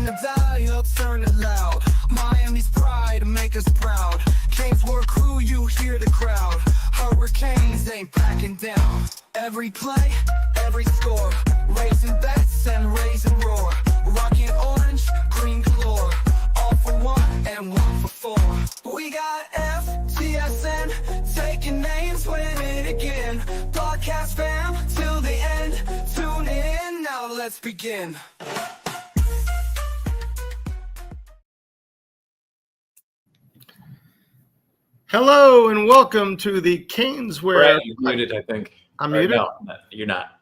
the valley, let's turn it loud. Miami's pride, make us proud. CanesWear crew, you hear the crowd. Hurricanes ain't backing down. Every play, every score, raising bets and raising roar. Rocking orange, green galore. All for one and one for four. We got FTSN, taking names, win it again. Podcast fam, till the end, tune in, now let's begin. Hello and welcome to the CanesWear. Brett, you're muted, I think. I'm muted? No, you're not.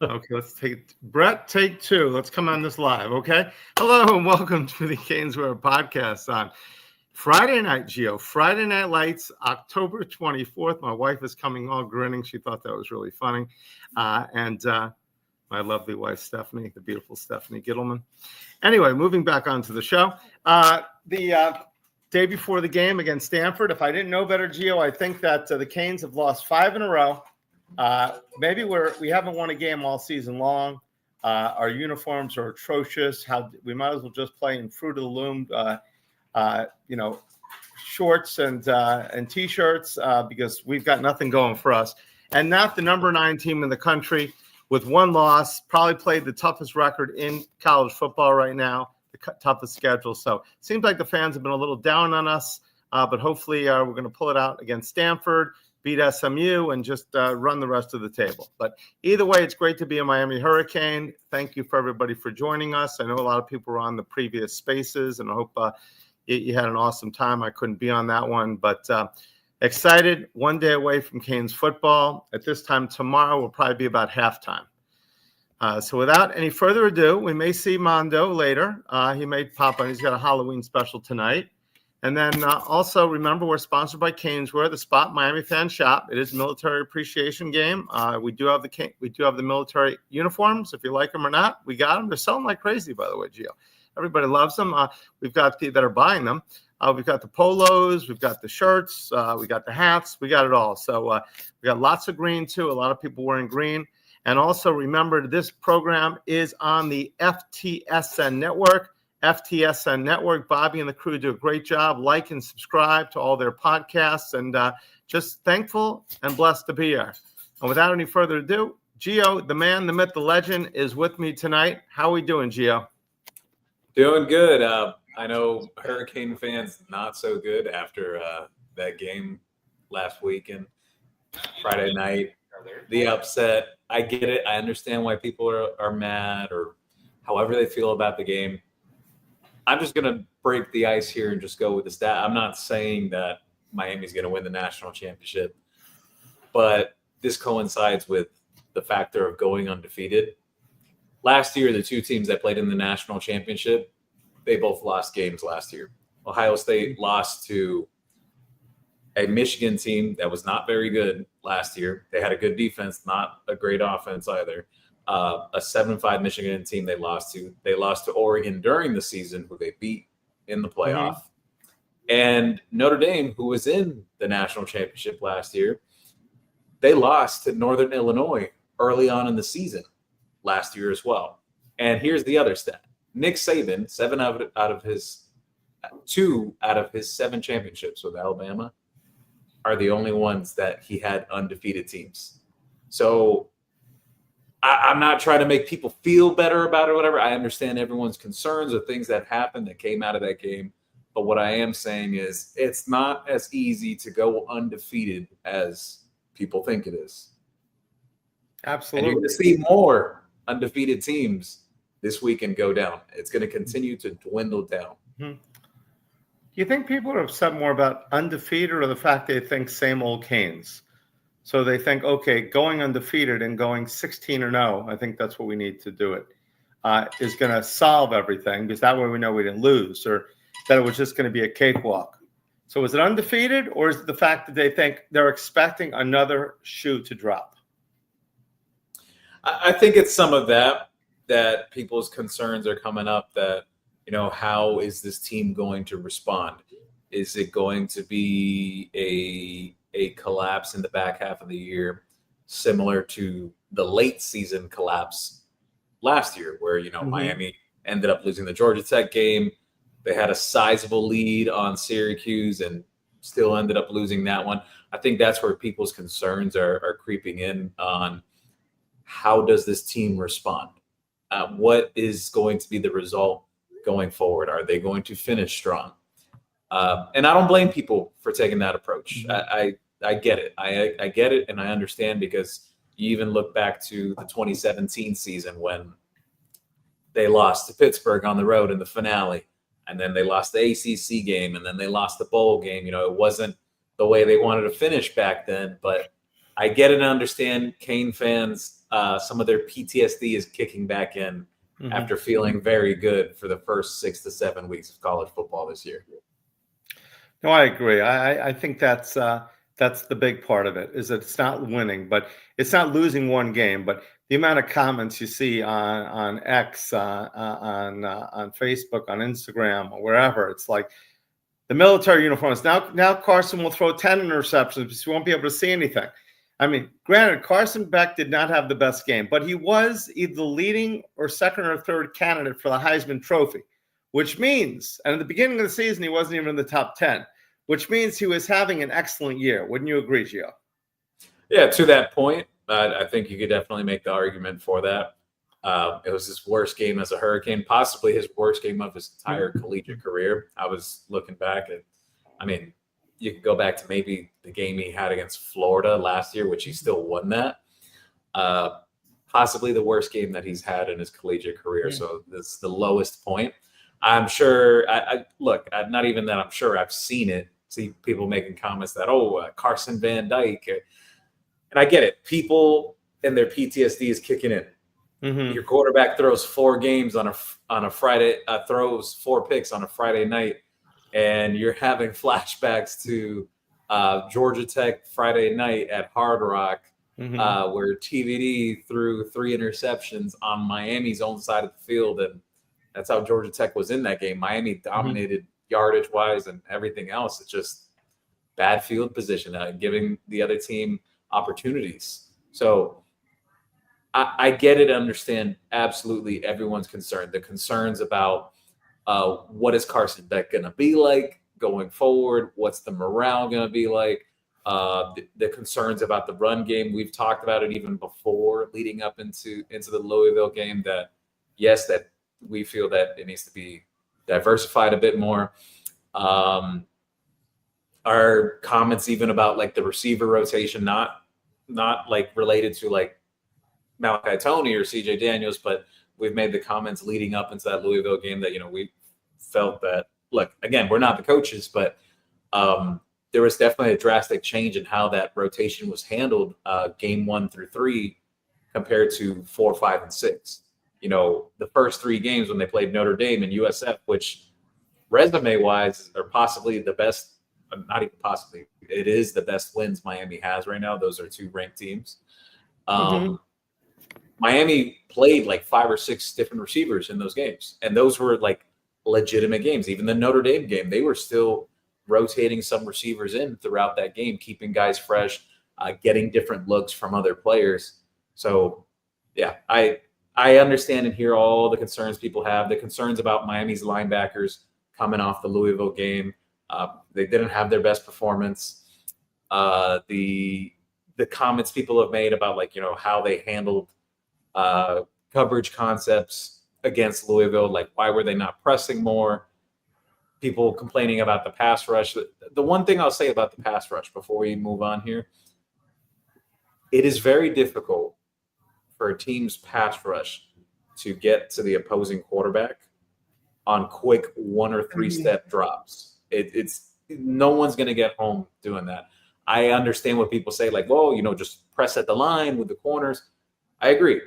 Okay, let's take Brett, take two. Let's come on this live, okay? Hello and welcome to the CanesWear Podcast on Friday night, Gio. Friday Night Lights, October 24th. My wife is coming all grinning. She thought that was really funny. And my lovely wife, Stephanie, the beautiful Stephanie Gittleman. Anyway, moving back onto the show. The day before the game against Stanford, if I didn't know better, Gio, I think that the Canes have lost 5 in a row. Maybe we haven't won a game all season long. Our uniforms are atrocious. We might as well just play in Fruit of the Loom, shorts and T-shirts because we've got nothing going for us. And not the number 9 team in the country with 1 loss, probably played the toughest record in college football right now. The toughest schedule. So it seems like the fans have been a little down on us, but hopefully we're going to pull it out against Stanford, beat SMU, and just run the rest of the table. But either way, it's great to be a Miami Hurricane. Thank you for everybody for joining us. I know a lot of people were on the previous spaces, and I hope you had an awesome time. I couldn't be on that one, but excited. 1 day away from Canes football. At this time tomorrow will probably be about halftime. So without any further ado, we may see Mando later. He may pop on. He's got a Halloween special tonight. And then also remember, we're sponsored by CanesWear, the Spot Miami Fan Shop. It is a military appreciation game. We do have the military uniforms. If you like them or not, we got them. They're selling like crazy, by the way, Gio. Everybody loves them. We've got people that are buying them. We've got the polos, we've got the shirts, we got the hats, we got it all. So we got lots of green too. A lot of people wearing green. And also remember, this program is on the FTSN Network. FTSN Network, Bobby and the crew do a great job. Like and subscribe to all their podcasts. And just thankful and blessed to be here. And without any further ado, Gio, the man, the myth, the legend, is with me tonight. How are we doing, Gio? Doing good. I know Hurricane fans not so good after that game last weekend, Friday night. The upset. I get it. I understand why people are mad or however they feel about the game. I'm just going to break the ice here and just go with the stat. I'm not saying that Miami's going to win the national championship, but this coincides with the factor of going undefeated. Last year, the 2 teams that played in the national championship, they both lost games last year. Ohio State lost to a Michigan team that was not very good last year. They had a good defense, not a great offense either. A 7-5 Michigan team they lost to. They lost to Oregon during the season, who they beat in the playoff. Mm-hmm. And Notre Dame, who was in the national championship last year, they lost to Northern Illinois early on in the season last year as well. And here's the other stat. Nick Saban, 2 out of his 7 championships with Alabama are the only ones that he had undefeated teams. So I'm not trying to make people feel better about it or whatever. I understand everyone's concerns or things that happened that came out of that game. But what I am saying is it's not as easy to go undefeated as people think it is. Absolutely. And you're going to see more undefeated teams this weekend go down. It's going to continue to dwindle down. Mm-hmm. Do you think people are upset more about undefeated or the fact they think same old Canes? So they think, okay, going undefeated and going 16-0, I think that's what we need to do it, is going to solve everything because that way we know we didn't lose or that it was just going to be a cakewalk. So is it undefeated or is it the fact that they think they're expecting another shoe to drop? I think it's some of that people's concerns are coming up that, how is this team going to respond? Is it going to be a collapse in the back half of the year, similar to the late season collapse last year, where Miami ended up losing the Georgia Tech game. They had a sizable lead on Syracuse and still ended up losing that one. I think that's where people's concerns are creeping in on how does this team respond? What is going to be the result going forward? Are they going to finish strong? And I don't blame people for taking that approach. I get it. I get it, and I understand, because you even look back to the 2017 season when they lost to Pittsburgh on the road in the finale, and then they lost the ACC game, and then they lost the bowl game. It wasn't the way they wanted to finish back then, but I get it and understand Cane fans, some of their PTSD is kicking back in after feeling very good for the first 6 to 7 weeks of college football this year. No, I agree. I think that's the big part of it, is that it's not winning, but it's not losing one game. But the amount of comments you see on X, on Facebook, on Instagram, or wherever, it's like the military uniforms. Now Carson will throw 10 interceptions, but you won't be able to see anything. I mean, granted, Carson Beck did not have the best game, but he was either the leading or second or third candidate for the Heisman Trophy, which means, and at the beginning of the season, he wasn't even in the top 10, which means he was having an excellent year. Wouldn't you agree, Gio? Yeah, to that point, I think you could definitely make the argument for that. It was his worst game as a Hurricane, possibly his worst game of his entire collegiate career. I was looking back at, you could go back to maybe the game he had against Florida last year, which he still won that. Possibly the worst game that he's had in his collegiate career. So this is the lowest point. I'm sure, not even that I'm sure, I've seen it. See people making comments that, Carson Van Dyke. And I get it. People and their PTSD is kicking in. Your quarterback throws 4 games on a Friday, throws 4 picks on a Friday night, and you're having flashbacks to Georgia Tech Friday night at Hard Rock, where TVD threw 3 interceptions on Miami's own side of the field, and that's how Georgia Tech was in that game. Miami dominated yardage-wise and everything else. It's just bad field position, giving the other team opportunities. So I get it, understand absolutely everyone's concern. The concerns about what is Carson Beck going to be like going forward? What's the morale going to be like? The concerns about the run game. We've talked about it even before, leading up into the Louisville game, that yes, that we feel that it needs to be diversified a bit more. Our comments even about like the receiver rotation, not like related to like Malachi Toney or CJ Daniels, but we've made the comments leading up into that Louisville game that, we felt that, look, again, we're not the coaches, but there was definitely a drastic change in how that rotation was handled game 1 through 3 compared to 4, 5, and 6. The first 3 games when they played Notre Dame and USF, which resume-wise are possibly the best, not even possibly, it is the best wins Miami has right now. Those are 2 ranked teams. Miami played like 5 or 6 different receivers in those games, and those were like legitimate games. Even the Notre Dame game, they were still rotating some receivers in throughout that game, keeping guys fresh, getting different looks from other players. So, yeah, I understand and hear all the concerns people have. The concerns about Miami's linebackers coming off the Louisville game. They didn't have their best performance. The comments people have made about how they handled coverage concepts against Louisville, like why were they not pressing more? People complaining about the pass rush. The one thing I'll say about the pass rush before we move on here, it is very difficult for a team's pass rush to get to the opposing quarterback on quick 1 or 3 step drops. It's no one's going to get home doing that. I understand what people say, like, well, just press at the line with the corners. I agree.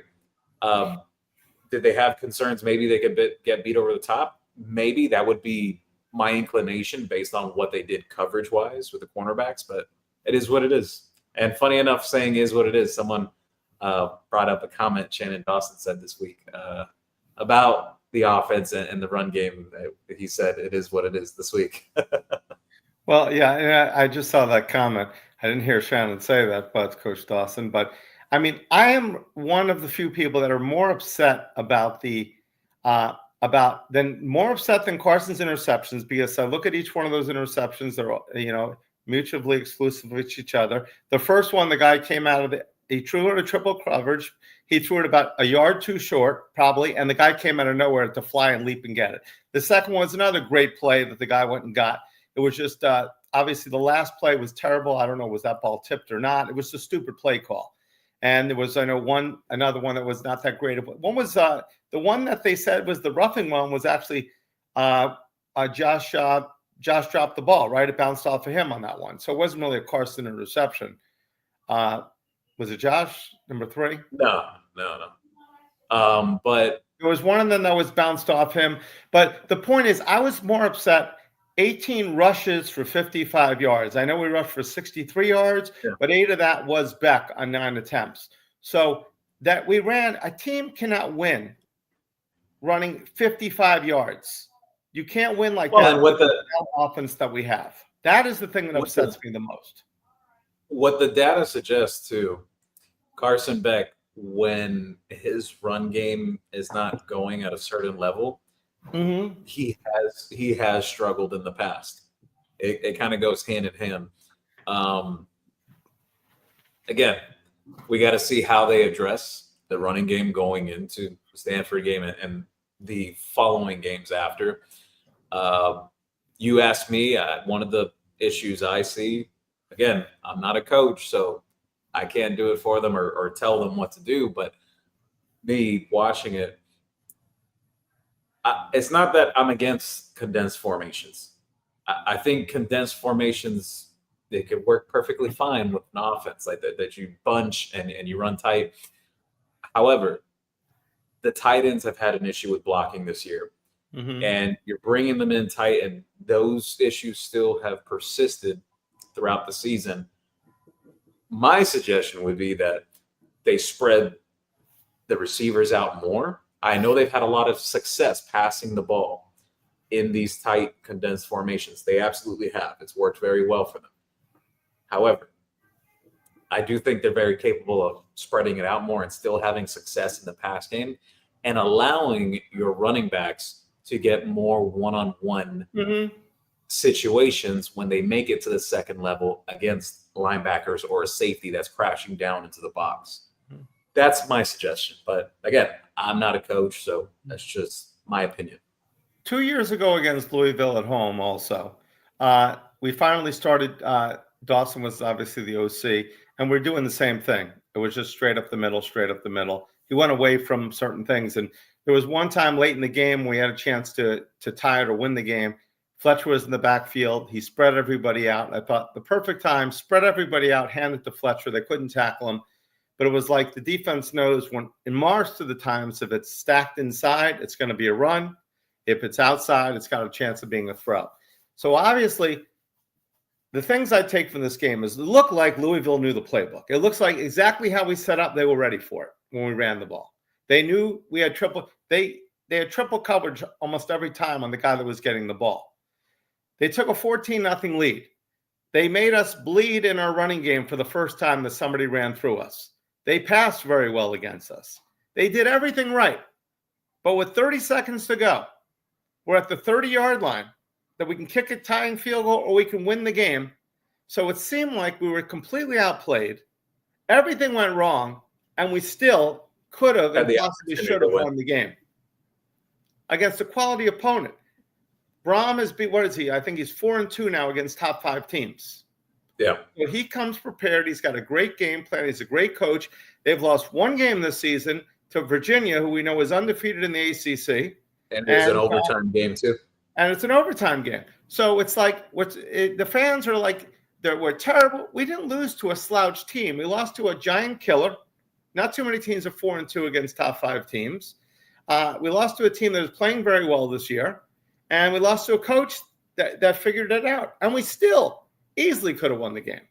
Did they have concerns? Maybe they could get beat over the top. Maybe that would be my inclination based on what they did coverage-wise with the cornerbacks, but it is what it is. And funny enough, saying is what it is. Someone brought up a comment Shannon Dawson said this week about the offense and the run game. He said it is what it is this week. Well, yeah, I just saw that comment. I didn't hear Shannon say that, but Coach Dawson. But, I am one of the few people that are more upset about the then more upset than Carson's interceptions, because I look at each one of those interceptions. They're, mutually exclusive with each other. The first one, the guy came out of he threw it a triple coverage. He threw it about a yard too short, probably, and the guy came out of nowhere to fly and leap and get it. The second one was another great play that the guy went and got. It was just obviously the last play was terrible. I don't know, was that ball tipped or not? It was a stupid play call. And there was, another one that was not that great. One was the one that they said was the roughing one was actually Josh dropped the ball, right? It bounced off of him on that one. So it wasn't really a Carson interception. Was it Josh, number 3? No. But there was one of them that was bounced off him. But the point is, I was more upset. 18 rushes for 55 yards. I know we rushed for 63 yards, but 8 of that was Beck on 9 attempts. So that we ran, a team cannot win running 55 yards. You can't win like that with the offense that we have. That is the thing that upsets me the most. What the data suggests too, Carson Beck, when his run game is not going at a certain level, he has struggled in the past. It kind of goes hand in hand. Again, we got to see how they address the running game going into the Stanford game and the following games after. You asked me, one of the issues I see, again, I'm not a coach, so I can't do it for them or tell them what to do, but me watching it, it's not that I'm against condensed formations. I think condensed formations, they could work perfectly fine with an offense like that you bunch and you run tight. However, the tight ends have had an issue with blocking this year. And you're bringing them in tight, and those issues still have persisted throughout the season. My suggestion would be that they spread the receivers out more. I know they've had a lot of success passing the ball in these tight condensed formations. They absolutely have. It's worked very well for them. However, I do think they're very capable of spreading it out more and still having success in the pass game and allowing your running backs to get more one-on-one situations when they make it to the second level against linebackers or a safety that's crashing down into the box. That's my suggestion. But again, I'm not a coach, so that's just my opinion. 2 years ago against Louisville at home also, we finally started, Dawson was obviously the OC, and we're doing the same thing. It was just straight up the middle. He went away from certain things. And there was one time late in the game we had a chance to tie it or win the game. Fletcher was in the backfield. He spread everybody out. I thought the perfect time, spread everybody out, hand it to Fletcher. They couldn't tackle him. But it was like the defense knows when in most of the times, if it's stacked inside, it's going to be a run. If it's outside, it's got a chance of being a throw. So obviously, the things I take from this game is it looked like Louisville knew the playbook. It looks like exactly how we set up, they were ready for it when we ran the ball. They knew we had they had triple coverage almost every time on the guy that was getting the ball. They took a 14-0 lead. They made us bleed in our running game for the first time that somebody ran through us. They passed very well against us. They did everything right. But with 30 seconds to go, we're at the 30-yard line that we can kick a tying field goal or we can win the game. So it seemed like we were completely outplayed. Everything went wrong, and we still could have and possibly should have won the game against a quality opponent. Brahm is, what is he? I think he's 4-2 now against top 5 teams. Yeah. So he comes prepared. He's got a great game plan. He's a great coach. They've lost one game this season to Virginia, who we know is undefeated in the ACC. And it's an overtime game too. And it's an overtime game. So it's like the fans are like, we're terrible. We didn't lose to a slouch team. We lost to a giant killer. Not too many teams are 4-2 against top 5 teams. We lost to a team that is playing very well this year. And we lost to a coach that figured it out. And we still easily could have won the game.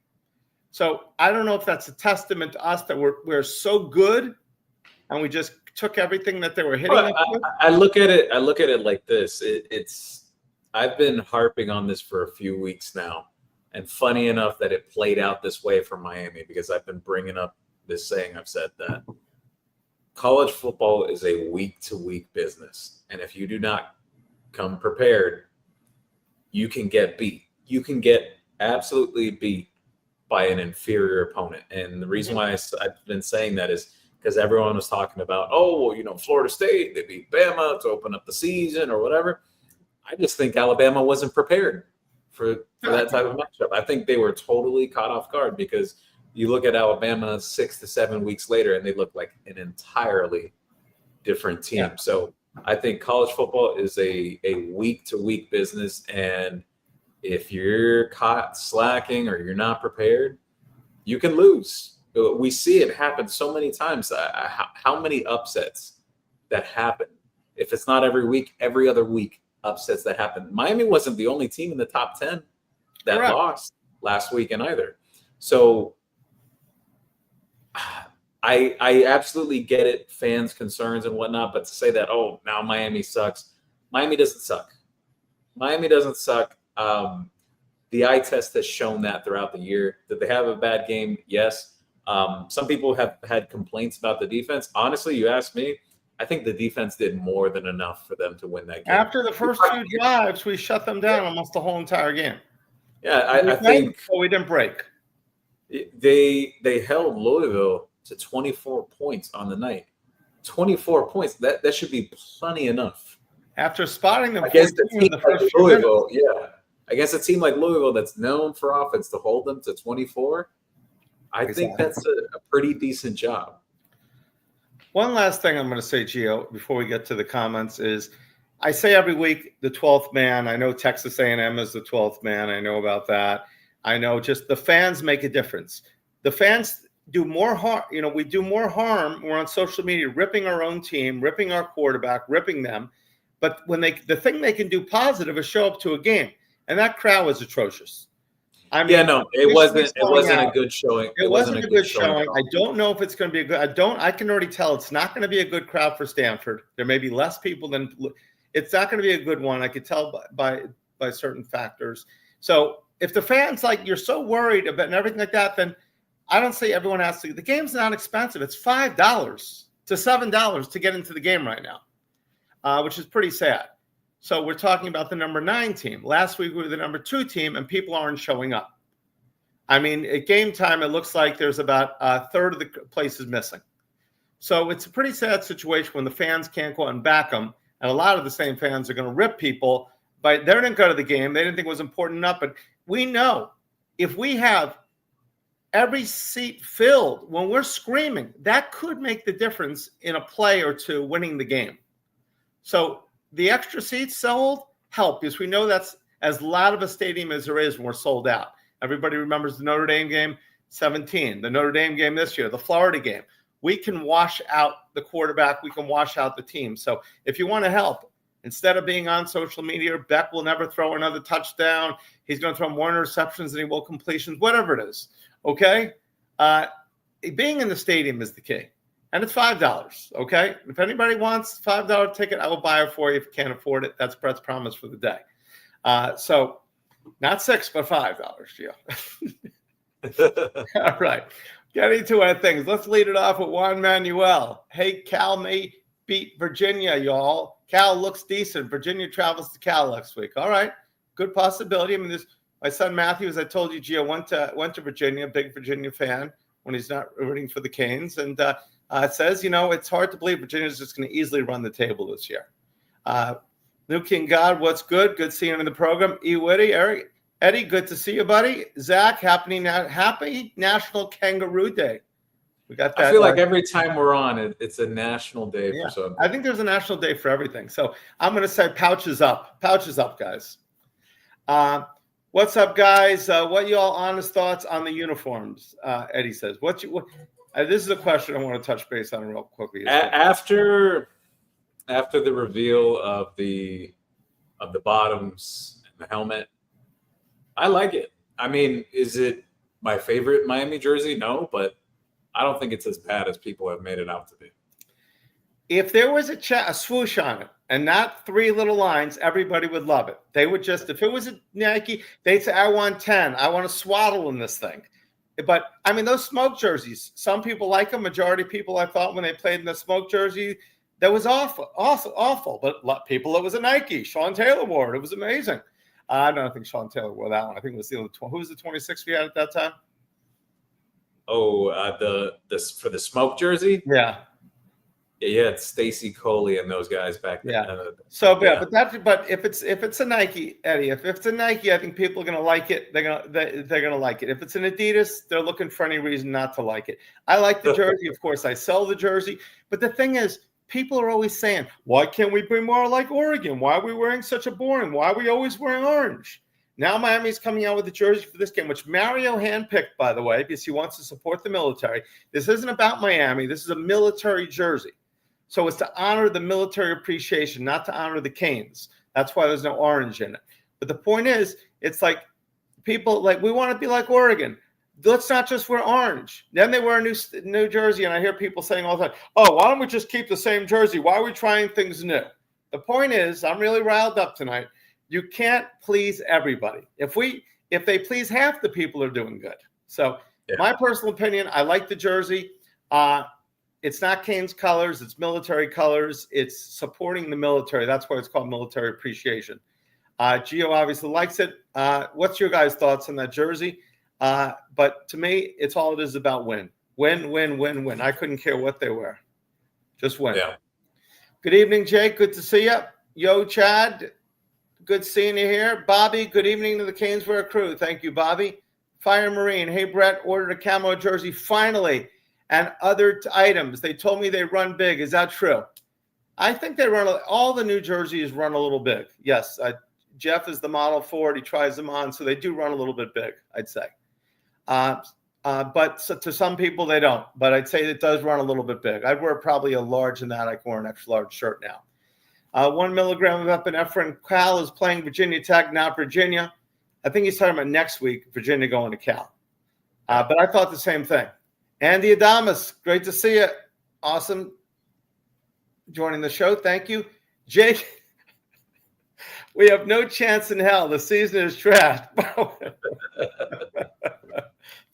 So I don't know if that's a testament to us that we're so good and we just took everything that they were hitting. I look at it like this. I've been harping on this for a few weeks now. And funny enough that it played out this way for Miami, because I've been bringing up this saying. I've said that college football is a week-to-week business. And if you do not come prepared, you can get beat. You can get absolutely beat by an inferior opponent. And the reason why I've been saying that is because everyone was talking about, oh, well, Florida State, they beat Bama to open up the season or whatever. I just think Alabama wasn't prepared for that type of matchup. I think they were totally caught off guard because you look at Alabama 6 to 7 weeks later and they look like an entirely different team. Yeah. So I think college football is a week-to-week business, and if you're caught slacking or you're not prepared, you can lose. We see it happen so many times. How many upsets that happen? If it's not every week, every other week, upsets that happen. Miami wasn't the only team in the top 10 that lost last weekend either. So I absolutely get it, fans' concerns and whatnot, but to say that, oh, now Miami sucks. Miami doesn't suck. Miami doesn't suck. The eye test has shown that throughout the year. Did they have a bad game? Yes. Some people have had complaints about the defense. Honestly, you ask me, I think the defense did more than enough for them to win that game. After the first two drives, we shut them down almost the whole entire game. Yeah, I think we didn't break. They held Louisville to 24 points on the night. 24 points. That should be plenty enough. After spotting them against a team like Louisville, against a team like Louisville that's known for offense, to hold them to 24, I think that's a pretty decent job. One last thing I'm going to say, Gio, before we get to the comments is I say every week the 12th man. I know Texas A&M is the 12th man. I know about that. I know just the fans make a difference. The fans do more harm. We do more harm. We're on social media ripping our own team, ripping our quarterback, ripping them. But when the thing they can do positive is show up to a game, and that crowd was atrocious. I mean, it wasn't a good showing. It wasn't a good showing. I don't know if it's going to be a good. I can already tell it's not going to be a good crowd for Stanford. There may be less people than. It's not going to be a good one. I could tell by certain factors. So if the fans you're so worried about and everything like that, then I don't say everyone has to. The game's not expensive. It's $5 to $7 to get into the game right now, which is pretty sad. So we're talking about the number 9 team. Last week we were the number 2 team, and people aren't showing up. I mean, at game time, it looks like there's about a third of the places missing. So it's a pretty sad situation when the fans can't go out and back them. And a lot of the same fans are going to rip people, but they didn't go to the game. They didn't think it was important enough. But we know if we have every seat filled when we're screaming, that could make the difference in a play or two winning the game. So the extra seats sold help because we know that's as loud of a stadium as there is when we're sold out. Everybody remembers the Notre Dame game, 17. The Notre Dame game this year, the Florida game. We can wash out the quarterback. We can wash out the team. So if you want to help, instead of being on social media, Beck will never throw another touchdown. He's going to throw more interceptions than he will completions, whatever it is. Okay? Being in the stadium is the key. And it's $5, okay? If anybody wants a $5 ticket, I will buy it for you if you can't afford it. That's Brett's promise for the day. So not $6, but $5, Gio. All right. Getting to our things. Let's lead it off with Juan Manuel. Hey, Cal may beat Virginia, y'all. Cal looks decent. Virginia travels to Cal next week. All right. Good possibility. I mean, my son Matthew, as I told you, Gio, went to Virginia, big Virginia fan when he's not rooting for the Canes. And it says, it's hard to believe Virginia's just going to easily run the table this year. New King God, what's good? Good seeing you in the program. E. Whitty, Eric, Eddie, good to see you, buddy. Zach, happy National Kangaroo Day. We got that. I feel like every time we're on, it's a national day for something. I think there's a national day for everything. So I'm going to say pouches up. Pouches up, guys. What's up, guys? What y'all honest thoughts on the uniforms? Eddie says. This is a question I want to touch base on real quickly. After the reveal of the bottoms and the helmet, I like it. I mean, is it my favorite Miami jersey? No, but I don't think it's as bad as people have made it out to be. If there was a swoosh on it and not 3 little lines, everybody would love it. They would just, if it was a Nike, they'd say, I want 10. I want to swaddle in this thing. But I mean, those smoke jerseys, some people like them. Majority of people, I thought, when they played in the smoke jersey, that was awful. But people, it was a Nike. Sean Taylor wore it. It was amazing. I don't think Sean Taylor wore that one. I think it was the other. Who was the 26 we had at that time? Oh, for the smoke jersey. Yeah. Yeah, it's Stacy Coley and those guys back then. Yeah. But if it's a Nike, Eddie, if it's a Nike, I think people are gonna like it. They're gonna like it. If it's an Adidas, they're looking for any reason not to like it. I like the jersey, of course. I sell the jersey, but the thing is, people are always saying, "Why can't we be more like Oregon? Why are we wearing such a boring? Why are we always wearing orange?" Now Miami's coming out with a jersey for this game, which Mario handpicked, by the way, because he wants to support the military. This isn't about Miami. This is a military jersey. So it's to honor the military appreciation, not to honor the Canes. That's why there's no orange in it. But the point is, it's like people like, we want to be like Oregon. Let's not just wear orange. Then they wear a new jersey, and I hear people saying all the time, "Oh, why don't we just keep the same jersey? Why are we trying things new?" The point is, I'm really riled up tonight. You can't please everybody. If they please half the people, are doing good. So my personal opinion, I like the jersey. It's not Canes colors. It's military colors. It's supporting the military. That's why it's called military appreciation. Gio obviously likes it. What's your guys' thoughts on that jersey? But to me, it's all it is about win. Win, win, win, win. I couldn't care what they were. Just win. Yeah. Good evening, Jake. Good to see you. Yo, Chad. Good seeing you here. Bobby, good evening to the CanesWear crew. Thank you, Bobby. Fire Marine. Hey, Brett, ordered a camo jersey finally. And other items. They told me they run big. Is that true? I think they run all the new jerseys run a little big. Yes, Jeff is the model for it. He tries them on, so they do run a little bit big, I'd say. But to some people, they don't. But I'd say it does run a little bit big. I'd wear probably a large in that. I can wear an extra large shirt now. 1 milligram of epinephrine. Cal is playing Virginia Tech, not Virginia. I think he's talking about next week, Virginia going to Cal. But I thought the same thing. Andy Adamas, great to see you. Awesome. Joining the show. Thank you. Jake, we have no chance in hell. The season is trashed.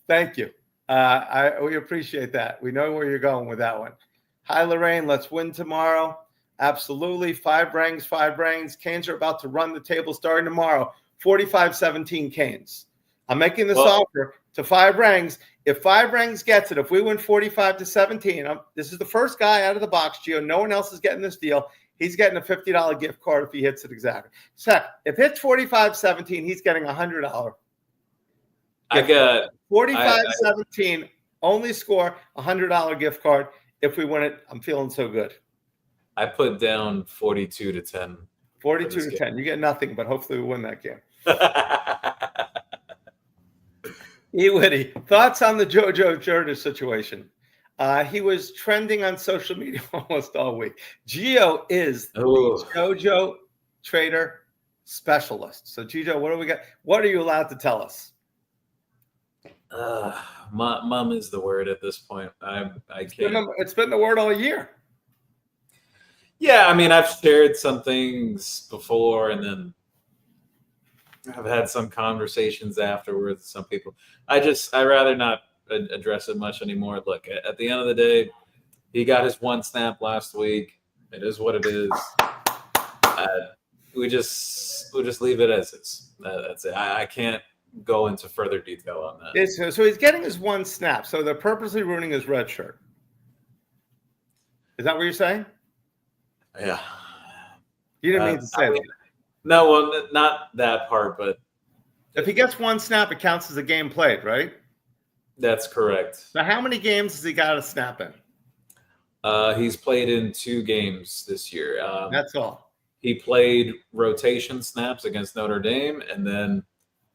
Thank you. We appreciate that. We know where you're going with that one. Hi, Lorraine. Let's win tomorrow. Absolutely. 5 rings, 5 rings. Canes are about to run the table starting tomorrow. 45-17 Canes. I'm making this offer to 5 rings. If 5 rings gets it, if we win 45-17, this is the first guy out of the box, Gio. No one else is getting this deal. He's getting a $50 gift card if he hits it exactly. So if it's 45-17, he's getting a $100. I got 45-17. Only score a $100 gift card. If we win it, I'm feeling so good. I put down 42-10. 42-10. You get nothing, but hopefully we win that game. E. Whitty, thoughts on the JoJo Jordan situation? He was trending on social media almost all week. Gio is the JoJo trader specialist. So, Gio, what do we got? What are you allowed to tell us? Mom is the word at this point. I can't. It's been the word all year. Yeah, I mean, I've shared some things before, and then I've had some conversations afterwards with some people. I'd rather not address it much anymore. Look, at the end of the day, he got his 1 snap last week. It is what it is. We just leave it as is. That's it. I can't go into further detail on that. So he's getting his 1 snap. So they're purposely ruining his red shirt. Is that what you're saying? Yeah. You didn't mean to say that. No, well, not that part, but if he gets 1 snap, it counts as a game played, right? That's correct. Now, how many games has he got a snap in? He's played in 2 games this year. That's all. He played rotation snaps against Notre Dame, and then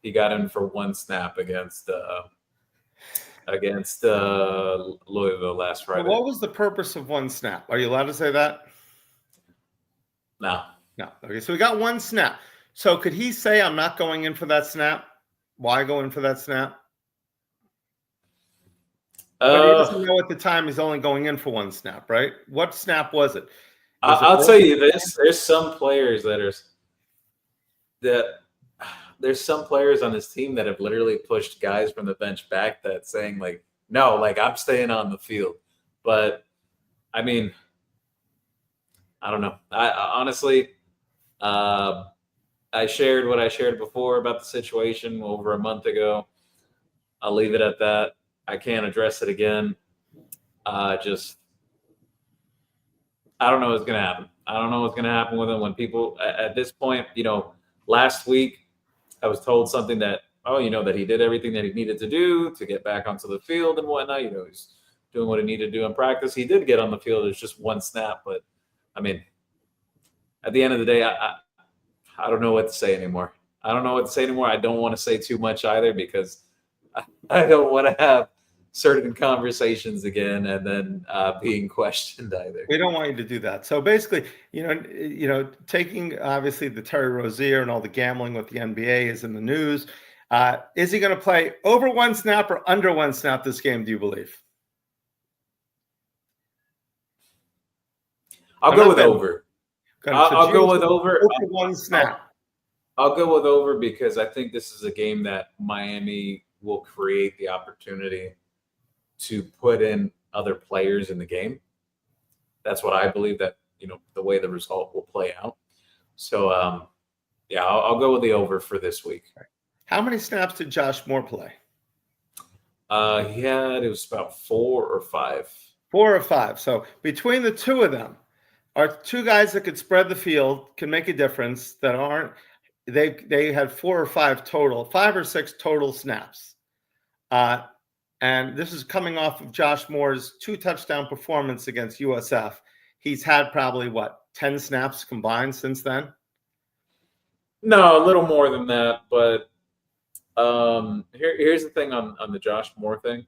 he got in for 1 snap against Louisville last Friday. What was the purpose of 1 snap? Are you allowed to say that? No. No. Okay, so we got 1 snap. So could he say, I'm not going in for that snap? Why go in for that snap? But he doesn't know at the time he's only going in for 1 snap, right? What snap was it? I'll tell you this. There's some players that there's some players on this team that have literally pushed guys from the bench back that saying like, no, like I'm staying on the field. But I mean, I don't know. I honestly, I shared what I shared before about the situation over a month ago. I'll leave it at that. I can't address it again. I don't know what's going to happen. I don't know what's going to happen with him when people at this point, last week I was told something that, that he did everything that he needed to do to get back onto the field and whatnot. He's doing what he needed to do in practice. He did get on the field. It's just one snap. But, I mean, at the end of the day, I don't know what to say anymore. I don't want to say too much either because I don't want to have certain conversations again and then being questioned either. We don't want you to do that. So basically, taking obviously the Terry Rozier and all the gambling with the NBA is in the news. Is he going to play over one snap or under one snap this game, do you believe? I'll go with over. I'll go with over. Over one snap. I'll go with over because I think this is a game that Miami will create the opportunity to put in other players in the game. That's what I believe that, the way the result will play out. So, I'll go with the over for this week. How many snaps did Josh Moore play? It was about 4 or 5. 4 or 5. So between the two of them are two guys that could spread the field, can make a difference that aren't. They had 4 or 5 total, 5 or 6 total snaps. And this is coming off of Josh Moore's 2 touchdown performance against USF. He's had probably 10 snaps combined since then? No, a little more than that. But here's the thing on the Josh Moore thing.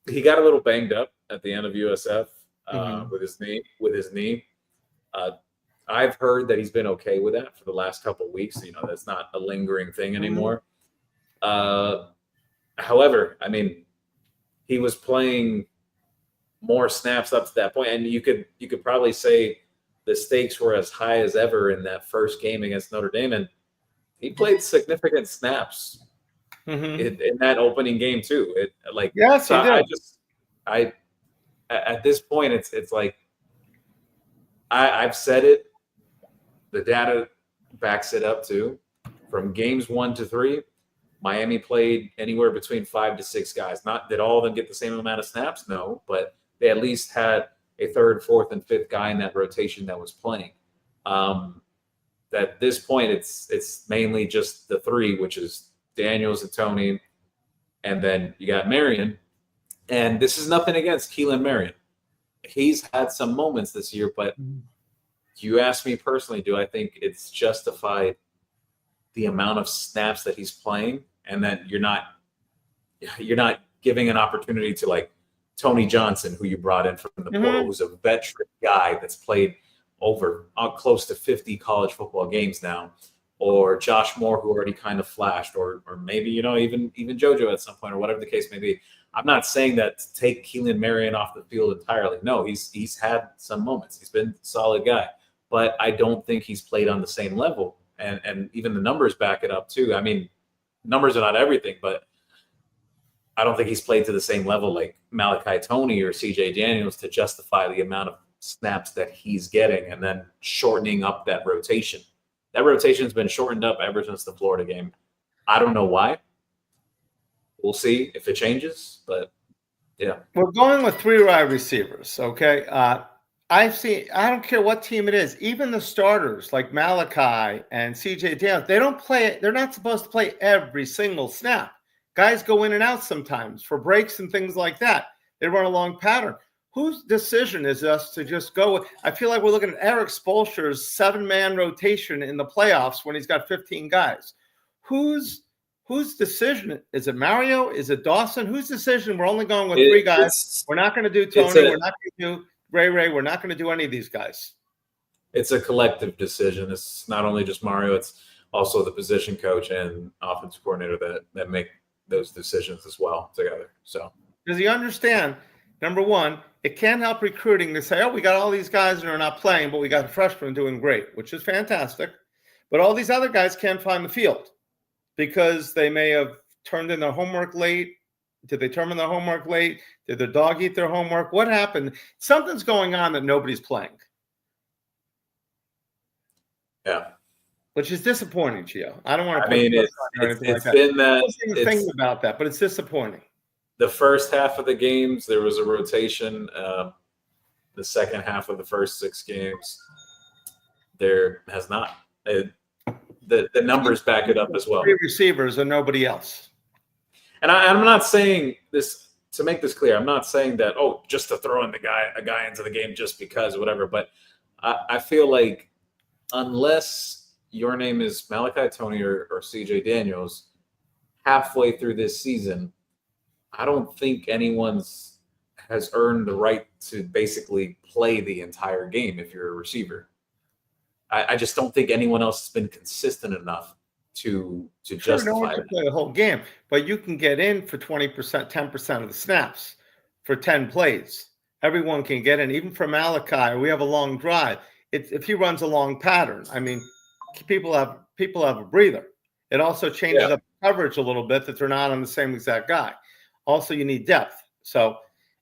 He got a little banged up at the end of USF with his knee. I've heard that he's been okay with that for the last couple of weeks. That's not a lingering thing anymore. However, I mean, he was playing more snaps up to that point, and you could probably say the stakes were as high as ever in that first game against Notre Dame, and he played significant snaps in that opening game too. Yes, he did. I at this point, it's like I've said it. The data backs it up too. From games 1 to 3. Miami played anywhere between 5 to 6 guys. Not that all of them get the same amount of snaps, no, but they at least had a 3rd, 4th, and 5th guy in that rotation that was playing. At this point, it's mainly just the 3, which is Daniels and Tony, and then you got Marion. And this is nothing against Keelan Marion. He's had some moments this year, but you ask me personally, do I think it's justified the amount of snaps that he's playing, and that you're not giving an opportunity to like Tony Johnson, who you brought in from the portal, who's a veteran guy that's played over close to 50 college football games now, or Josh Moore, who already kind of flashed, or maybe even JoJo at some point, or whatever the case may be. I'm not saying that to take Keelan Marion off the field entirely. No, he's had some moments. He's been a solid guy, but I don't think he's played on the same level. And even the numbers back it up too. I mean, numbers are not everything, but I don't think he's played to the same level like Malachi Toney or CJ Daniels to justify the amount of snaps that he's getting, and then shortening up that rotation. That rotation's been shortened up ever since the Florida game. I don't know why. We'll see if it changes, but yeah. We're going with 3 wide receivers, okay? I don't care what team it is, even the starters like Malachi and CJ Daniels, they're not supposed to play every single snap. Guys go in and out sometimes for breaks and things like that. They run a long pattern. Whose decision is us to just go with? I feel like we're looking at Eric Spoelstra's 7-man rotation in the playoffs when he's got 15 guys. Whose decision? Is it Mario? Is it Dawson? Whose decision? We're only going with 3 guys. We're not going to do Tony. We're not going to do Ray. We're not going to do any of these guys. It's a collective decision. It's not only just Mario. It's also the position coach and offensive coordinator that make those decisions as well together. So does he understand? Number one, it can help recruiting to say, oh, we got all these guys that are not playing, but we got a freshman doing great, which is fantastic. But all these other guys can't find the field because they may have turned in their homework late. Did they turn in their homework late? Did their dog eat their homework? What happened? Something's going on that nobody's playing. Yeah. Which is disappointing, Gio. I don't want to. I mean, it's been that. I'm thinking about that, but it's disappointing. The first half of the games, there was a rotation. The second half of the first 6 games, there has not. The numbers back it up as well. 3 receivers and nobody else. And I'm not saying this to make this clear. I'm not saying that just to throw in a guy into the game just because whatever. But I feel like unless your name is Malachi Tony or CJ Daniels, halfway through this season, I don't think anyone's has earned the right to basically play the entire game if you're a receiver. I just don't think anyone else has been consistent enough to justify no one can play the whole game, but you can get in for 20%, 10% of the snaps for 10 plays. Everyone can get in, even for Malachi. We have a long drive. If he runs a long pattern, I mean, people have a breather. It also changes up coverage a little bit that they're not on the same exact guy. Also, you need depth. So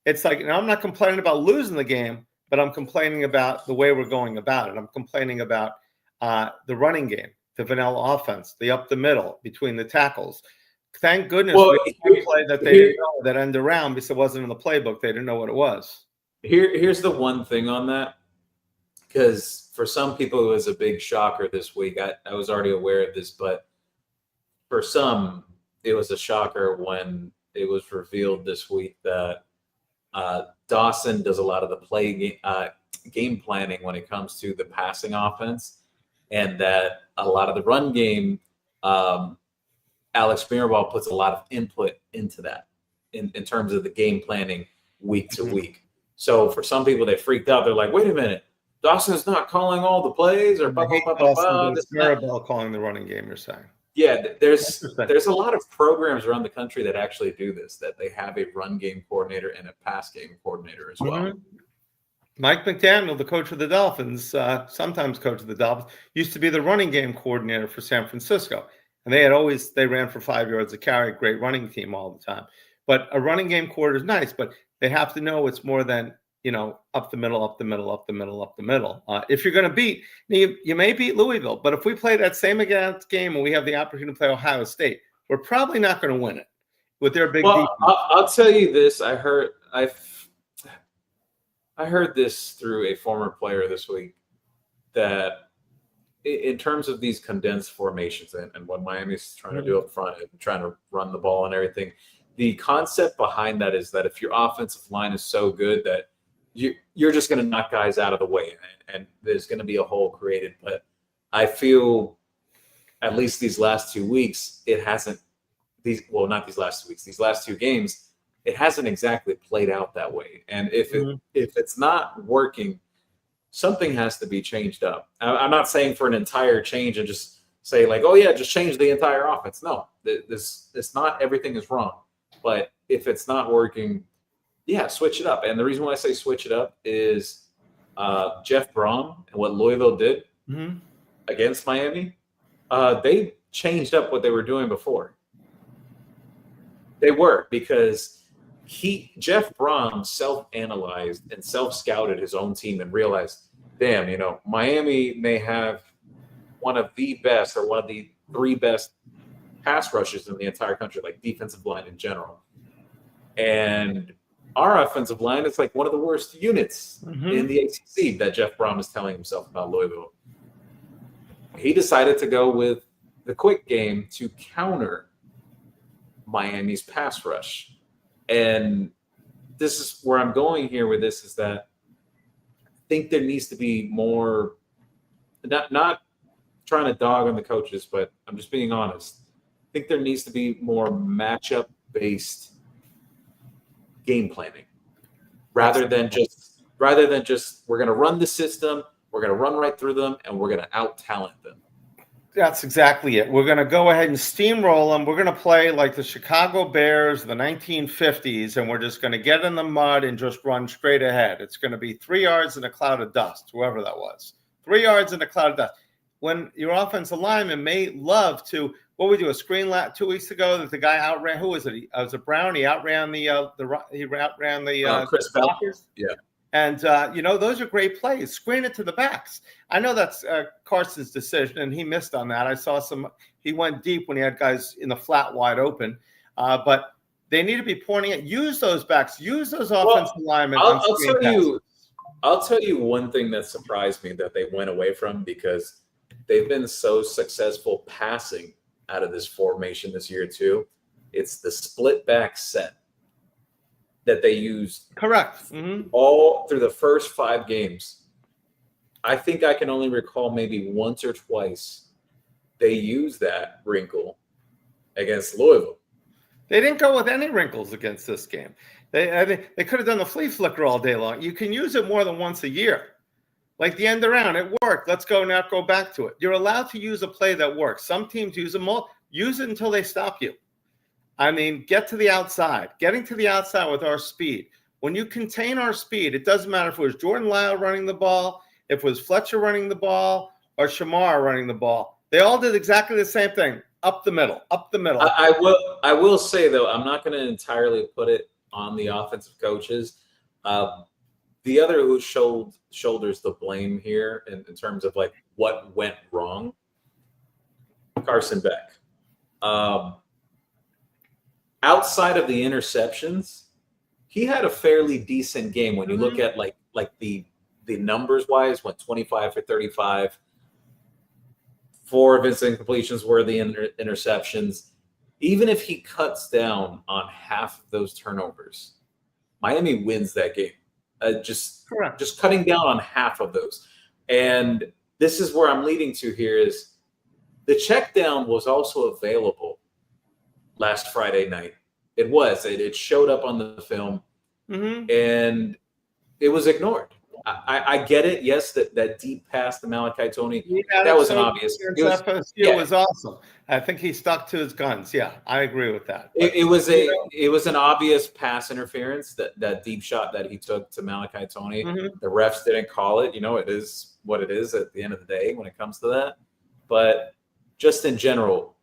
it's like, and I'm not complaining about losing the game, but I'm complaining about the way we're going about it. I'm complaining about the running game, the vanilla offense, the up the middle between the tackles. Thank goodness we had a play that they didn't know that end around because it wasn't in the playbook. They didn't know what it was. Here's the one thing on that, because for some people it was a big shocker this week. I was already aware of this, but for some it was a shocker when it was revealed this week that Dawson does a lot of the game planning when it comes to the passing offense, and that a lot of the run game, Alex Mirabal puts a lot of input into that in terms of the game planning week to week. So for some people, they freaked out. They're like, wait a minute, Dawson's not calling all the plays, or Mirabal calling the running game, you're saying? Yeah, there's a lot of programs around the country that actually do this, that they have a run game coordinator and a pass game coordinator as well. Mm-hmm. Mike McDaniel, the coach of the Dolphins, sometimes coach of the Dolphins, used to be the running game coordinator for San Francisco. And they ran for 5 yards a carry, great running team all the time. But a running game coordinator is nice, but they have to know it's more than, up the middle, up the middle, up the middle, up the middle. If you're going to beat, you may beat Louisville, but if we play that same game and we have the opportunity to play Ohio State, we're probably not going to win it with their big defense. I'll tell you this. I heard this through a former player this week, that in terms of these condensed formations and what Miami's trying to do up front and trying to run the ball and everything, the concept behind that is that if your offensive line is so good that you're just going to knock guys out of the way and there's going to be a hole created. But I feel at least these last 2 weeks, these last 2 games, it hasn't exactly played out that way. And if it's not working, something has to be changed up. I'm not saying for an entire change and just say like, oh yeah, just change the entire offense. No, it's not everything is wrong. But if it's not working, switch it up. And the reason why I say switch it up is Jeff Brom and what Louisville did against Miami, they changed up what they were doing before. They were, because Jeff Brom self-analyzed and self-scouted his own team and realized, damn, Miami may have one of the best or one of the 3 best pass rushes in the entire country, like defensive line in general. And our offensive line is like one of the worst units in the ACC that Jeff Brom is telling himself about Louisville. He decided to go with the quick game to counter Miami's pass rush. And this is where I'm going here with this, is that I think there needs to be more, not trying to dog on the coaches, but I'm just being honest. I think there needs to be more matchup-based game planning rather than just we're going to run the system, we're going to run right through them, and we're going to out-talent them. That's exactly it. We're going to go ahead and steamroll them. We're going to play like the Chicago Bears of the 1950s, and we're just going to get in the mud and just run straight ahead. It's going to be 3 yards in a cloud of dust, whoever that was. 3 yards in a cloud of dust. when your offensive lineman may love to, what we do, a screen lap 2 weeks ago that the guy outran, who was it? It was a Brown. He outran the Chris Bell. blockers. Yeah. And, those are great plays. Screen it to the backs. I know that's Carson's decision, and he missed on that. I saw he went deep when he had guys in the flat wide open. But they need to be pointing at, use those backs, use those offensive linemen. I'll tell you one thing that surprised me that they went away from, because they've been so successful passing out of this formation this year too. It's the split back set that they used. Correct. All through the first 5 games. I think I can only recall maybe once or twice they used that wrinkle against Louisville. They didn't go with any wrinkles against this game. They could have done the flea flicker all day long. You can use it more than once a year. Like the end around, it worked. Let's go back to it. You're allowed to use a play that works. Some teams use them all. Use it until they stop you. I mean, get to the outside. Getting to the outside with our speed. When you contain our speed, it doesn't matter if it was Jordan Lyle running the ball, if it was Fletcher running the ball, or Shamar running the ball. They all did exactly the same thing. Up the middle. I will say, though, I'm not going to entirely put it on the offensive coaches. The other who shoulders the blame here in terms of like what went wrong, Carson Beck. Outside of the interceptions, he had a fairly decent game when you look at like the numbers wise. Went 25 for 35. 4 of his incompletions were the interceptions. Even if he cuts down on half of those turnovers, Miami wins that game. Just cutting down on half of those. And this is where I'm leading to here is the check down was also available last Friday night. It showed up on the film, and it was ignored. I get it. Yes, that deep pass to Malachi Tony, that was an obvious. It was awesome. I think he stuck to his guns. Yeah, I agree with that. It was an obvious pass interference, that deep shot that he took to Malachi Tony. The refs didn't call it. It is what it is at the end of the day when it comes to that. But just in general,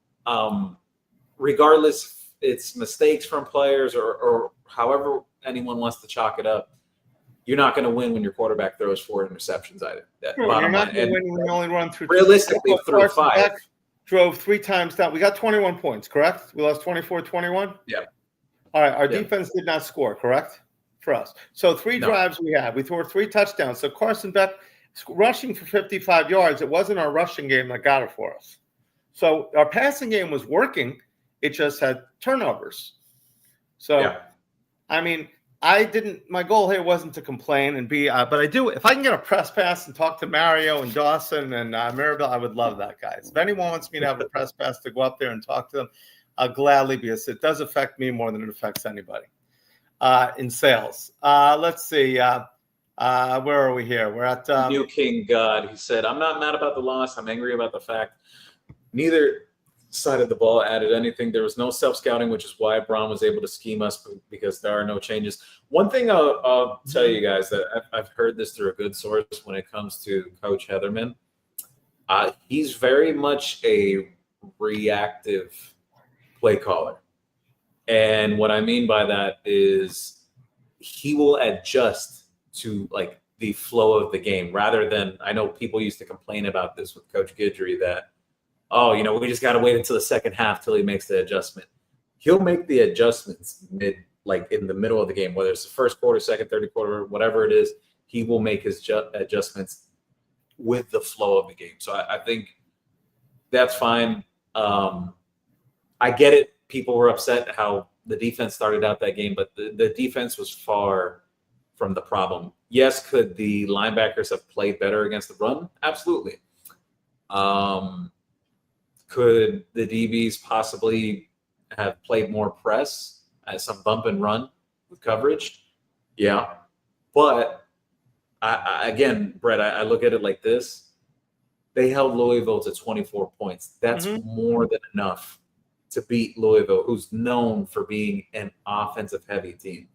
regardless, it's mistakes from players or however anyone wants to chalk it up. You're not going to win when your quarterback throws 4 interceptions either. You're not going to win when you only run through. Realistically, through 5. Drove 3 times down. We got 21 points, correct? We lost 24-21? Yeah. All right. Our defense did not score, correct? For us. So 3 drives we had. We threw 3 touchdowns. So Carson Beck rushing for 55 yards. It wasn't our rushing game that got it for us. So our passing game was working. It just had turnovers. So, I mean, my goal here wasn't to complain and be, but I do, if I can get a press pass and talk to Mario and Dawson and Maribel, I would love that, guys. If anyone wants me to have a press pass to go up there and talk to them, I'll gladly, because it does affect me more than it affects anybody in sales. Let's see. Where are we here? We're at New King God. He said, I'm not mad about the loss. I'm angry about the fact neither side of the ball added anything. There was no self-scouting, which is why Braun was able to scheme us, because there are no changes. One thing I'll tell you guys that I've heard this through a good source when it comes to Coach Heatherman. He's very much a reactive play caller. And what I mean by that is he will adjust to like the flow of the game rather than, I know people used to complain about this with Coach Guidry that, we just got to wait until the second half till he makes the adjustment. He'll make the adjustments in the middle of the game, whether it's the first quarter, second, third quarter, whatever it is, he will make his adjustments with the flow of the game. So I think that's fine. I get it. People were upset how the defense started out that game, but the defense was far from the problem. Yes, could the linebackers have played better against the run? Absolutely. Could the DBs possibly have played more press as some bump and run with coverage? Yeah. But again, Brett, I look at it like this. They held Louisville to 24 points. That's more than enough to beat Louisville, who's known for being an offensive-heavy team.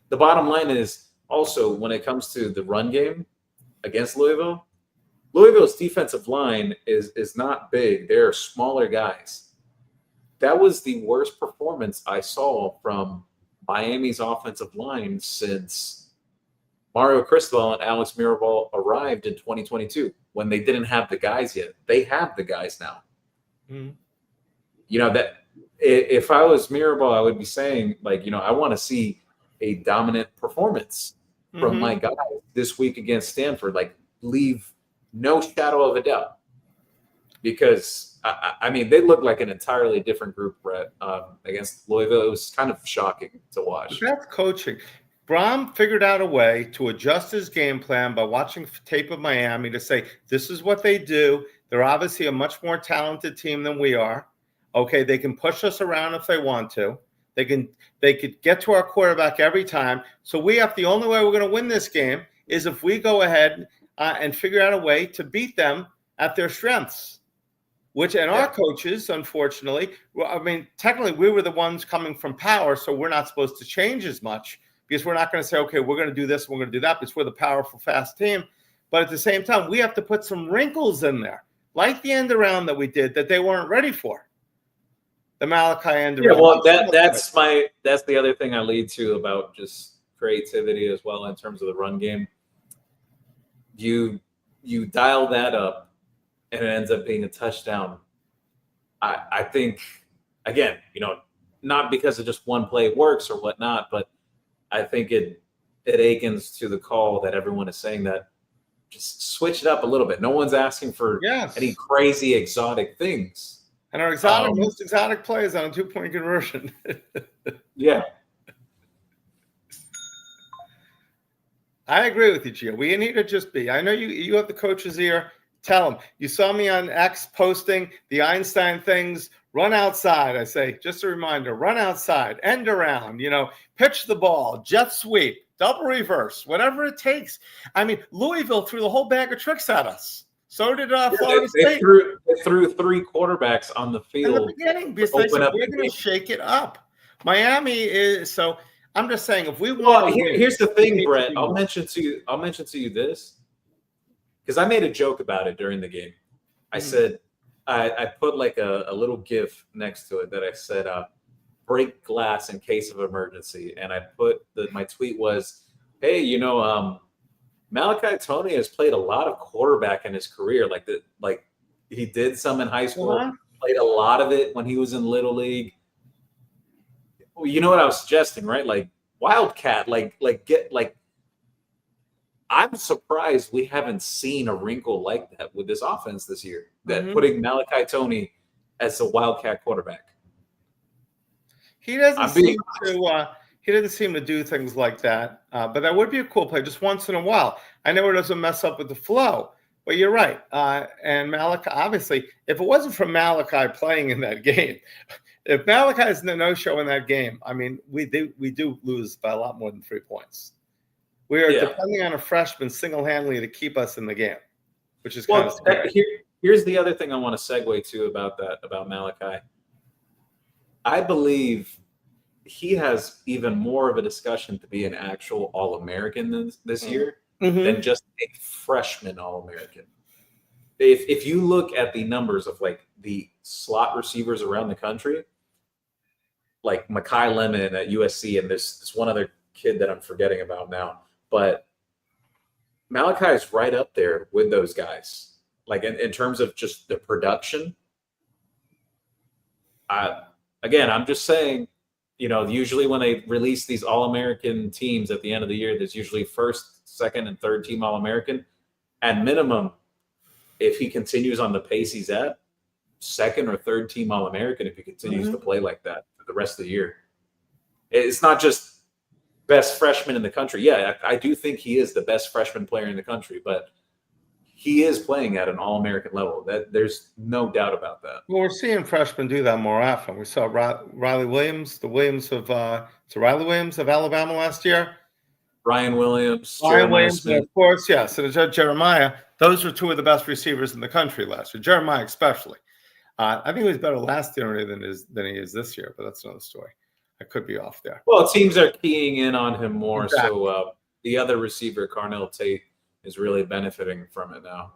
The bottom line is also when it comes to the run game against Louisville, Louisville's defensive line is not big. They're smaller guys. That was the worst performance I saw from Miami's offensive line since Mario Cristobal and Alex Mirabal arrived in 2022 when they didn't have the guys yet. They have the guys now. Mm-hmm. You know, that if I was Mirabal, I would be saying, like, you know, I want to see a dominant performance from my guys this week against Stanford. Like, leave no shadow of a doubt. Because, I mean, they look like an entirely different group, Brett, against Louisville. It was kind of shocking to watch. But that's coaching. Brom figured out a way to adjust his game plan by watching tape of Miami to say, this is what they do. They're obviously a much more talented team than we are. Okay, they can push us around if they want to. They could get to our quarterback every time. So the only way we're going to win this game is if we go ahead and figure out a way to beat them at their strengths. Our coaches, unfortunately, I mean, technically we were the ones coming from power, so we're not supposed to change as much because we're not going to say, okay, we're going to do this, we're going to do that, because we're the powerful, fast team. But at the same time, we have to put some wrinkles in there, like the end around that we did that they weren't ready for. The Malachi end around. Yeah, well, that's the other thing I lead to about just creativity as well in terms of the run game. You dial that up, and it ends up being a touchdown. I think, again, you know, not because of just one play works or whatnot, but I think it akens to the call that everyone is saying that just switch it up a little bit. No one's asking for any crazy exotic things. And our most exotic play is on a 2-point conversion. Yeah. I agree with you, Gio. We need to just be. I know you have the coach's ear. Tell them. You saw me on X posting the Einstein things. Run outside. I say, just a reminder, run outside, end around, you know, pitch the ball, jet sweep, double reverse, whatever it takes. I mean, Louisville threw the whole bag of tricks at us. So did Florida State. They threw 3 quarterbacks on the field in the beginning because they said, we're going to shake it up. Miami is so. I'm just saying, if we want. Here's the thing, Brett. I'll mention to you this, because I made a joke about it during the game. I said I put like a little GIF next to it that I said, "break glass in case of emergency," and I put my tweet was, "Hey, you know, Malachi Tony has played a lot of quarterback in his career. Like he did some in high school, played a lot of it when he was in Little League." You know what I was suggesting, right? Like Wildcat, I'm surprised we haven't seen a wrinkle like that with this offense this year. That putting Malachi Tony as a Wildcat quarterback. He doesn't seem to do things like that. But that would be a cool play just once in a while. I know it doesn't mess up with the flow, but you're right. And Malachi, obviously, if it wasn't for Malachi playing in that game. If Malachi's no-show in that game, I mean, we do lose by a lot more than 3 points. We are depending on a freshman single-handedly to keep us in the game, which is kind of scary. Here's the other thing I want to segue to about Malachi. I believe he has even more of a discussion to be an actual All-American this year than just a freshman All-American. If you look at the numbers of like the slot receivers around the country, like Mekhi Lemon at USC and this one other kid that I'm forgetting about now, but Malachi is right up there with those guys. Like in terms of just the production. Again, I'm just saying, you know, usually when they release these All-American teams at the end of the year, there's usually first, second, and third team All-American. At minimum, if he continues on the pace he's at, second or third team All-American if he continues to play like that for the rest of the year. It's not just best freshman in the country. Yeah, I do think he is the best freshman player in the country, but he is playing at an All-American level. There's no doubt about that. Well, we're seeing freshmen do that more often. We saw Riley Williams, of Alabama last year. Ryan Williams, and of course, yes, and Jeremiah. Those were 2 of the best receivers in the country last year. Jeremiah, especially. I think he was better last year than he is this year, but that's another story. I could be off there. Well, teams are keying in on him more, exactly. So the other receiver, Carnell Tate, is really benefiting from it now.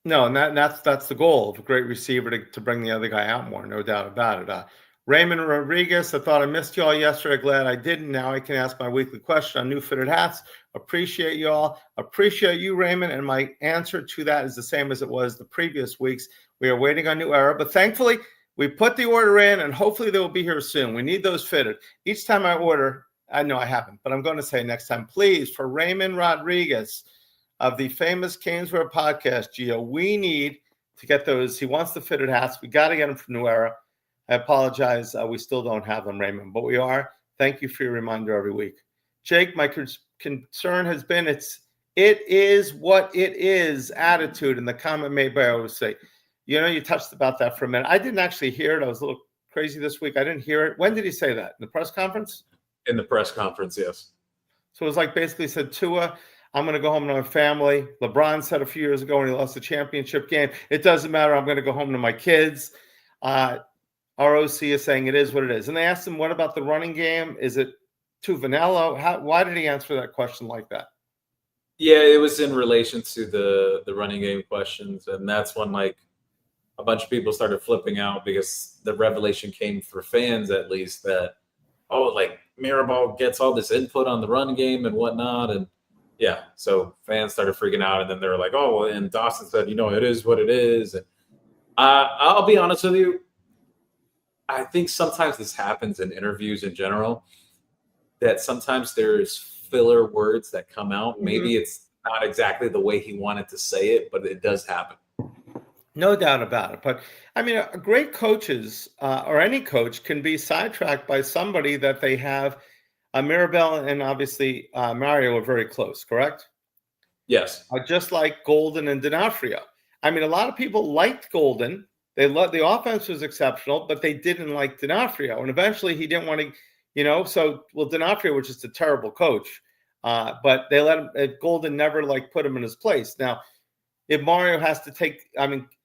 No, and that's the goal of a great receiver to bring the other guy out more, no doubt about it. Raymond Rodriguez, I thought I missed y'all yesterday. Glad I didn't. Now I can ask my weekly question on new fitted hats. Appreciate y'all. Appreciate you, Raymond. And my answer to that is the same as it was the previous weeks. We are waiting on New Era, but thankfully we put the order in, and hopefully they will be here soon. We need those fitted. Each time I order, I know I haven't, but I'm going to say next time, please, for Raymond Rodriguez of the famous CanesWear Podcast, Gio, we need to get those. He wants the fitted hats. We got to get them from New Era. I apologize. We still don't have them, Raymond, but we are. Thank you for your reminder every week. Jake, my concern has been it is what it is attitude, and the comment made by I always say, you touched about that for a minute. I didn't actually hear it. I was a little crazy this week. I didn't hear it. When did he say that? In the press conference? In the press conference, yes. So it was like basically said, Tua, I'm going to go home to my family. LeBron said a few years ago when he lost the championship game, it doesn't matter. I'm going to go home to my kids. ROC is saying it is what it is. And they asked him, what about the running game? Is it too vanilla? Why did he answer that question like that? Yeah, it was in relation to the running game questions. And that's when a bunch of people started flipping out because the revelation came for fans, at least, that, Mirabal gets all this input on the run game and whatnot. And yeah, so fans started freaking out. And then they were like, oh, well, and Dawson said, it is what it is. And I'll be honest with you. I think sometimes this happens in interviews in general, that sometimes there's filler words that come out. Mm-hmm. Maybe it's not exactly the way he wanted to say it, but it does happen. No doubt about it. But I mean, great coaches or any coach can be sidetracked by somebody that they have. Mirabel and obviously Mario are very close, correct? Yes. Just like Golden and D'Onofrio. I mean, a lot of people liked Golden. They loved the offense was exceptional, but they didn't like D'Onofrio. And eventually he didn't want to, D'Onofrio was just a terrible coach. But they let him, Golden never put him in his place. Now, if Mario has to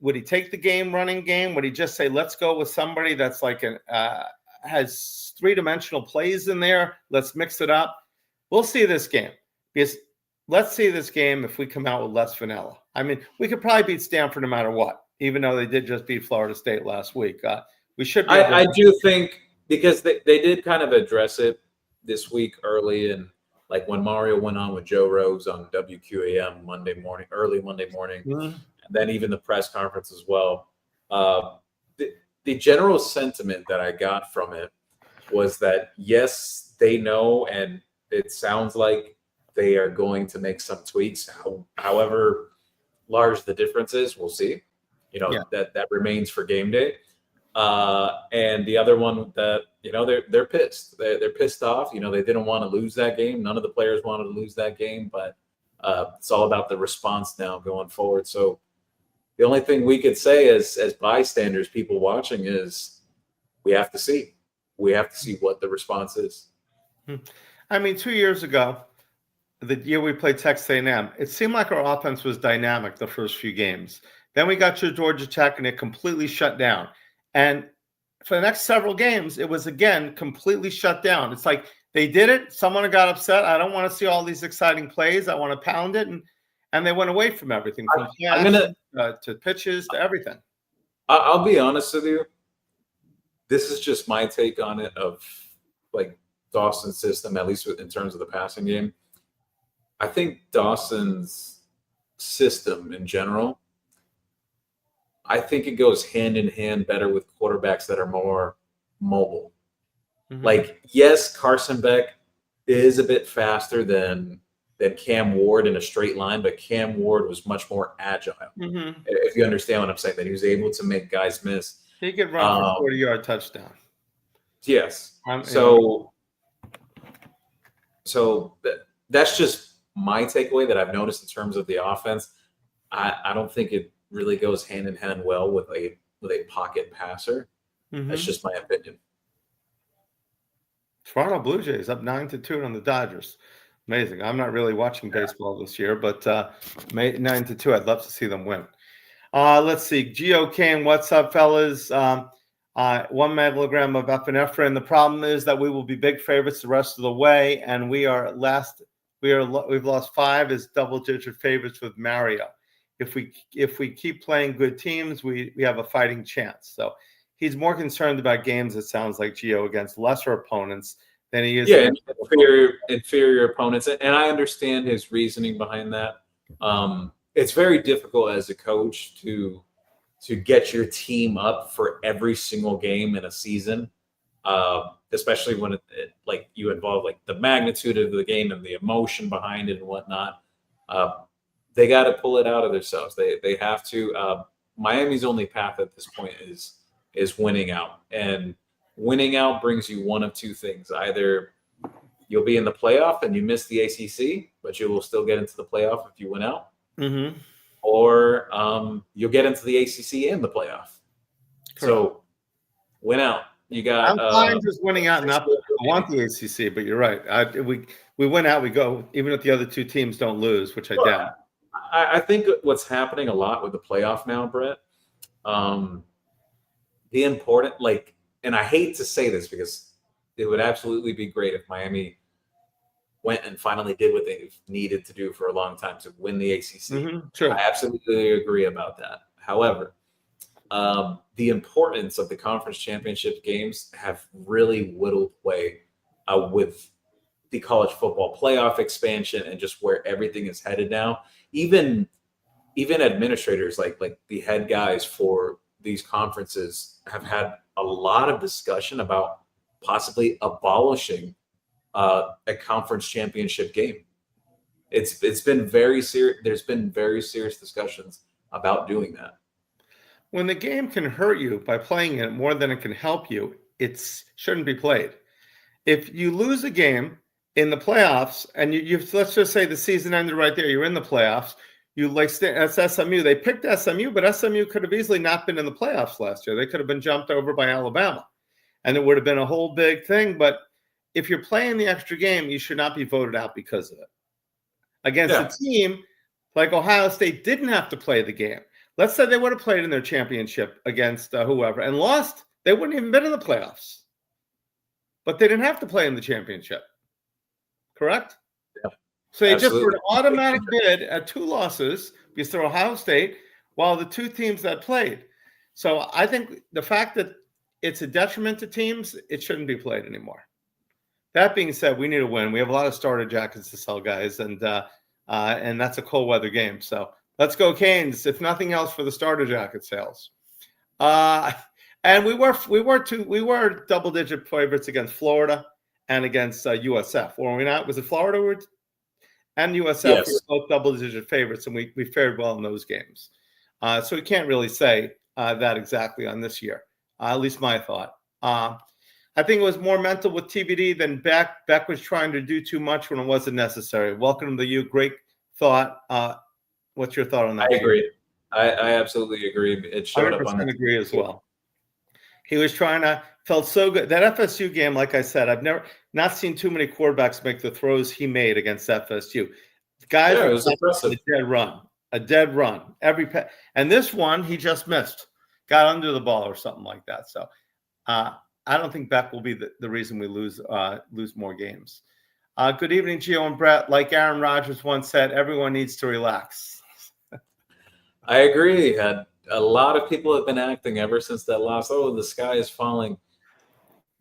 would he take the running game? Would he just say, let's go with somebody that's has three-dimensional plays in there? Let's mix it up. We'll see this game. Because let's see this game if we come out with less vanilla. I mean, we could probably beat Stanford no matter what, even though they did just beat Florida State last week. We should be I do think, because they did kind of address it this week early, and when Mario went on with Joe Rose on WQAM early Monday morning, mm-hmm. and then even the press conference as well. The general sentiment that I got from it was that, yes, they know, and it sounds like they are going to make some tweaks. However large the difference is, we'll see. That remains for game day. And the other one that, they're pissed. They're pissed off. They didn't want to lose that game. None of the players wanted to lose that game, but it's all about the response now going forward. So the only thing we could say as bystanders, people watching, is we have to see. We have to see what the response is. I mean, 2 years ago, the year we played Texas A&M, it seemed like our offense was dynamic the first few games. Then we got to Georgia Tech, and it completely shut down. And for the next several games, it was, again, completely shut down. It's like they did it. Someone got upset. I don't want to see all these exciting plays. I want to pound it. And they went away from everything, from to pitches to everything. I'll be honest with you. This is just my take on it of Dawson's system, at least in terms of the passing game. I think Dawson's system in general, I think it goes hand in hand better with quarterbacks that are more mobile. Mm-hmm. Yes, Carson Beck is a bit faster than Cam Ward in a straight line, but Cam Ward was much more agile. Mm-hmm. If you understand what I'm saying, that he was able to make guys miss. He could run for a 40-yard touchdown. Yes. So that's just my takeaway that I've noticed in terms of the offense. I don't think it really goes hand in hand well with a pocket passer. Mm-hmm. That's just my opinion. Toronto Blue Jays up 9-2 on the Dodgers. Amazing. I'm not really watching baseball this year, but 9-2. I'd love to see them win. Let's see. Gio Kane, what's up, fellas? 1 milligram of epinephrine. The problem is that we will be big favorites the rest of the way, and we've lost 5 as double-digit favorites with Mario. if we keep playing good teams, we have a fighting chance. So he's more concerned about games, it sounds like, Gio, against lesser opponents than he is. Yeah, inferior opponents. And I understand his reasoning behind that. It's very difficult as a coach to get your team up for every single game in a season, especially when like you involve like the magnitude of the game and the emotion behind it and whatnot. They got to pull it out of themselves. They have to. Miami's only path at this point is winning out, and winning out brings you one of two things: either you'll be in the playoff and you miss the ACC, but you will still get into the playoff if you win out. Mm-hmm. Or you'll get into the ACC and the playoff. Correct. So win out. You got. I'm fine just winning out and up. I want the ACC, but you're right. We win out, we go. Even if the other two teams don't lose, which I doubt. I think what's happening a lot with the playoff now, Brett. The important, like, and I hate to say this because it would absolutely be great if Miami went and finally did what they've needed to do for a long time to win the ACC. Mm-hmm, sure. I absolutely agree about that. However, the importance of the conference championship games have really whittled away with the college football playoff expansion and just where everything is headed now. Even administrators like the head guys for these conferences have had a lot of discussion about possibly abolishing a conference championship game. It's been very serious. There's been very serious discussions about doing that. When the game can hurt you by playing it more than it can help you, it shouldn't be played. If you lose a game in the playoffs and you let's just say the season ended right there, you're in the playoffs. That's SMU. They picked SMU, but SMU could have easily not been in the playoffs last year. They could have been jumped over by Alabama, and it would have been a whole big thing. But if you're playing the extra game, you should not be voted out because of it. Against a team like Ohio State didn't have to play the game. Let's say they would have played in their championship against whoever and lost, they wouldn't even been in the playoffs. But they didn't have to play in the championship. Correct? Yeah. So they just were an automatic bid at 2 losses because they're Ohio State, while the 2 teams that played. So I think the fact that it's a detriment to teams, it shouldn't be played anymore. That being said, we need a win. We have a lot of starter jackets to sell, guys, and that's a cold weather game. So let's go Canes, if nothing else, for the starter jacket sales. And we were double-digit favorites against Florida and against USF. Were we not? Was it Florida and USF? Yes. We were both double-digit favorites, and we fared well in those games. So we can't really say that exactly on this year, at least my thought. I think it was more mental with TBD than Beck. Beck was trying to do too much when it wasn't necessary. Welcome to you. Great thought. What's your thought on that? I agree. I absolutely agree. It showed up on the agree as well. He was felt so good. That FSU game, like I said, I've not seen too many quarterbacks make the throws he made against FSU. Guys, it was impressive. A dead run. And this one, he just missed. Got under the ball or something like that. So I don't think Beck will be the reason we lose more games. Good evening, Gio and Brett. Like Aaron Rodgers once said, everyone needs to relax. I agree. A lot of people have been acting ever since that loss. Oh, the sky is falling.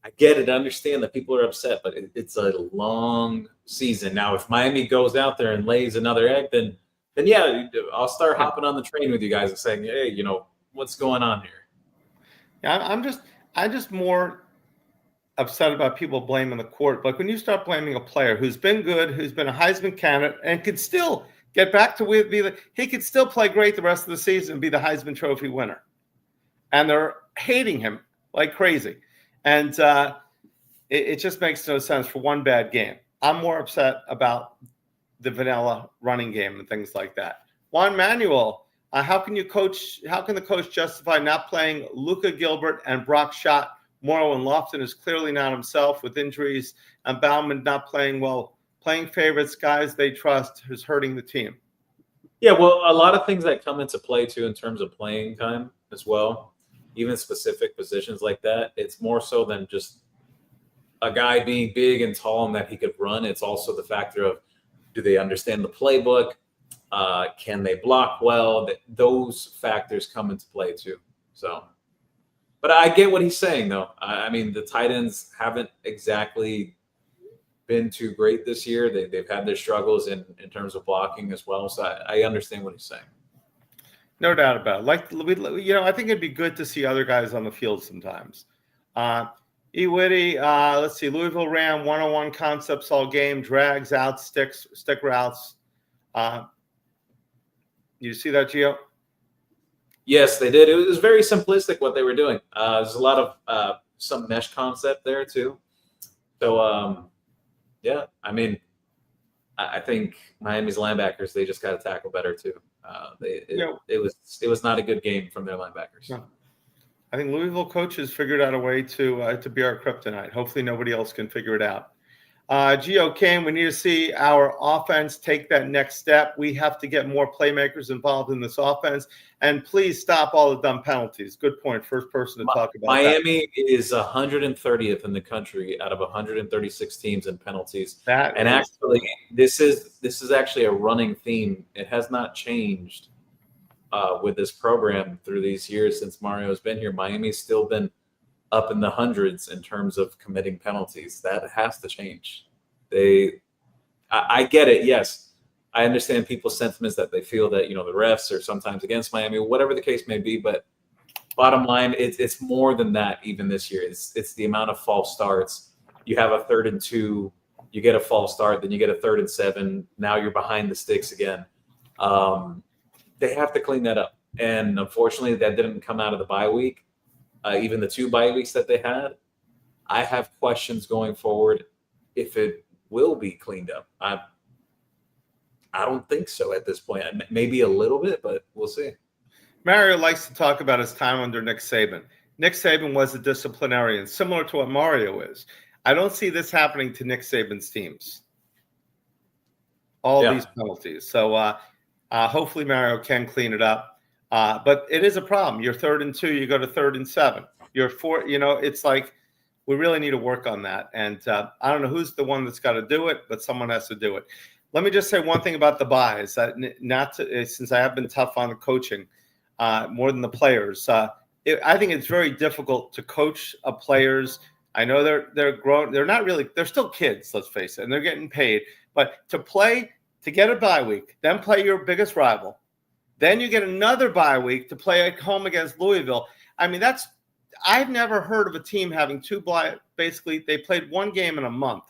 I get it. I understand that people are upset, but it's a long season. Now, if Miami goes out there and lays another egg, then yeah, I'll start hopping on the train with you guys and saying, hey, what's going on here? Yeah, I'm just more upset about people blaming the court. Like when you start blaming a player who's been good, who's been a Heisman candidate, and could still get back to he could still play great the rest of the season and be the Heisman Trophy winner. And they're hating him like crazy. And it just makes no sense for one bad game. I'm more upset about the vanilla running game and things like that. Juan Manuel, how can the coach justify not playing Luka Gilbert and Brock Schott? Morrow and Lofton is clearly not himself with injuries, and Bauman not playing well. Playing favorites, guys they trust, is hurting the team. Yeah, well, a lot of things that come into play, too, in terms of playing time as well, even specific positions like that. It's more so than just a guy being big and tall and that he could run. It's also the factor of, do they understand the playbook? Can they block well? Those factors come into play too. So, but I get what he's saying, though. I mean, the tight ends haven't exactly been too great this year. They've had their struggles in terms of blocking as well. So I understand what he's saying. No doubt about it. I think it'd be good to see other guys on the field sometimes. Witty, let's see, Louisville ran one-on-one concepts all game, drags out, stick routes. You see that, Gio? Yes, they did. It was very simplistic what they were doing. There's a lot of some mesh concept there too. So, yeah, I mean, I think Miami's linebackers, they just got to tackle better too. It was not a good game from their linebackers. No. I think Louisville coaches figured out a way to be our kryptonite. Hopefully nobody else can figure it out. Gio, Kane, we need to see our offense take that next step. We have to get more playmakers involved in this offense. And please stop all the dumb penalties. Good point. First person to talk about Miami is 130th in the country out of 136 teams in penalties. Actually, this is actually a running theme. It has not changed with this program through these years since Mario has been here. Miami's still been up in the hundreds in terms of committing penalties. That has to change. I get it. Yes, I understand people's sentiments that they feel that, the refs are sometimes against Miami, whatever the case may be. But bottom line, it's more than that. Even this year, it's the amount of false starts. You have a 3rd and 2, you get a false start, then you get a 3rd and 7. Now you're behind the sticks again. They have to clean that up. And unfortunately, that didn't come out of the bye week. Even the 2 bye weeks that they had, I have questions going forward if it will be cleaned up. I don't think so at this point. Maybe a little bit, but we'll see. Mario likes to talk about his time under Nick Saban. Nick Saban was a disciplinarian, similar to what Mario is. I don't see this happening to Nick Saban's teams. These penalties. So hopefully Mario can clean it up. But it is a problem. You're 3rd and 2, you go to 3rd and 7. You're 4, it's like we really need to work on that. And I don't know who's the one that's got to do it, but someone has to do it. Let me just say one thing about the buys. Since I have been tough on the coaching more than the players, I think it's very difficult to coach players. I know they're grown. They're not really. They're still kids. Let's face it, and they're getting paid. But to get a bye week, then play your biggest rival. Then you get another bye week to play at home against Louisville. I mean, I've never heard of a team having 2 basically, they played 1 game in a month.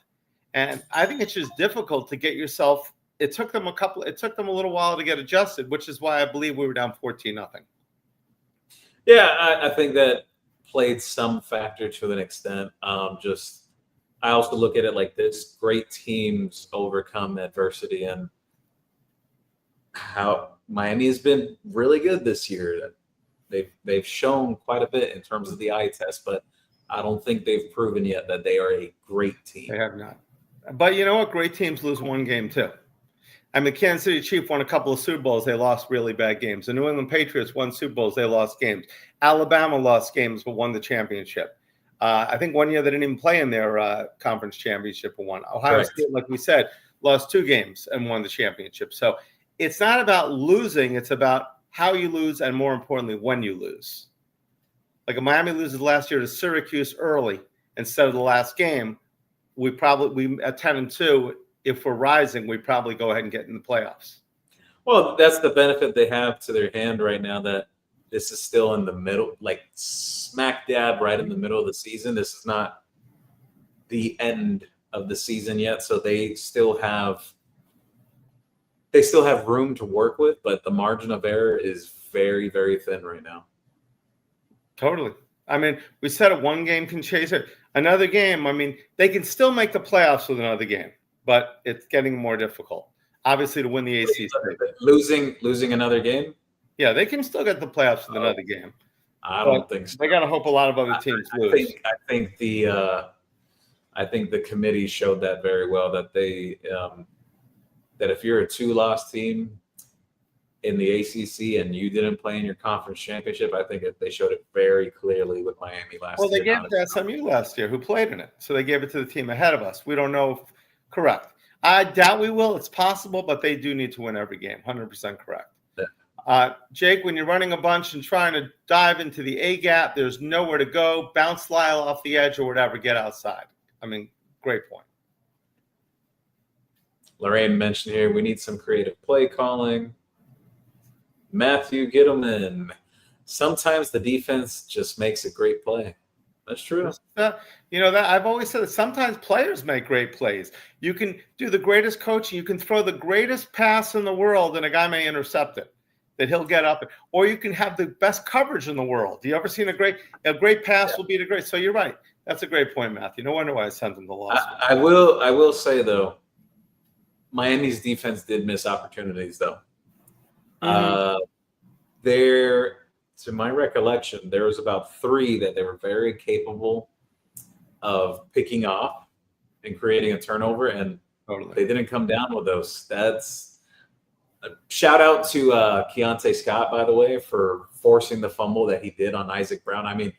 And I think it's just difficult to get yourself. It took them a little while to get adjusted, which is why I believe we were down 14-0. Yeah, I think that played some factor to an extent. I also look at it like this: great teams overcome adversity, and how Miami has been really good this year. They've shown quite a bit in terms of the eye test, but I don't think they've proven yet that they are a great team. They have not. But you know what? Great teams lose 1 game too. I mean, Kansas City Chiefs won a couple of Super Bowls. They lost really bad games. The New England Patriots won Super Bowls. They lost games. Alabama lost games but won the championship. I think 1 year they didn't even play in their conference championship but won. Ohio State, like we said, lost 2 games and won the championship. So it's not about losing. It's about how you lose and, more importantly, when you lose. Like Miami loses last year to Syracuse early instead of the last game. We at 10-2, if we're rising, we probably go ahead and get in the playoffs. Well, that's the benefit they have to their hand right now, that this is still in the middle, like smack dab right in the middle of the season. This is not the end of the season yet, so they still have room to work with, but the margin of error is very, very thin right now. Totally. I mean, we said it, 1 game can chase it. Another game, I mean, they can still make the playoffs with another game, but it's getting more difficult, obviously, to win the ACC. Losing another game? Yeah, they can still get the playoffs with another game. I don't think so. They got to hope a lot of other teams lose. I think the committee showed that very well, that that if you're a 2-loss team in the ACC and you didn't play in your conference championship, I think they showed it very clearly with Miami last year. Well, they gave it to SMU last year, who played in it. So they gave it to the team ahead of us. We don't know correct. I doubt we will. It's possible, but they do need to win every game. 100% correct. Jake, when you're running a bunch and trying to dive into the A gap, there's nowhere to go. Bounce Lyle off the edge or whatever. Get outside. I mean, great point. Lorraine mentioned here we need some creative play calling. Matthew, get them in. Sometimes the defense just makes a great play. That's true. That I've always said that sometimes players make great plays. You can do the greatest coaching. You can throw the greatest pass in the world, and a guy may intercept it. That he'll get up, or you can have the best coverage in the world. You ever seen a great pass will beat a great? So you're right. That's a great point, Matthew. No wonder why I sent him the loss. I will say though, Miami's defense did miss opportunities though. To my recollection, there was about 3 that they were very capable of picking off and creating a turnover, and they didn't come down with those. That's a shout out to Keontae Scott, by the way, for forcing the fumble that he did on Isaac Brown. I mean,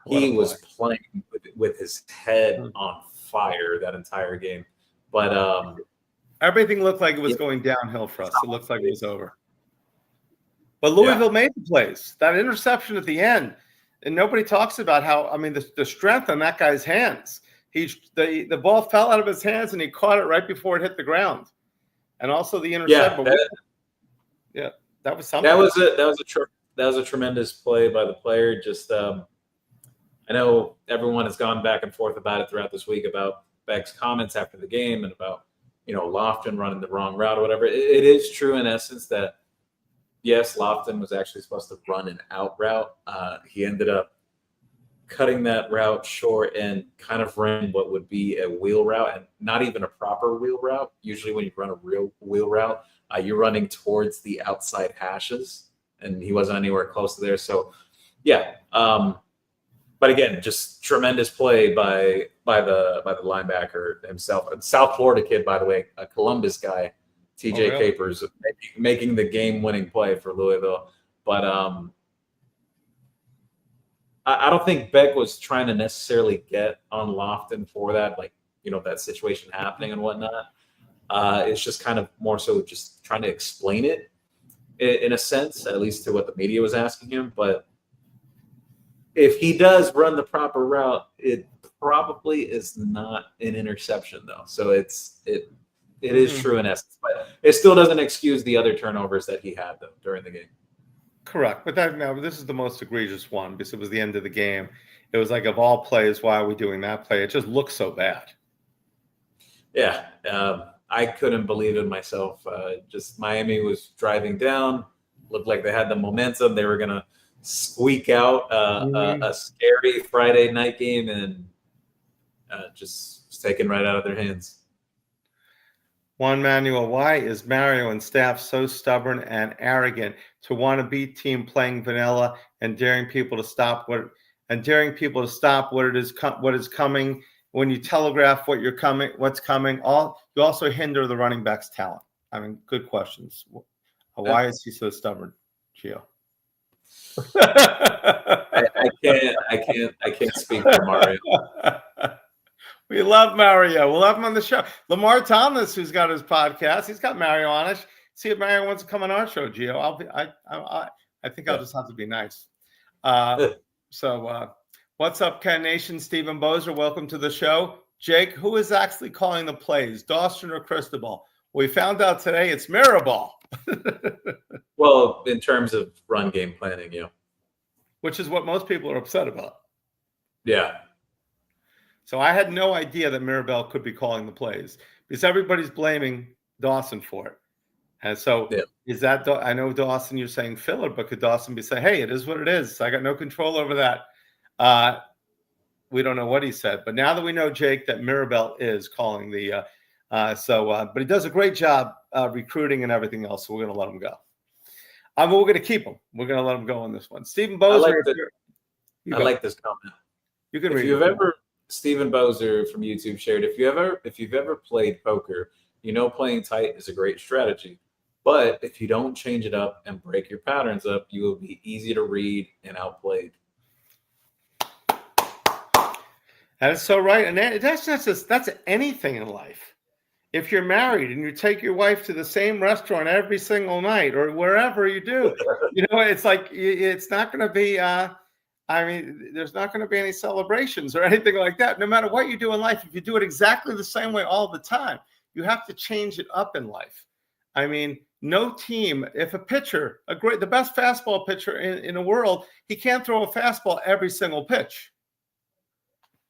he was playing with his head on fire that entire game. But everything looked like it was going downhill for us. It looks like it was over. But Louisville made the plays. That interception at the end, and nobody talks about how, I mean, the strength on that guy's hands. The ball fell out of his hands, and he caught it right before it hit the ground. And also the interception. That was something. That was a tremendous play by the player. Just I know everyone has gone back and forth about it throughout this week about Beck's comments after the game and about Lofton running the wrong route or whatever. It is true in essence that yes, Lofton was actually supposed to run an out route. He ended up cutting that route short and kind of ran what would be a wheel route, and not even a proper wheel route. Usually when you run a real wheel route, you're running towards the outside hashes, and he wasn't anywhere close to there. So, yeah. But again, just tremendous play by the linebacker himself. A South Florida kid, by the way, a Columbus guy, TJ Capers, making the game-winning play for Louisville. But I don't think Beck was trying to necessarily get on Lofton for that, that situation happening and whatnot. It's just kind of more so just trying to explain it in a sense, at least to what the media was asking him. But if he does run the proper route, it probably is not an interception, though. So it is true in essence, but it still doesn't excuse the other turnovers that he had though during the game. Correct, but this is the most egregious one because it was the end of the game. It was like, of all plays, why are we doing that play? It just looks so bad. Yeah, I couldn't believe it myself. Just Miami was driving down, looked like they had the momentum. They were gonna squeak out a scary Friday night game, and just was taken right out of their hands. Juan Manuel, why is Mario and staff so stubborn and arrogant to want to beat team playing vanilla and daring people to stop what is coming when you telegraph what's coming? You also hinder the running back's talent. I mean, good questions. Why is he so stubborn, Gio? I can't speak for Mario. We love Mario. We'll have him on the show. Lamar Thomas, who's got his podcast, he's got Mario on it. See if Mario wants to come on our show, Gio. I think I'll just have to be nice. So what's up, Ken Nation? Stephen Bozer, welcome to the show. Jake, who is actually calling the plays, Dawson or Cristobal? We found out today it's Mirabal. Well, in terms of run game planning, which is what most people are upset about. Yeah. So I had no idea that Mirabal could be calling the plays because everybody's blaming Dawson for it. And so is that, I know Dawson, you're saying filler, but could Dawson be saying, hey, it is what it is. I got no control over that. We don't know what he said, but now that we know, Jake, that Mirabal is calling the, but he does a great job recruiting and everything else. So we're going to let him go. We're going to keep him. We're going to let him go on this one. Stephen Bozer. I like this comment. You can read it. Stephen Bozer from YouTube shared, if you've ever played poker, playing tight is a great strategy. But if you don't change it up and break your patterns up, you will be easy to read and outplayed. That is so right. And that's anything in life. if you're married and you take your wife to the same restaurant every single night or wherever you do, it's like it's not going to be. There's not going to be any celebrations or anything like that. No matter what you do in life, if you do it exactly the same way all the time, you have to change it up in life. I mean, no team, if a pitcher, the best fastball pitcher in the world, he can't throw a fastball every single pitch.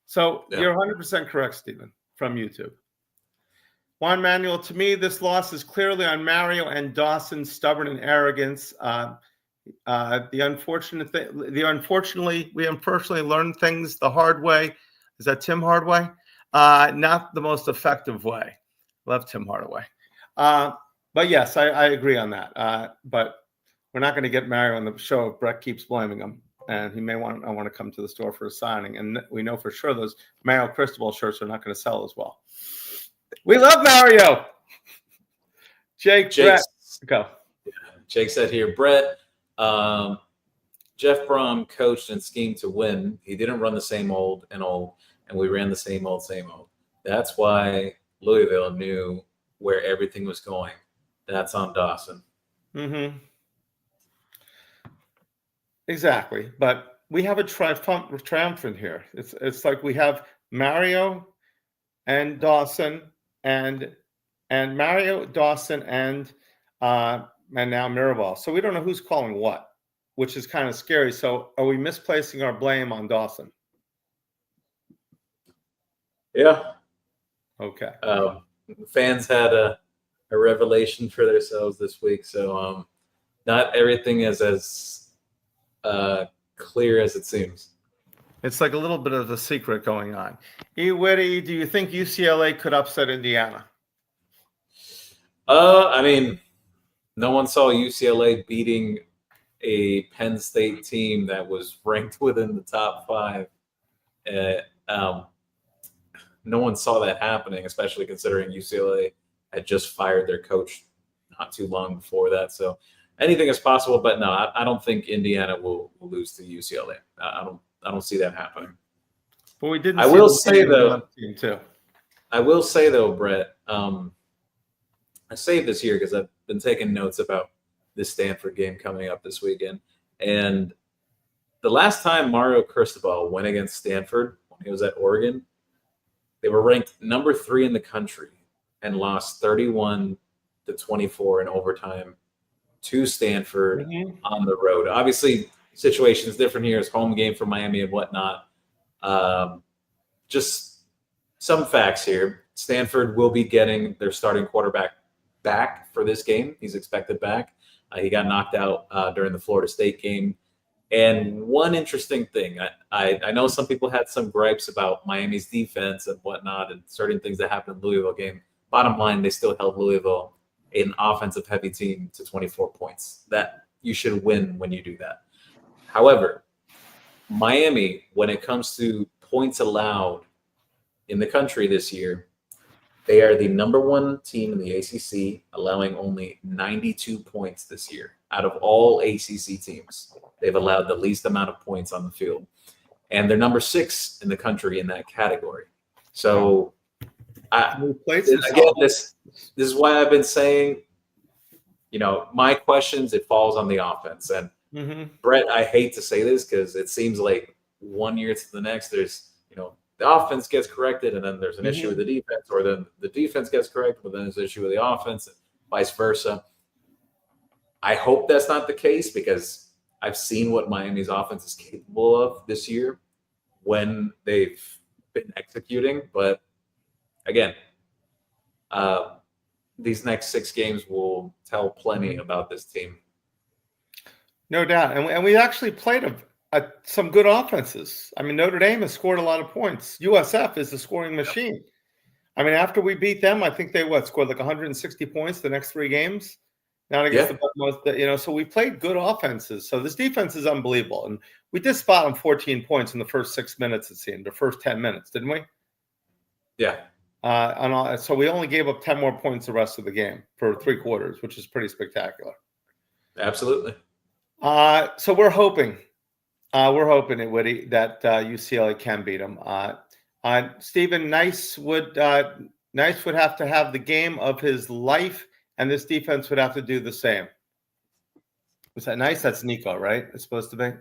So You're 100% correct, Stephen, from YouTube. Juan Manuel, to me, this loss is clearly on Mario and Dawson's stubborn and arrogance. Unfortunately, we learned things the hard way. Is that Tim Hardaway? Not the most effective way. Love Tim Hardaway. But yes, I agree on that. But we're not going to get Mario on the show if Brett keeps blaming him. And he may want to come to the store for a signing. And we know for sure those Mario Cristobal shirts are not going to sell as well. We love Mario. Jake, Brett, go. Jake said here, Brett, Jeff Brom coached and schemed to win. He didn't run the same old, and we ran the same old. That's why Louisville knew where everything was going. That's on Dawson. Mm-hmm. Exactly. But we have a triumphant here. It's like we have Mario and Dawson and Mario, Dawson, and now Mirabal. So we don't know who's calling what, which is kind of scary. So are we misplacing our blame on Dawson? Yeah. Okay. Fans had a revelation for themselves this week. So not everything is as clear as it seems. It's like a little bit of a secret going on. E. Whitty, do you think UCLA could upset Indiana? No one saw UCLA beating a Penn State team that was ranked within the top 5. No one saw that happening, especially considering UCLA had just fired their coach not too long before that. So anything is possible, but no, I don't think Indiana will lose to UCLA. I don't see that happening. But we didn't. I will say though, Brett, I saved this here because I've been taking notes about this Stanford game coming up this weekend. And the last time Mario Cristobal went against Stanford when he was at Oregon, they were ranked number 3 in the country and lost 31-24 in overtime to Stanford on the road. Obviously, situation is different here. It's home game for Miami and whatnot. Just some facts here. Stanford will be getting their starting quarterback back for this game. He's expected back. He got knocked out during the Florida State game. And one interesting thing, I know some people had some gripes about Miami's defense and whatnot and certain things that happened in the Louisville game. Bottom line, they still held Louisville, an offensive-heavy team, to 24 points. That you should win when you do that. However, Miami, when it comes to points allowed in the country this year, they are the number 1 team in the ACC, allowing only 92 points this year. Out of all ACC teams, they've allowed the least amount of points on the field. And they're number 6 in the country in that category. So, this is why I've been saying, my questions, it falls on the offense. And Brett, I hate to say this because it seems like one year to the next, there's, the offense gets corrected and then there's an issue with the defense, or then the defense gets corrected, but then there's an issue with the offense, and vice versa. I hope that's not the case because I've seen what Miami's offense is capable of this year when they've been executing. But again, these next 6 games will tell plenty about this team. No doubt. And we actually played some good offenses. I mean, Notre Dame has scored a lot of points. USF is a scoring machine. I mean, after we beat them, I think they scored like 160 points the next 3 games. Not against the so we played good offenses. So this defense is unbelievable. And we did spot them 14 points in the first 6 minutes, it seemed, the first 10 minutes, didn't we? Yeah. So we only gave up 10 more points the rest of the game for 3 quarters, which is pretty spectacular. Absolutely. So we're hoping Whitty, that UCLA can beat them. Stephen Nice would Nice would have to have the game of his life, and this defense would have to do the same. Was that Nice? That's Nico, right? It's supposed to be.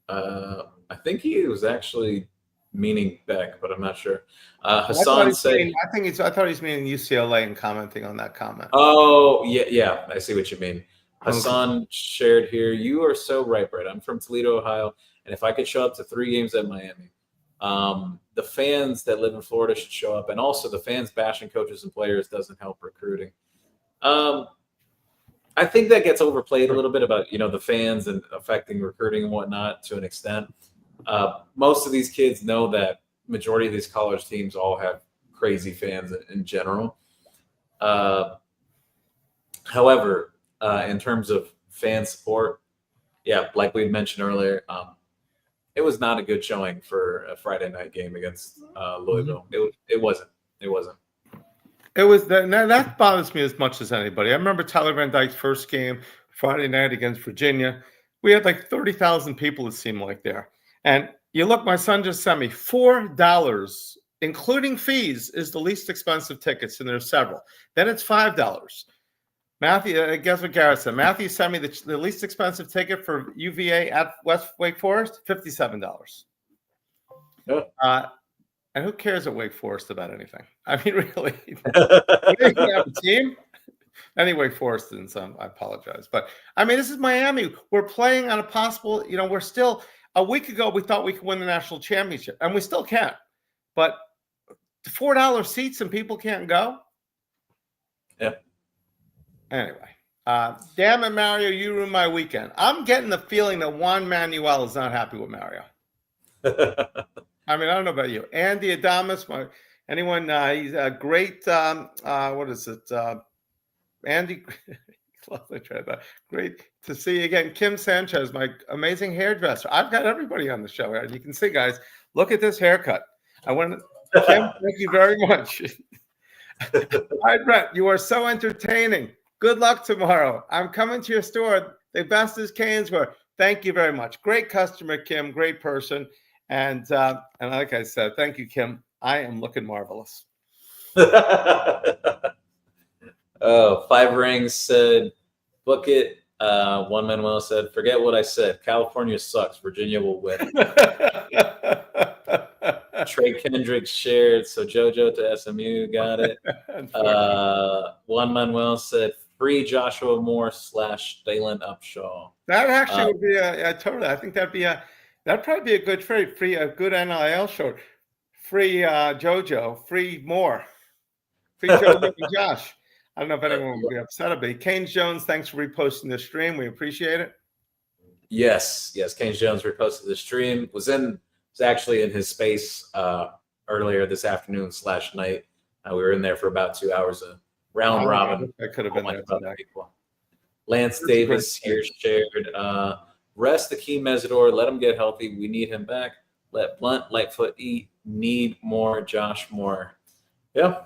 I think he was actually meaning Beck, but I'm not sure. Hassan said, I thought he's meaning UCLA and commenting on that comment. Oh, yeah, I see what you mean. Hassan shared here, you are so right, Brett. I'm from Toledo, Ohio, and if I could show up to 3 games at Miami, the fans that live in Florida should show up, and also the fans bashing coaches and players doesn't help recruiting. I think that gets overplayed a little bit about, the fans and affecting recruiting and whatnot to an extent. Most of these kids know that majority of these college teams all have crazy fans in general. However, in terms of fan support, yeah, like we mentioned earlier, it was not a good showing for a Friday night game against Louisville. It wasn't. It was that bothers me as much as anybody. I remember Tyler Van Dyke's first game Friday night against Virginia. We had like 30,000 people, it seemed like, there. And you look, my son just sent me $4, including fees, is the least expensive tickets, and there's several. Then it's $5. Matthew, guess what Garrett said? Matthew sent me the least expensive ticket for UVA at Wake Forest, $57. Yeah. And who cares at Wake Forest about anything? I mean, really. You have a team? Any Wake Forest and some, I apologize. But, I mean, this is Miami. We're playing on a possible, we're still, a week ago, we thought we could win the national championship, and we still can't. But $4 seats and people can't go? Yeah. Anyway, damn it, Mario, you ruined my weekend. I'm getting the feeling that Juan Manuel is not happy with Mario. I mean, I don't know about you. Andy Adamas, he's a great, what is it? Andy, great to see you again. Kim Sanchez, my amazing hairdresser. I've got everybody on the show here. You can see, guys, look at this haircut. Kim, thank you very much. All right, Brett, you are so entertaining. Good luck tomorrow. I'm coming to your store. The best is CanesWear. Thank you very much. Great customer, Kim. Great person. And like I said, thank you, Kim. I am looking marvelous. Oh, 5 Rings said, book it. One Manuel said, forget what I said. California sucks. Virginia will win. Trey Kendricks shared, so JoJo to SMU, got it. Juan Manuel said, free Joshua Moore / Dalen Upshaw. That actually would be totally. I think that'd probably be a good a good NIL short. Free JoJo, free Moore, free JoJo and Josh. I don't know if anyone would be upset about it. Canes Jones, thanks for reposting the stream. We appreciate it. Yes. Canes Jones reposted the stream. Was actually in his space earlier this afternoon / night. We were in there for about 2 hours of round robin. I could have been there today. Lance Davis here shared. Rest Akeem Mesidor. Let him get healthy. We need him back. Let Blunt, Lightfoot eat. Need more Josh Moore. Yeah.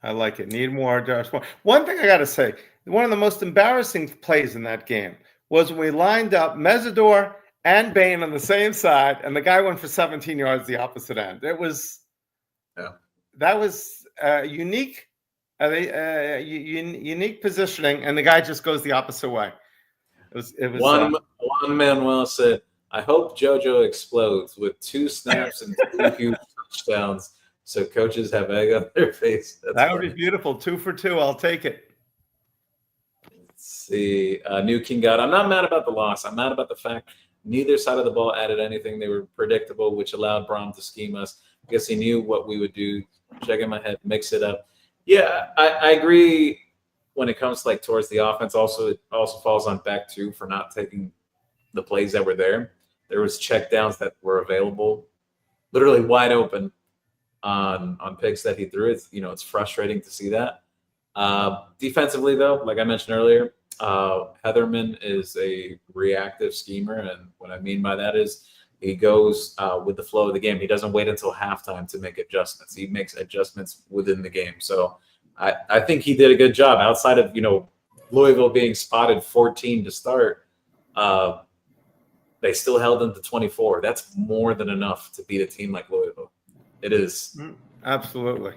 I like it. Need more Josh Moore. One thing I got to say, one of the most embarrassing plays in that game was when we lined up Mesidor and Bain on the same side, and the guy went for 17 yards the opposite end. That was unique, unique positioning, and the guy just goes the opposite way. It was Juan Manuel said, I hope JoJo explodes with 2 snaps and 2 huge touchdowns so coaches have egg on their face. That would be beautiful. 2 for 2. I'll take it. Let's see. New King God. I'm not mad about the loss. I'm mad about the fact neither side of the ball added anything. They were predictable, which allowed Braum to scheme us. I guess he knew what we would do. Check in my head, mix it up. Yeah, I agree when it comes to towards the offense. It also falls on Beck too for not taking the plays that were there. There was checkdowns that were available, literally wide open on picks that he threw. It's frustrating to see that. Defensively, though, like I mentioned earlier, Heatherman is a reactive schemer, and what I mean by that is he goes with the flow of the game. He doesn't wait until halftime to make adjustments. He makes adjustments within the game. So I think he did a good job outside of Louisville being spotted 14 to start. They still held them to 24. That's more than enough to beat a team like Louisville. It is. Absolutely.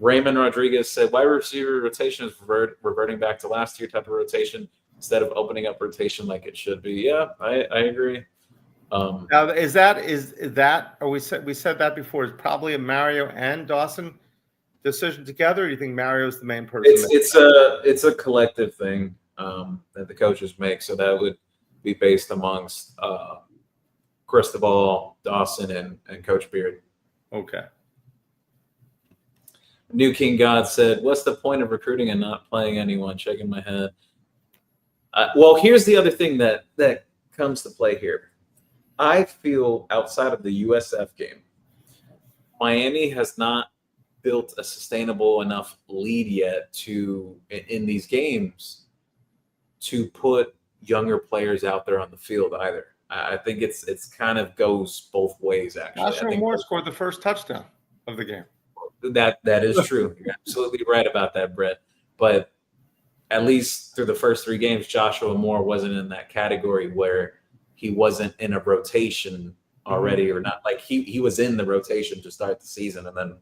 Raymond Rodriguez said, wide receiver rotation is reverting back to last year type of rotation instead of opening up rotation like it should be. Yeah, I agree. Now, is that, or we said that before, is probably a Mario and Dawson decision together, or you think Mario's the main person? It's a collective thing that the coaches make, so that would be based amongst Cristobal, Dawson, and Coach Beard. Okay. New King God said, what's the point of recruiting and not playing anyone? Shaking my head. Well, here's the other thing that comes to play here. I feel outside of the USF game, Miami has not built a sustainable enough lead yet in these games to put younger players out there on the field either. I think it's kind of goes both ways, actually. Joshua Moore scored the first touchdown of the game. That is true. You're absolutely right about that, Brett. But at least through the first 3 games, Joshua Moore wasn't in that category where he wasn't in a rotation already or not. Like he was in the rotation to start the season, and then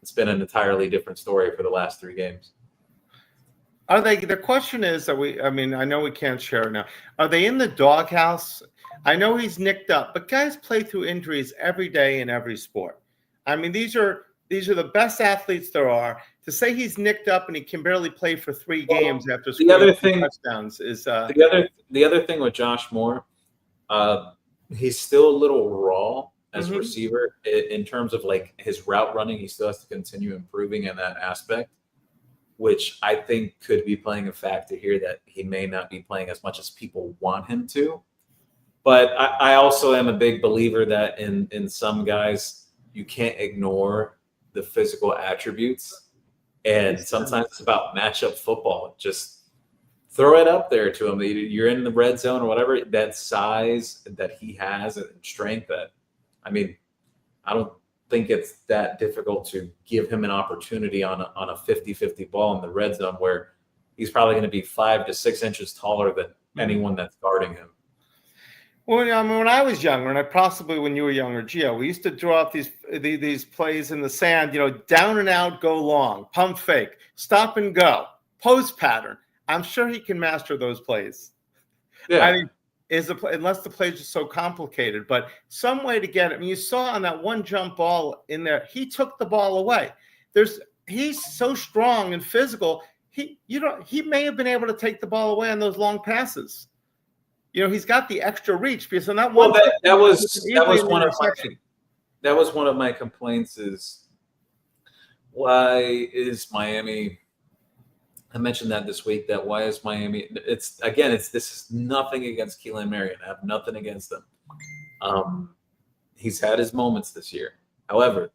it's been an entirely different story for the last 3 games. Are they? The question is, I know we can't share it now. Are they in the doghouse? I know he's nicked up, but guys play through injuries every day in every sport. I mean, these are the best athletes there are. To say he's nicked up and he can barely play for 3 games after scoring 2 touchdowns is the other thing with Josh Moore. He's still a little raw as a receiver in terms of like his route running. He still has to continue improving in that aspect, which I think could be playing a factor here that he may not be playing as much as people want him to. But I also am a big believer that in some guys, you can't ignore the physical attributes. And sometimes it's about matchup football. Just throw it up there to him. You're in the red zone or whatever. That size that he has and strength I don't think it's that difficult to give him an opportunity on a 50-50 ball in the red zone where he's probably going to be 5 to 6 inches taller than anyone that's guarding him. Well, when I was younger, and possibly when you were younger, Gio, we used to draw up these plays in the sand, down and out, go long, pump fake, stop and go, post pattern. I'm sure he can master those plays. Yeah. I mean, unless the plays are so complicated, but some way to get it. I mean, you saw on that one jump ball in there, he took the ball away. He's so strong and physical. He may have been able to take the ball away on those long passes. He's got the extra reach because on that one. Well, that was one of my complaints is why is Miami. I mentioned that this week. That why is Miami? This is nothing against Keelan Marion. I have nothing against him. He's had his moments this year. However,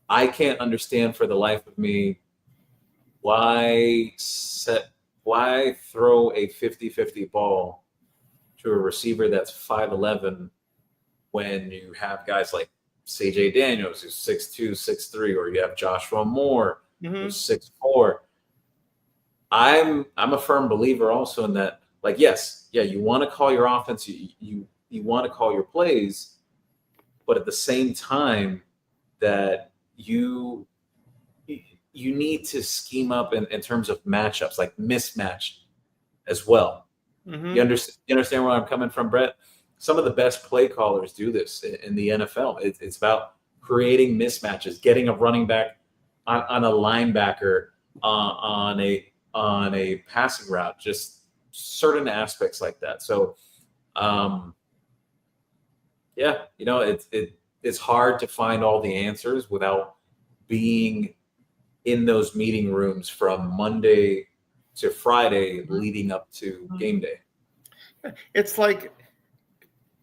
I can't understand for the life of me why throw a 50-50 ball to a receiver that's 5'11" when you have guys like CJ Daniels who's 6'2", 6'3", or you have Joshua Moore who's 6'4". I'm a firm believer also in that, like, you want to call your offense, you want to call your plays, but at the same time that you need to scheme up in terms of matchups, like mismatch as well. You understand where I'm coming from, Brett? Some of the best play callers do this in the NFL. It's about creating mismatches, getting a running back on a linebacker on a passing route, just certain aspects like that. So, it's hard to find all the answers without being in those meeting rooms from Monday to Friday leading up to game day. It's like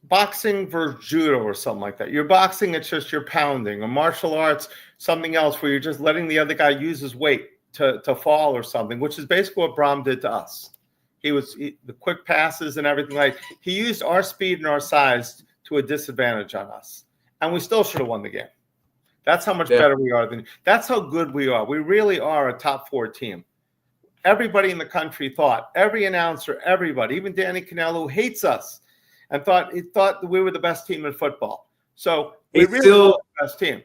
boxing versus judo or something like that. You're boxing, it's just you're pounding. Or martial arts, something else where you're just letting the other guy use his weight to fall or something, which is basically what Brahm did to us. The quick passes and everything. He used our speed and our size to a disadvantage on us. And we still should have won the game. That's how much better we are. That's how good we are. We really are a top 4 team. Everybody in the country thought, every announcer, everybody, even Danny Cannell, who hates us, and thought that we were the best team in football. So we really were the best team.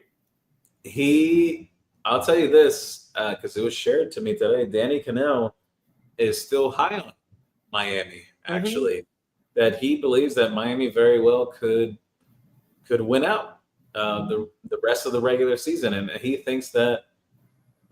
I'll tell you this, because it was shared to me today. Danny Cannell is still high on Miami, actually, that he believes that Miami very well could win out the rest of the regular season. And he thinks that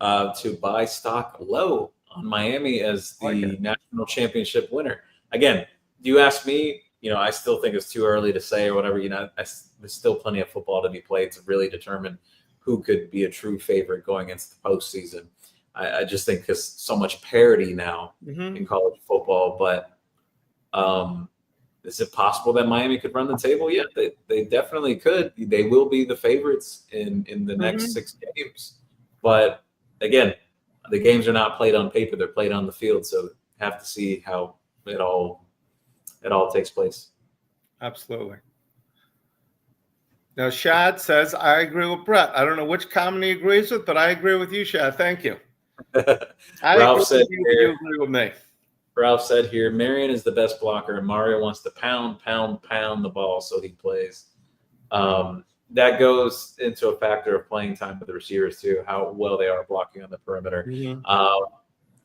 to buy stock low on Miami as the national championship winner. Again, do you ask me, I still think it's too early to say or whatever. There's still plenty of football to be played to really determine who could be a true favorite going into the postseason. I just think there's so much parity now in college football. But is it possible that Miami could run the table? Yeah, they definitely could. They will be the favorites in the next 6 games. But again, the games are not played on paper; they're played on the field. So have to see how it all takes place. Absolutely. Now, Shad says, I agree with Brett. I don't know which comment he agrees with, but I agree with you, Shad. Thank you. Ralph said you agree with me. Ralph said here, Marion is the best blocker, and Mario wants to pound the ball so he plays. That goes into a factor of playing time with the receivers, too, how well they are blocking on the perimeter.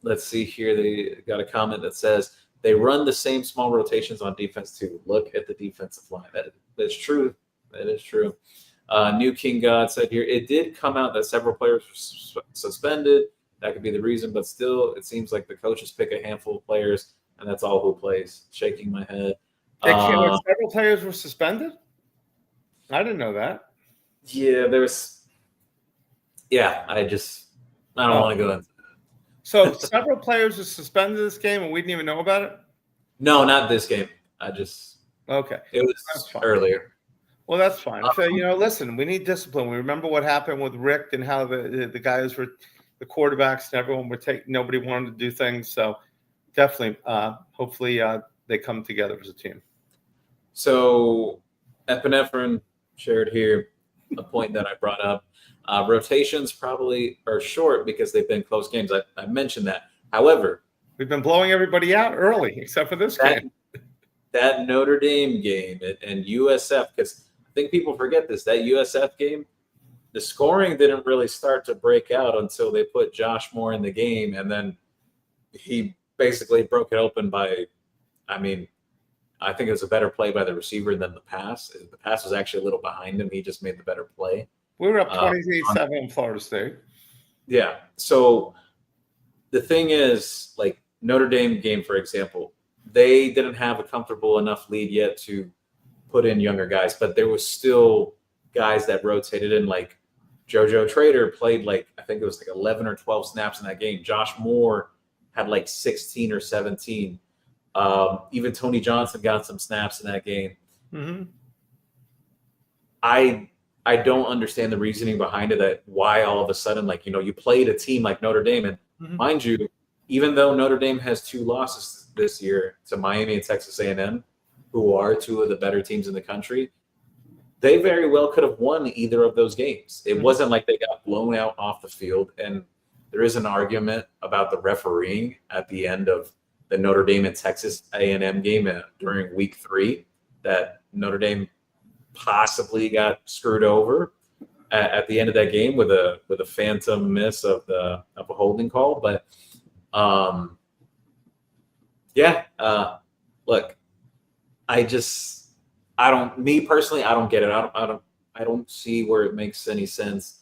Let's see here. They got a comment that says, they run the same small rotations on defense, too. Look at the defensive line. That's true. That is true. New King God said here, it did come out that several players were suspended. That could be the reason, but still, it seems like the coaches pick a handful of players, and that's all who plays. Shaking my head. Several players were suspended? I didn't know that. Yeah, I don't want to go into that. So several players were suspended this game, and we didn't even know about it? No, not this game. Okay. It was earlier. Well, that's fine. So, listen, we need discipline. We remember what happened with Rick and how the guys were, the quarterbacks and everyone were nobody wanted to do things. So definitely, hopefully they come together as a team. So epinephrine shared here a point that I brought up. Rotations probably are short because they've been close games. I mentioned that. However, we've been blowing everybody out early, except for this game. That Notre Dame game and USF, because I think people forget this, that USF game, the scoring didn't really start to break out until they put Josh Moore in the game, and then he basically broke it open by, I think it was a better play by the receiver than the pass. The pass was actually a little behind him. He just made the better play. We were up 28-7 in Florida State. Yeah. So the thing is, like Notre Dame game, for example, they didn't have a comfortable enough lead yet to put in younger guys, but there was still guys that rotated in. Like JoJo Trader played I think it was 11 or 12 snaps in that game. Josh Moore had 16 or 17. Even Tony Johnson got some snaps in that game. I don't understand the reasoning behind it, that why all of a sudden, you played a team like Notre Dame, and mind you, even though Notre Dame has 2 losses this year to Miami and Texas A&M, who are 2 of the better teams in the country, they very well could have won either of those games. It wasn't like they got blown out off the field. And there is an argument about the refereeing at the end of the Notre Dame and Texas A&M game during week 3, that Notre Dame possibly got screwed over at the end of that game with a phantom miss of a holding call. But look, I don't get it. I don't see where it makes any sense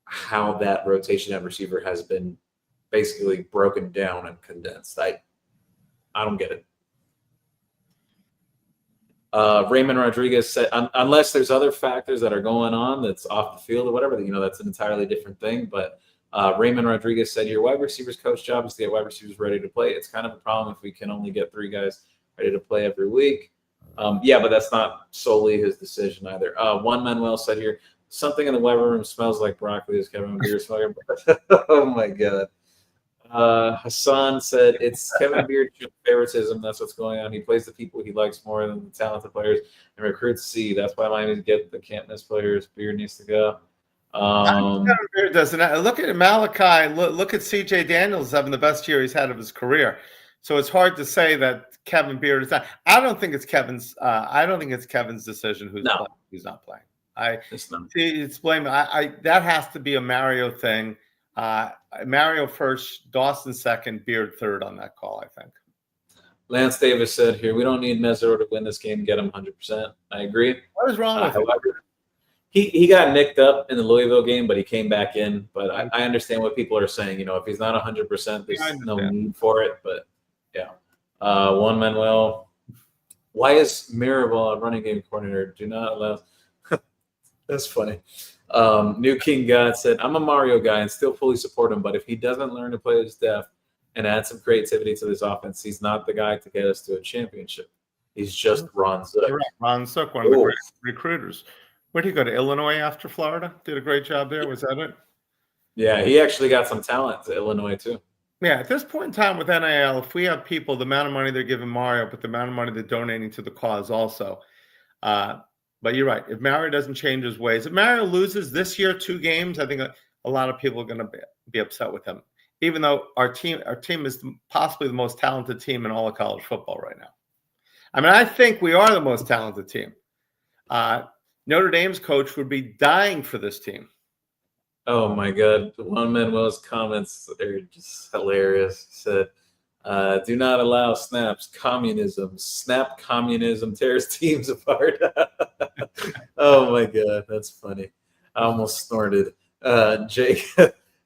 how that rotation at receiver has been basically broken down and condensed. I don't get it. Raymond Rodriguez said, unless there's other factors that are going on that's off the field or whatever, that's an entirely different thing. But Raymond Rodriguez said, your wide receivers coach job is to get wide receivers ready to play. It's kind of a problem if we can only get 3 guys ready to play every week. But that's not solely his decision either. Juan Manuel said here, something in the waiver room smells like broccoli. Is Kevin Beard smelling? Oh my God. Hassan said it's Kevin Beard favoritism. That's what's going on. He plays the people he likes more than the talented players, and recruits C. That's why Miami get the can't miss players. Beard needs to go. Kevin Beard doesn't. Look at Malachi. Look at C.J. Daniels having the best year he's had of his career. So it's hard to say that Kevin Beard is not. I don't think it's Kevin's. I don't think it's Kevin's decision who's not playing. It's blame. That has to be a Mario thing. Mario first, Dawson second, Beard third on that call, I think. Lance Davis said here, we don't need Nezero to win this game, get him 100%. I agree. What is wrong with him? However, he got nicked up in the Louisville game, but he came back in. But I understand what people are saying. If he's not 100%, there's no need for it. But, yeah. Juan Manuel, why is Mirabal a running game coordinator? Do not allow – that's funny. New King God said, I'm a Mario guy and still fully support him, but if he doesn't learn to play his depth and add some creativity to this offense, he's not the guy to get us to a championship. He's just Ron Zook. Right. Ron Zook, one of the great recruiters. Where did he go, to Illinois after Florida? Did a great job there. Was that it? Yeah, he actually got some talent to Illinois too. Yeah, at this point in time with NIL, if we have people, the amount of money they're giving Mario, but the amount of money they're donating to the cause also. But you're right. If Mario doesn't change his ways, if Mario loses this year 2 games, I think a lot of people are going to be upset with him. Even though our team is possibly the most talented team in all of college football right now. I mean, I think we are the most talented team. Notre Dame's coach would be dying for this team. Oh my God. Juan Manuel's comments are just hilarious. He said, do not allow snaps. Communism. Snap communism tears teams apart. Oh my God. That's funny. I almost snorted.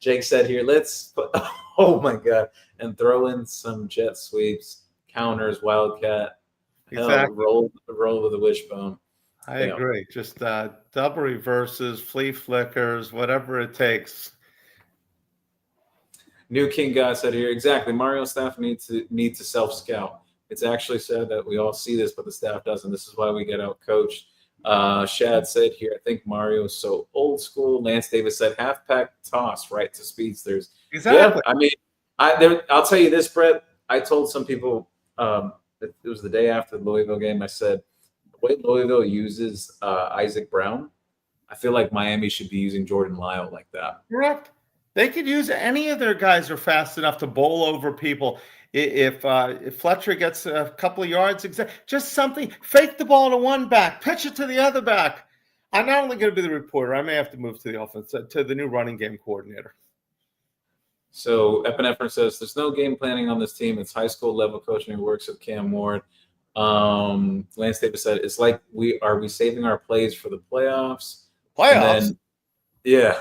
Jake said here, oh my God, and throw in some jet sweeps, counters, wildcat, exactly. roll with the wishbone. I agree. Just double reverses, flea flickers, whatever it takes. New King God said here, exactly. Mario staff need to self-scout. It's actually said that we all see this, but the staff doesn't. This is why we get out coached. Shad said here, I think Mario is so old school. Lance Davis said half-pack toss right to speedsters. Exactly. Yeah, I mean, I'll tell you this, Brett. I told some people it was the day after the Louisville game. I said, the way Louisville uses Isaac Brown, I feel like Miami should be using Jordan Lyle like that. Correct. They could use any of their guys are fast enough to bowl over people. If Fletcher gets a couple of yards, just something, fake the ball to one back, pitch it to the other back. I'm not only going to be the reporter, I may have to move to the offense, to the new running game coordinator. So Epinephrine says, there's no game planning on this team. It's high school level coaching who works with Cam Ward. Lance Davis said, it's like we saving our plays for the playoffs? Playoffs? Yeah.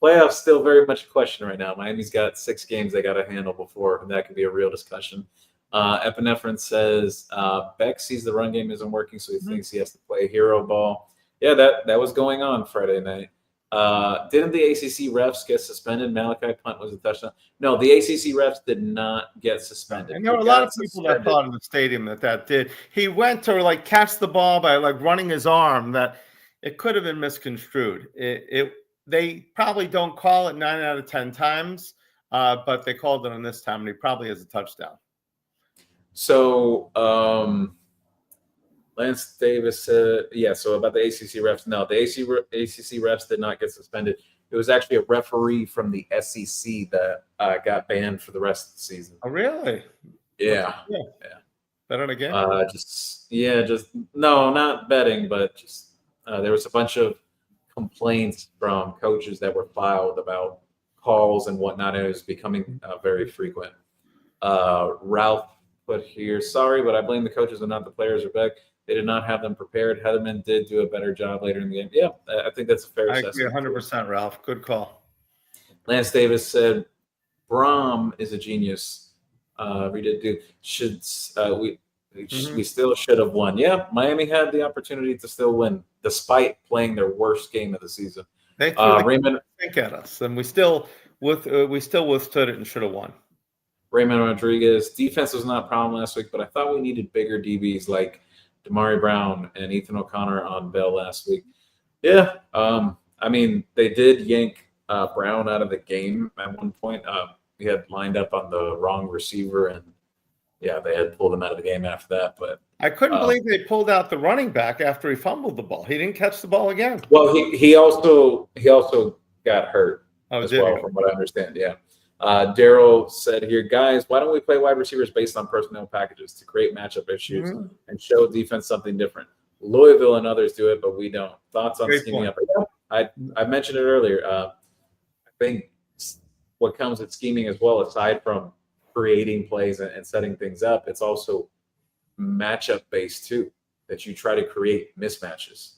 Playoffs still very much a question right now. Miami's got 6 games they got to handle before that could be a real discussion. Epinephrine says Beck sees the run game isn't working, so he thinks he has to play hero ball. Yeah, that was going on Friday night. Didn't the ACC refs get suspended? Malachi Punt was a touchdown. No, the ACC refs did not get suspended. And there were a lot of people that thought in the stadium that did. He went to catch the ball by running his arm, that it could have been misconstrued. They probably don't call it 9 out of 10 times, but they called it on this time, and he probably has a touchdown. So Lance Davis said, so about the ACC refs, no, the ACC refs did not get suspended. It was actually a referee from the SEC that got banned for the rest of the season. Oh, really? Yeah. Betting again? No, not betting, but just there was a bunch of complaints from coaches that were filed about calls and whatnot. It was becoming very frequent. Ralph put here, sorry, but I blame the coaches and not the players or Beck. They did not have them prepared. Heatherman did do a better job later in the game. Yeah, I think that's a fair assessment. I agree 100%, Ralph. Good call. Lance Davis said, Brom is a genius. We still should have won. Yeah, Miami had the opportunity to still win, despite playing their worst game of the season. They threw Raymond think at us, and we still withstood it and should have won. Raymond Rodriguez, defense was not a problem last week, but I thought we needed bigger DBs like Damari Brown and Ethan O'Connor on Bell last week. Yeah, I mean, they did yank Brown out of the game at one point. He had lined up on the wrong receiver, and yeah, they had pulled him out of the game after that. But I couldn't believe they pulled out the running back after he fumbled the ball. He didn't catch the ball again. Well, he also got hurt from what I understand. Yeah. Daryl said here, guys, why don't we play wide receivers based on personnel packages to create matchup issues and show defense something different? Louisville and others do it, but we don't. Thoughts on Great scheming point. up? I mentioned it earlier. I think what comes with scheming as well, aside from creating plays and setting things up, it's also matchup based too, that you try to create mismatches.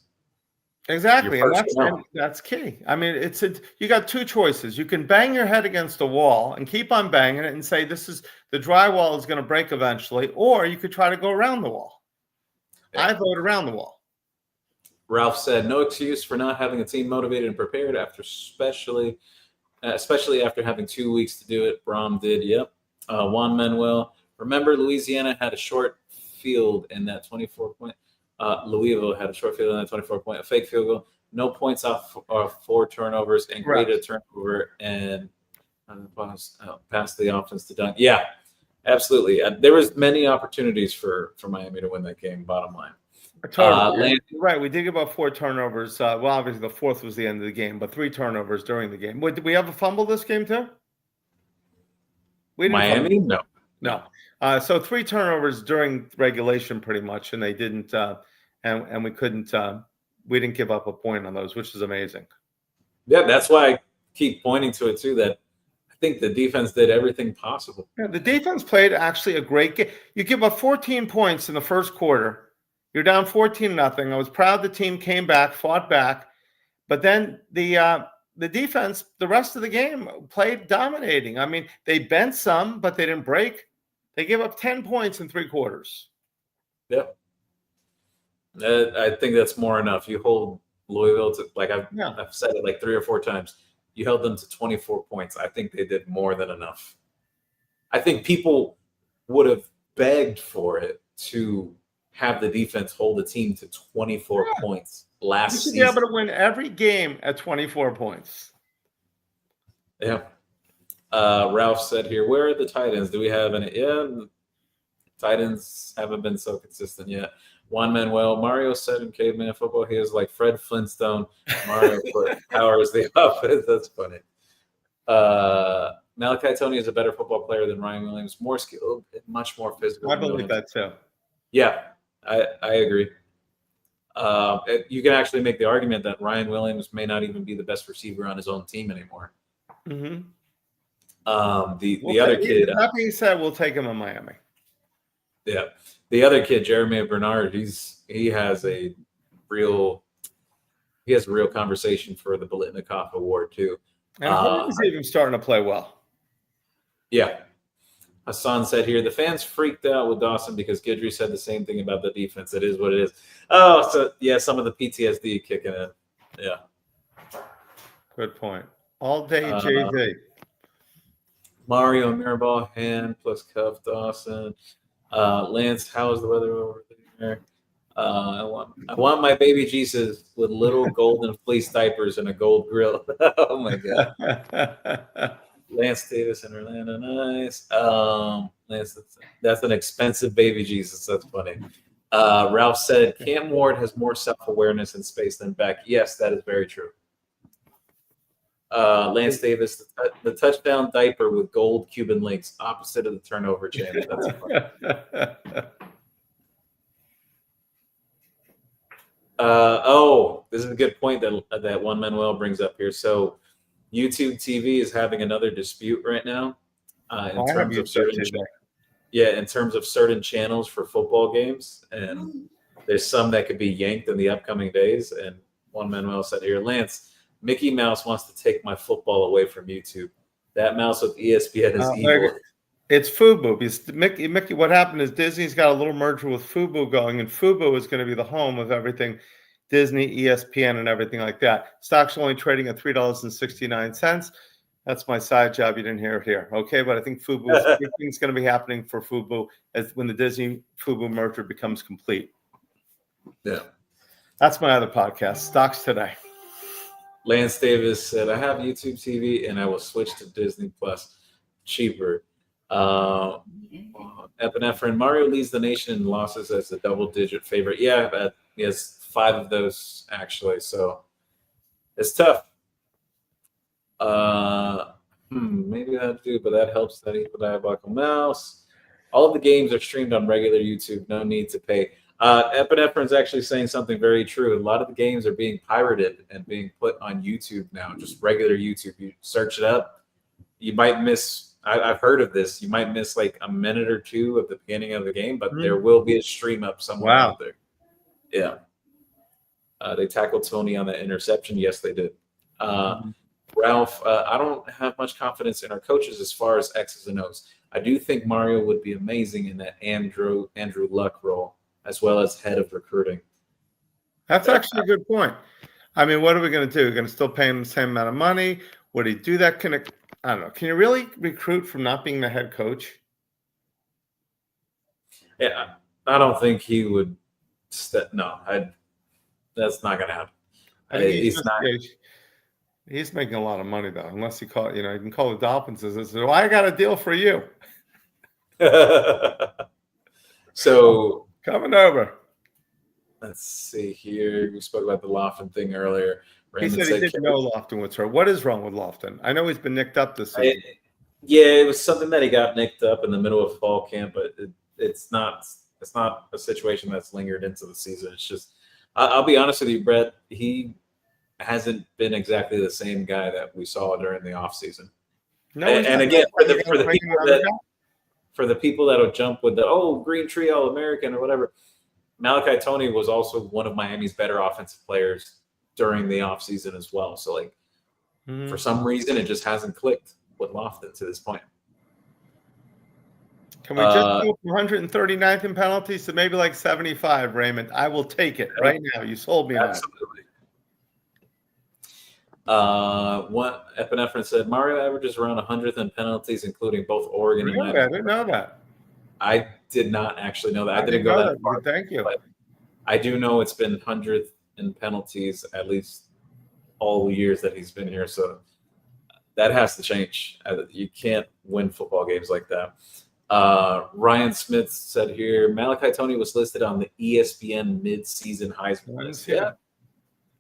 Exactly, Your and personnel. that's key. I mean, you got two choices. You can bang your head against a wall and keep on banging it and say this is the drywall is going to break eventually, or you could try to go around the wall. Yeah. I vote around the wall. Ralph said, no excuse for not having a team motivated and prepared after especially after having 2 weeks to do it. Brom did. Yep. Juan Manuel. Remember, Louisiana had a short field in that 24-point. Louisville had a short field in that 24-point, a fake field goal. No points off 4 turnovers and created a turnover and passed the offense to dunk. Yeah, absolutely. There was many opportunities for Miami to win that game, bottom line. Totally. Right. We did get about 4 turnovers. Well, obviously the 4th was the end of the game, but 3 turnovers during the game. Wait, did we have a fumble this game too? We didn't Miami? Fumble. No. So 3 turnovers during regulation pretty much, and they didn't and we couldn't we didn't give up a point on those, which is amazing. Yeah, that's why I keep pointing to it too, that I think the defense did everything possible. Yeah, the defense played actually a great game. You give up 14 points in the first quarter. You're down 14-0. I was proud the team came back, fought back, but then the defense, the rest of the game, played dominating. I mean, they bent some, but they didn't break. They gave up 10 points in 3 quarters. Yep. I think that's more enough. You hold Louisville to, like I've said it like 3 or 4 times, you held them to 24 points. I think they did more than enough. I think people would have begged for it to have the defense hold the team to 24 points last season. You should be able to win every game at 24 points. Yeah. Ralph said here, where are the tight ends? Do we have any? Yeah, tight ends haven't been so consistent yet. Juan Manuel, Mario said in Caveman Football, he is like Fred Flintstone. Mario powers the offense. That's funny. Malachi Tony is a better football player than Ryan Williams. More skilled, much more physical. I believe that too. Yeah, I agree. You can actually make the argument that Ryan Williams may not even be the best receiver on his own team anymore. Mm-hmm. The other kid. That being said, we'll take him in Miami. Yeah, the other kid, Jeremy Bernard, he has a real conversation for the Biletnikoff Award too. And he's even starting to play well. Yeah. Hassan said here, the fans freaked out with Dawson because Guidry said the same thing about the defense. It is what it is. Oh, so yeah, some of the PTSD kicking in. Yeah. Good point. All day JV. Mario Mirabal, hand plus cuff Dawson. Lance, how is the weather over there? I want my baby Jesus with little golden fleece diapers and a gold grill. Oh my God. Lance Davis in Orlando, nice. Lance, that's an expensive baby Jesus. That's funny. Ralph said Cam Ward has more self-awareness in space than Beck. Yes, that is very true. Lance Davis, the touchdown diaper with gold Cuban links, opposite of the turnover chain. That's funny. This is a good point that Juan Manuel brings up here. So YouTube TV is having another dispute right now in terms of certain channels for football games, and there's some that could be yanked in the upcoming days. And Juan Manuel said here, Lance, Mickey Mouse wants to take my football away from YouTube. That mouse with ESPN is evil. It's FUBU. Because Mickey, what happened is Disney's got a little merger with FUBU going, and FUBU is going to be the home of everything Disney, ESPN, and everything like that. Stock's only trading at $3.69. That's my side job. You didn't hear it here. Okay, but I think everything's going to be happening for FUBU when the Disney FUBU merger becomes complete. Yeah. That's my other podcast, Stocks Today. Lance Davis said, I have YouTube TV and I will switch to Disney Plus. Cheaper. Epinephrine, Mario leads the nation in losses as a double-digit favorite. Yeah, he has 5 of those, actually. So it's tough. Maybe that'll do, but that helps that Evil Diabolical Mouse. All of the games are streamed on regular YouTube. No need to pay. Epinephrine's actually saying something very true. A lot of the games are being pirated and being put on YouTube now, just regular YouTube. You search it up, you might miss. I've heard of this. You might miss like a minute or two of the beginning of the game, but there will be a stream up somewhere out there. Yeah. They tackled Tony on that interception. Yes, they did. Ralph, I don't have much confidence in our coaches as far as X's and O's. I do think Mario would be amazing in that Andrew Luck role, as well as head of recruiting. That's actually a good point. I mean, what are we going to do? We're going to still pay him the same amount of money? Would he do that? I don't know. Can you really recruit from not being the head coach? Yeah, I don't think he would. No, that's not going to happen. He's not. He's making a lot of money though, unless he call. You know, he can call the Dolphins and say, "Well, I got a deal for you." So coming over. Let's see here. We spoke about the Lofton thing earlier. Raymond he said he didn't know Lofton was hurt. What is wrong with Lofton? I know he's been nicked up this season. Yeah, it was something that he got nicked up in the middle of fall camp, but it's not a situation that's lingered into the season. It's just, I'll be honest with you, Brett. He hasn't been exactly the same guy that we saw during the offseason. No, and again, for the people that'll jump with the Green Tree All-American or whatever, Malachi Tony was also one of Miami's better offensive players during the offseason as well. So, like, for some reason, it just hasn't clicked with Lofton to this point. Can we just go from 139th in penalties to maybe like 75, Raymond? I will take it right now. You sold me on it. Absolutely. What Epinephrine said, Mario averages around 100th in penalties, including both Oregon and United. I didn't know that. I did not actually know that. I didn't go that far. Thank you. But I do know it's been 100th in penalties at least all the years that he's been here. So that has to change. You can't win football games like that. Ryan Smith said here, Malachi Tony was listed on the ESPN mid-season Heisman list. Yeah.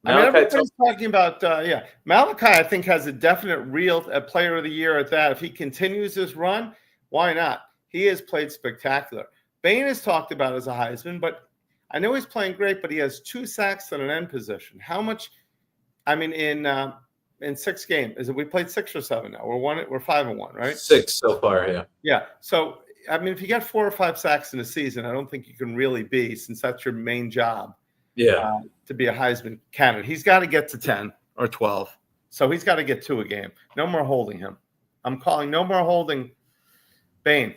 Everybody's talking about, Malachi, I think, has a definite real player of the year at that. If he continues this run, why not? He has played spectacular. Bain has talked about as a Heisman, but I know he's playing great, but he has 2 sacks in an end position. How much? I mean, in 6 games, is it? We played 6 or 7 now. We're 5-1, right? 6 so far, yeah. Yeah. So I mean, if you get 4 or 5 sacks in a season, I don't think you can really be, since that's your main job. Yeah. To be a Heisman candidate, he's got to get to 10 or 12. So he's got to get 2 a game. No more holding him. I'm calling no more holding Bain.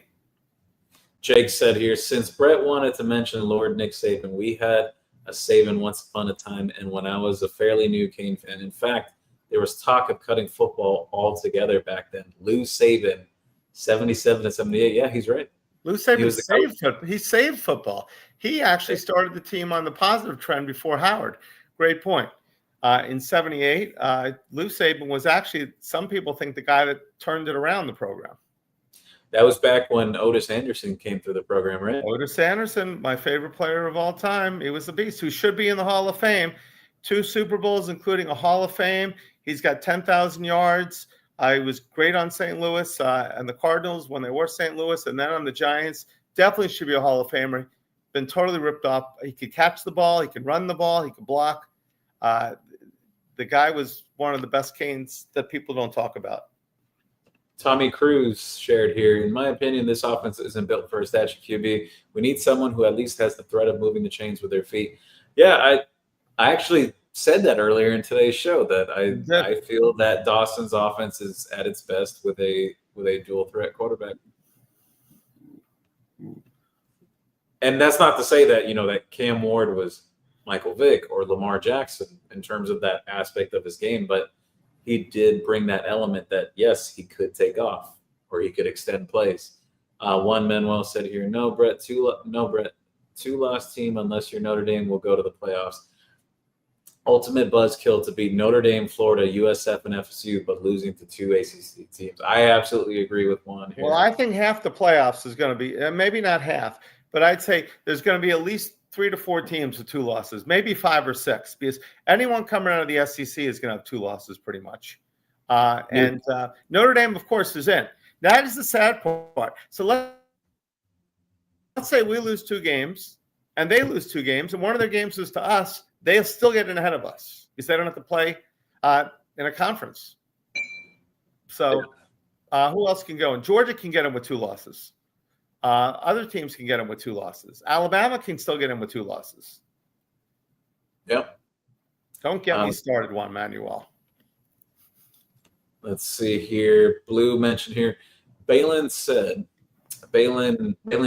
Jake said here, since Brett wanted to mention Lord Nick Saban, we had a Saban once upon a time, and when I was a fairly new Cane fan. In fact, there was talk of cutting football altogether back then. Lou Saban, 77 to 78. Yeah, he's right. Lou Saban he saved football. He actually started the team on the positive trend before Howard. Great point. In 78, Lou Saban was actually, some people think, the guy that turned it around, the program. That was back when Otis Anderson came through the program, right? Otis Anderson, my favorite player of all time. He was a beast who should be in the Hall of Fame. 2 Super Bowls, including a Hall of Fame. He's got 10,000 yards. He was great on St. Louis and the Cardinals when they were St. Louis, and then on the Giants. Definitely should be a Hall of Famer. Been totally ripped off. He could catch the ball. He could run the ball. He could block. The guy was one of the best Canes that people don't talk about. Tommy Cruz shared here, in my opinion, this offense isn't built for a statue QB. We need someone who at least has the threat of moving the chains with their feet. Yeah, I actually said that earlier in today's show, that I feel that Dawson's offense is at its best with a dual threat quarterback. And that's not to say that, that Cam Ward was Michael Vick or Lamar Jackson in terms of that aspect of his game, but he did bring that element that, yes, he could take off or he could extend plays. One Manuel said here, no, Brett, 2-loss team unless you're Notre Dame will go to the playoffs. Ultimate buzzkill to beat Notre Dame, Florida, USF, and FSU, but losing to 2 ACC teams. I absolutely agree with Juan here. Well, I think half the playoffs is going to be, maybe not half, but I'd say there's going to be at least 3 to 4 teams with 2 losses, maybe 5 or 6, because anyone coming out of the SEC is going to have 2 losses pretty much. And Notre Dame, of course, is in. That is the sad part. So let's say we lose 2 games and they lose 2 games, and one of their games is to us, they'll still get in ahead of us because they don't have to play in a conference. So who else can go? And Georgia can get them with 2 losses. Other teams can get them with 2 losses. Alabama can still get them with 2 losses. Yep. Don't get me started, Juan Manuel. Let's see here. Blue mentioned here. Balin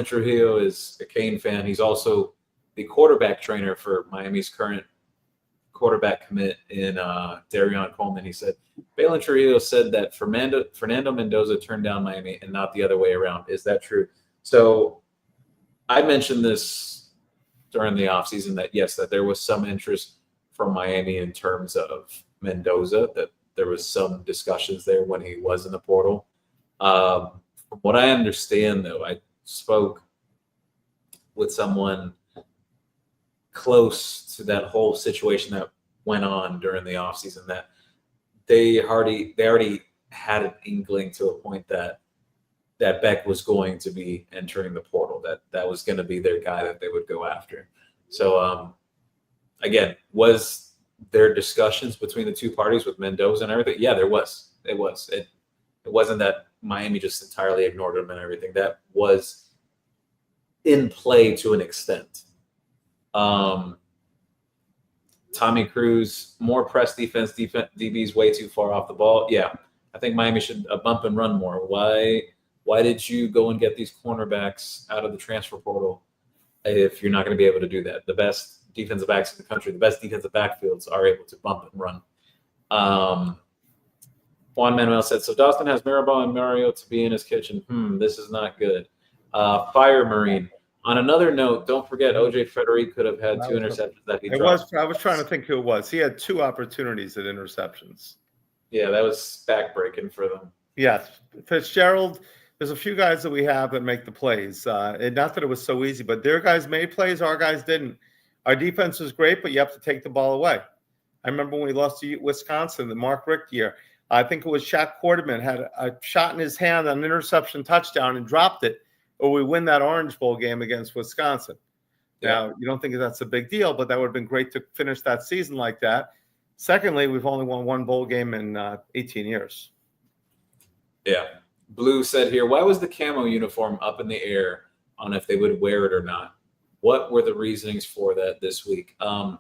Trujillo is a Cane fan. He's also the quarterback trainer for Miami's current quarterback commit in Darion Coleman. He said, Balin Trujillo said that Fernando Mendoza turned down Miami and not the other way around. Is that true? So I mentioned this during the offseason that, yes, that there was some interest from Miami in terms of Mendoza, that there was some discussions there when he was in the portal. From what I understand, though, I spoke with someone close to that whole situation that went on during the offseason, that they already had an inkling to a point that Beck was going to be entering the portal, that was going to be their guy that they would go after. So, again, was there discussions between the 2 parties with Mendoza and everything? Yeah, there was. It wasn't that Miami just entirely ignored him and everything. That was in play to an extent. Tommy Cruz, more press defense, DB's way too far off the ball. Yeah, I think Miami should bump and run more. Why did you go and get these cornerbacks out of the transfer portal if you're not going to be able to do that? The best defensive backs in the country, the best defensive backfields are able to bump and run. Juan Manuel said, so Dawson has Mirabal and Mario to be in his kitchen. This is not good. Fire Marine. On another note, don't forget OJ Frederick could have had 2 interceptions that he dropped. I was trying to think who it was. He had 2 opportunities at interceptions. Yeah, that was backbreaking for them. Yes. Fitzgerald, there's a few guys that we have that make the plays. And not that it was so easy, but their guys made plays, our guys didn't. Our defense was great, but you have to take the ball away. I remember when we lost to Wisconsin, the Mark Richt year. I think it was Shaq Quarterman had a shot in his hand on an interception touchdown and dropped it, or we win that Orange Bowl game against Wisconsin. Yeah. Now, you don't think that's a big deal, but that would have been great to finish that season like that. Secondly, we've only won 1 bowl game in 18 years. Yeah. Blue said here, why was the camo uniform up in the air on if they would wear it or not? What were the reasonings for that this week? I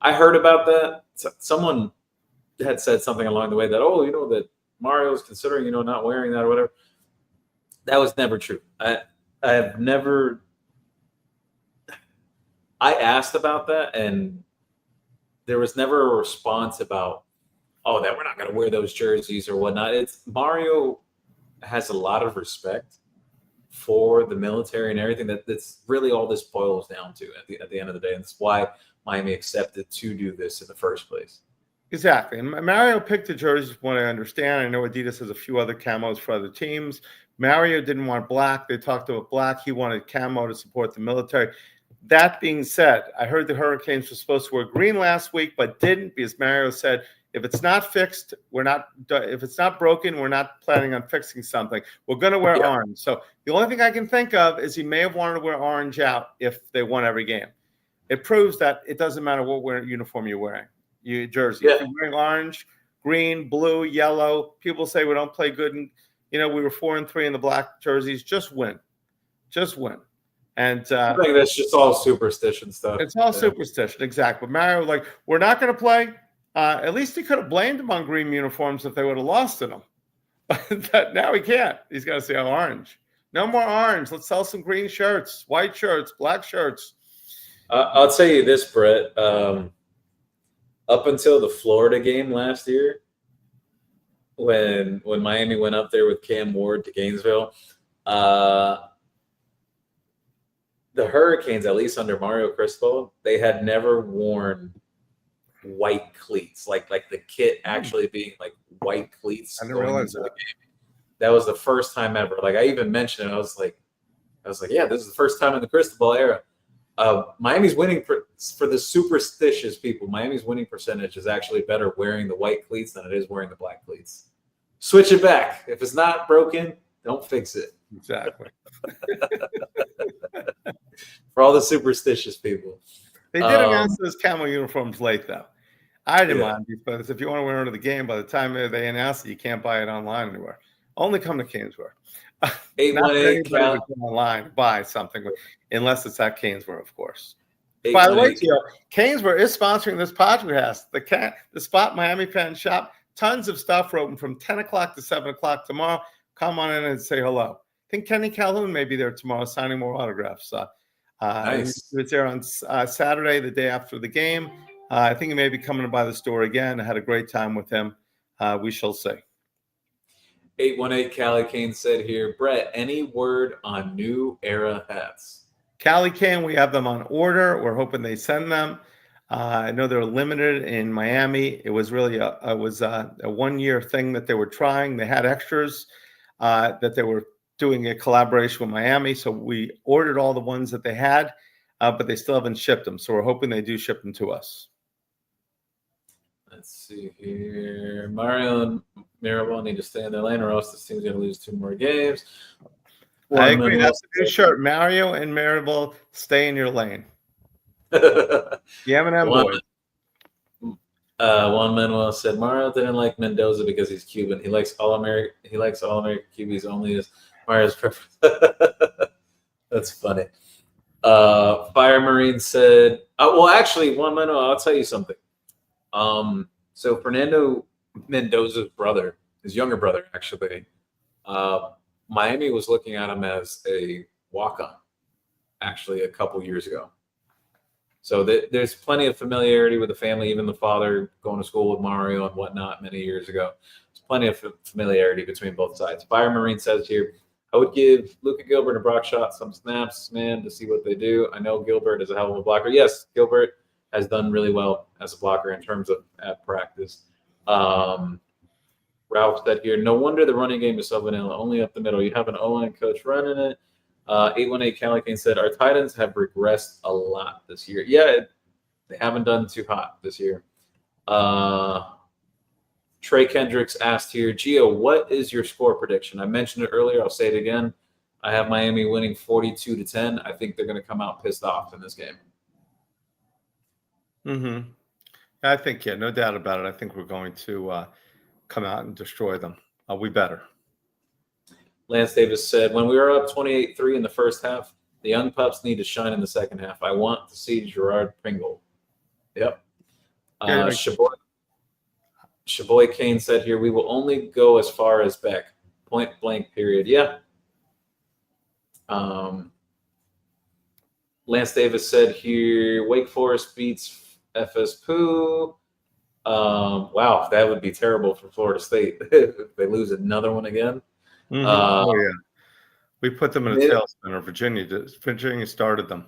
heard about that. Someone had said something along the way that, that Mario's considering, not wearing that or whatever. That was never true. I asked about that, and there was never a response about, that we're not going to wear those jerseys or whatnot. Mario has a lot of respect for the military and everything. That's really all this boils down to at the end of the day. And that's why Miami accepted to do this in the first place. Exactly. And Mario picked the jerseys from what I understand. I know Adidas has a few other camos for other teams. Mario didn't want black. They talked about black. He wanted camo to support the military. That being said, I heard the Hurricanes were supposed to wear green last week, but didn't, because Mario said, if it's not fixed, if it's not broken, we're not planning on fixing something. We're going to wear orange. So the only thing I can think of is he may have wanted to wear orange out if they won every game. It proves that it doesn't matter what uniform you're wearing. Your jersey. Yeah. If you're wearing orange, green, blue, yellow, people say we don't play good. And, we were 4-3 in the black jerseys. Just win. And I think that's just all superstition stuff. It's all superstition, exactly. But Mario, we're not going to play. At least he could have blamed them on green uniforms if they would have lost in them. But now he can't. He's got to say orange. No more orange. Let's sell some green shirts, white shirts, black shirts. I'll tell you this, Brett. Up until the Florida game last year, when Miami went up there with Cam Ward to Gainesville, the Hurricanes, at least under Mario Cristobal, they had never worn white cleats, like the kit actually being like white cleats. I didn't realize that. That was the first time ever. I even mentioned it. I was like, yeah, this is the first time in the Cristobal era. Miami's winning for the superstitious people. Miami's winning percentage is actually better wearing the white cleats than it is wearing the black cleats. Switch it back. If it's not broken, don't fix it. Exactly. For all the superstitious people. They did announce those camo uniforms late, though. I didn't mind because if you want to wear it to the game, by the time they announce it, you can't buy it online anywhere. Only come to CanesWear. Not for anybody to go online to buy something, unless it's at CanesWear, of course. By the way, CanesWear is sponsoring this podcast. The Spot Miami Fan Shop. Tons of stuff. We're open from 10 o'clock to 7 o'clock tomorrow. Come on in and say hello. I think Kenny Calhoun may be there tomorrow signing more autographs. Nice. He was there on Saturday, the day after the game. I think he may be coming by the store again. I had a great time with him. We shall see. 818 Cali Kane said here, Brett, any word on New Era hats? Cali Kane, we have them on order. We're hoping they send them. I know they're limited in Miami. It was really a 1-year thing that they were trying. They had extras that they were doing a collaboration with Miami. So we ordered all the ones that they had, but they still haven't shipped them. So we're hoping they do ship them to us. Let's see here. Mario and Mirabal need to stay in their lane, or else this team's going to lose 2 more games. I agree. That's a new shirt. Mario and Mirabal, stay in your lane. The M&M boys. Juan Manuel said Mario didn't like Mendoza because he's Cuban. He likes all-American QBs only as Mario's preference. That's funny. Fire Marine said, well, actually, Juan Manuel, I'll tell you something. So Fernando Mendoza's brother, his younger brother, actually, Miami was looking at him as a walk-on, actually, a couple years ago. So there's plenty of familiarity with the family, even the father going to school with Mario and whatnot many years ago. There's plenty of familiarity between both sides. Fire Marine says here, I would give Luka Gilbert and Brock Shot some snaps, man, to see what they do. I know Gilbert is a hell of a blocker. Yes, Gilbert has done really well as a blocker in terms of at practice. Ralph said here, no wonder the running game is so vanilla, only up the middle. You have an O-line coach running it. 818 Cali Kane said, our tight ends have regressed a lot this year. Yeah, they haven't done too hot this year. Trey Kendricks asked here, Gio, what is your score prediction? I mentioned it earlier. I'll say it again. I have Miami winning 42-10. I think they're going to come out pissed off in this game. Mm-hmm. I think, no doubt about it. I think we're going to come out and destroy them. We better. Lance Davis said, when we were up 28-3 in the first half, the young pups need to shine in the second half. I want to see Gerard Pringle. Yep. Shaboy Kane said here, we will only go as far as Beck. Point blank, period. Yeah. Lance Davis said here, Wake Forest beats FS Pooh. Wow, that would be terrible for Florida State if they lose another one again. Mm-hmm. Yeah. We put them in a tailspin, or Virginia started them.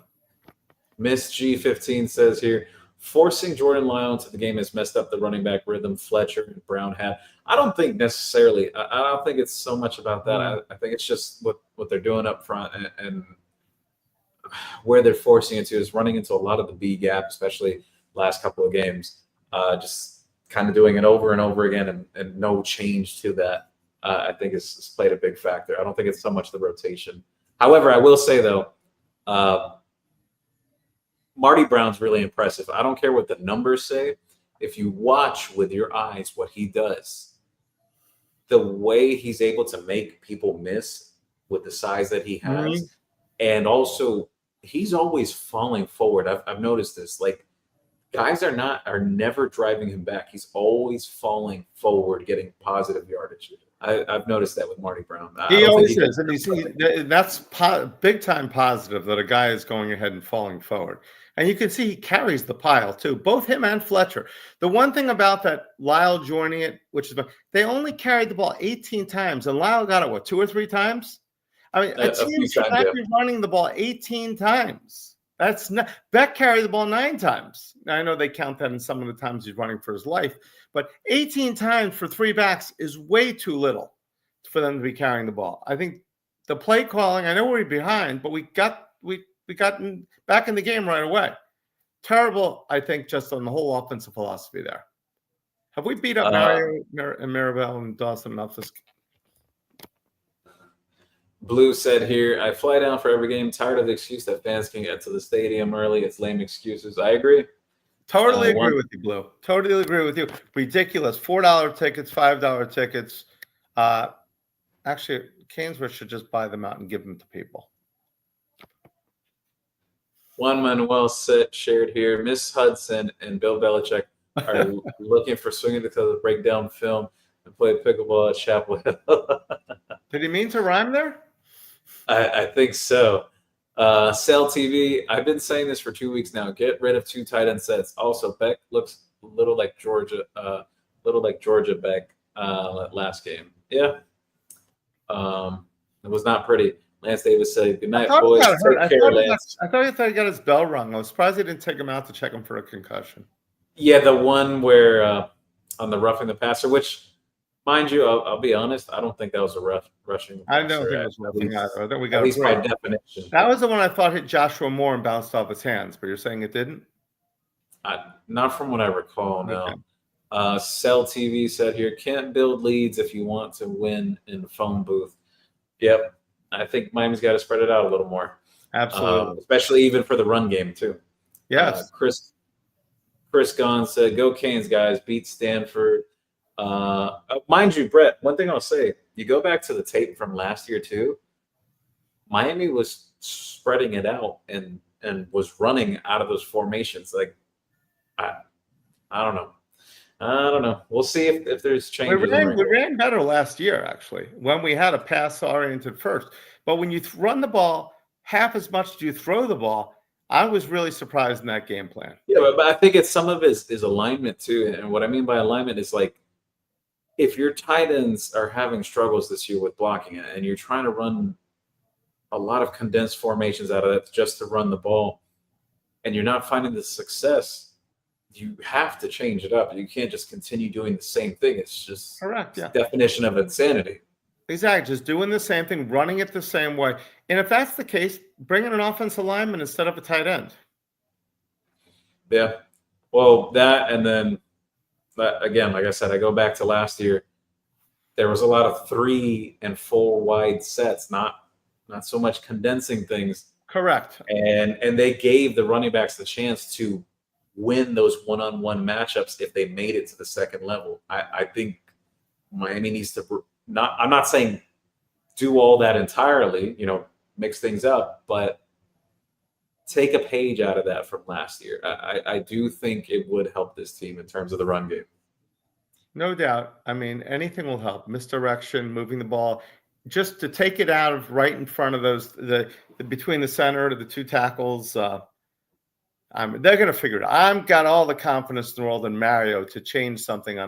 Miss G15 says here, forcing Jordan Lyle into the game has messed up the running back rhythm Fletcher and Brown had. I don't think necessarily. I don't think it's so much about that. I think it's just what they're doing up front and where they're forcing it to is running into a lot of the B gap, especially last couple of games. Just kind of doing it over and over again and no change to that. I think it's played a big factor. I don't think it's so much the rotation. However, I will say, though, Marty Brown's really impressive. I don't care what the numbers say. If you watch with your eyes what he does, the way he's able to make people miss with the size that he has, and also he's always falling forward. I've noticed this. Like, guys are never driving him back. He's always falling forward, getting positive yardage. I've noticed that with Marty Brown. He always is, and that's big time positive that a guy is going ahead and falling forward. And you can see he carries the pile too, both him and Fletcher. The one thing about that Lyle joining it, which is they only carried the ball 18 times, and Lyle got it 2 or 3 times. I mean, a team should not be running the ball 18 times. That's not. Beck carried the ball 9 times. Now, I know they count that in some of the times he's running for his life, but 18 times for 3 backs is way too little for them to be carrying the ball. I think the play calling. I know we're behind, but we got back in the game right away. Terrible, I think, just on the whole offensive philosophy there. Have we beat up Mario and Maribel and Dawson enough? Blue said here, I fly down for every game. Tired of the excuse that fans can get to the stadium early. It's lame excuses. I agree. Totally agree with you, Blue. Totally agree with you. Ridiculous. $4 tickets, $5 tickets. Actually, CanesWear should just buy them out and give them to people. Juan Manuel shared here, Miss Hudson and Bill Belichick are looking for swinging to break down film and play pickleball at Chapel Hill. Did he mean to rhyme there? I think so. Cell TV, I've been saying this for 2 weeks now. Get rid of 2 tight end sets. Also, Beck looks a little like Georgia Beck last game. Yeah. It was not pretty. Lance Davis said, "Good night, boys. Take care, Lance." I thought he got his bell rung. I was surprised he didn't take him out to check him for a concussion. Yeah, the one where on the roughing the passer, which, mind you, I'll be honest, I don't think that was a rushing. I don't think it was roughing either. I think we got at least by definition. That was the one I thought hit Joshua Moore and bounced off his hands, but you're saying it didn't? Not from what I recall, no. Okay. Cell TV said here, can't build leads if you want to win in the phone booth. Yep. I think Miami's got to spread it out a little more. Absolutely. Especially even for the run game, too. Yes. Chris Gahn said, go Canes, guys. Beat Stanford. Mind you, Brett, one thing I'll say, you go back to the tape from last year, too. Miami was spreading it out and was running out of those formations. Like, I don't know. I don't know. We'll see if there's changes. We ran better last year, actually, when we had a pass-oriented first. But when you run the ball half as much as you throw the ball, I was really surprised in that game plan. Yeah, but I think some of it is alignment, too. And what I mean by alignment is, like, if your tight ends are having struggles this year with blocking it and you're trying to run a lot of condensed formations out of that just to run the ball and you're not finding the success, you have to change it up. You can't just continue doing the same thing. It's just correct. Yeah. Definition of insanity. Exactly. Just doing the same thing, running it the same way. And if that's the case, bring in an offensive lineman instead of a tight end. Yeah. Well, that, and then again, like I said, I go back to last year. There was a lot of 3 and 4 wide sets, not so much condensing things. Correct. And they gave the running backs the chance to win those one-on-one matchups if they made it to the second level. I think Miami needs to I'm not saying do all that entirely, mix things up, but take a page out of that from last year. I do think it would help this team in terms of the run game. No doubt. I mean, anything will help. Misdirection, moving the ball, just to take it out of right in front of those, between the center to the 2 tackles. They're going to figure it out. I've got all the confidence in the world in Mario to change something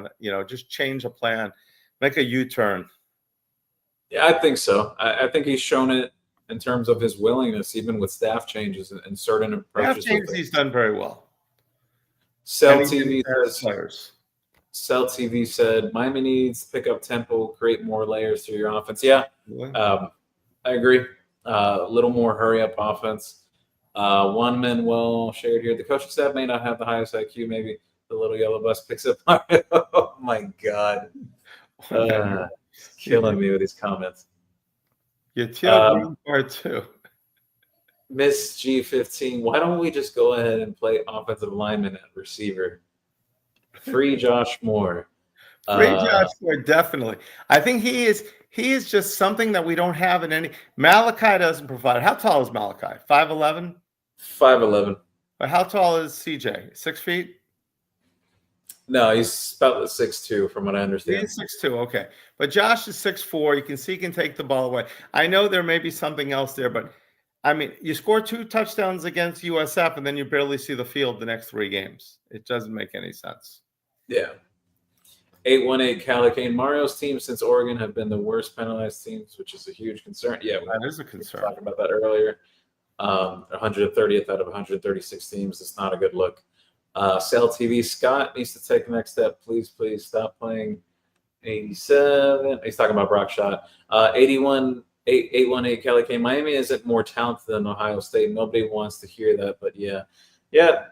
just change a plan, make a U-turn. Yeah, I think so. I think he's shown it in terms of his willingness, even with staff changes and certain approaches. Staff changes, he's done very well. Cell TV said, Miami needs to pick up tempo, create more layers to your offense. Yeah, I agree. A little more hurry-up offense. Juan Manuel shared here. The coaching staff may not have the highest IQ. Maybe the little yellow bus picks up. Oh, my God. Killing me with these comments. Yeah, part 2. Miss G15, why don't we just go ahead and play offensive lineman at receiver? Free Josh Moore. Josh Moore, definitely. I think he is just something that we don't have in any. Malachi doesn't provide. How tall is Malachi? 5'11"? 5'11". But how tall is CJ? 6 feet? No, he's about 6'2", from what I understand. He's 6'2", okay. But Josh is 6'4". You can see he can take the ball away. I know there may be something else there, but I mean, you score 2 touchdowns against USF and then you barely see the field the next 3 games. It doesn't make any sense. Yeah. 818 Calicane. Mario's team since Oregon have been the worst penalized teams, which is a huge concern. Yeah, that is a concern. We talked about that earlier. 130th out of 136 teams. It's not a good look. Cell TV, Scott needs to take the next step. Please stop playing 87. He's talking about Brock Shot. 818 Calicane. Miami isn't more talented than Ohio State. Nobody wants to hear that, but yeah,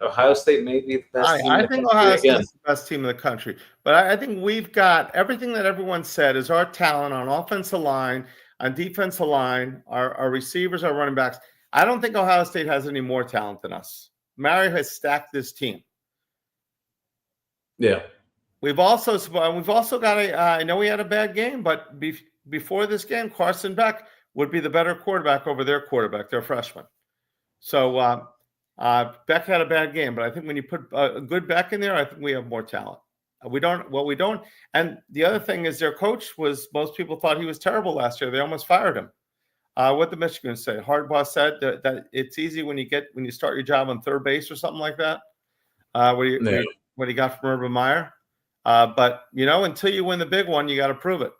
Ohio State may be the best team. I think Ohio State is the best team in the country. But I think we've got everything that everyone said is our talent on offensive line. on defensive line, our receivers, our running backs. I don't think Ohio State has any more talent than us. Mario has stacked this team. Yeah. We've also got I know we had a bad game, but before this game, Carson Beck would be the better quarterback over their quarterback, their freshman. So Beck had a bad game, but I think when you put a good Beck in there, I think we have more talent. We don't. And the other thing is their coach most people thought he was terrible last year. They almost fired him. What did Michigan say? Hardball said that it's easy when you start your job on third base or something like that. What he got from Urban Meyer. But until you win the big one, you got to prove it.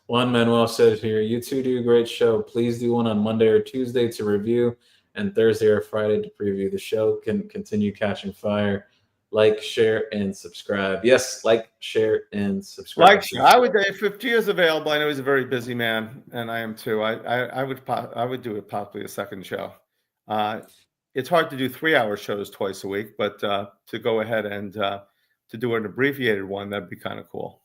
Juan Manuel said here, you two do a great show. Please do one on Monday or Tuesday to review, and Thursday or Friday to preview the show. Can continue catching fire. Like, share, and subscribe. Yes, like, share, and subscribe. I would, if Gio's is available. I know he's a very busy man, and I am too. I would do it possibly a second show. It's hard to do 3-hour shows twice a week, but to go ahead and to do an abbreviated one, that'd be kind of cool.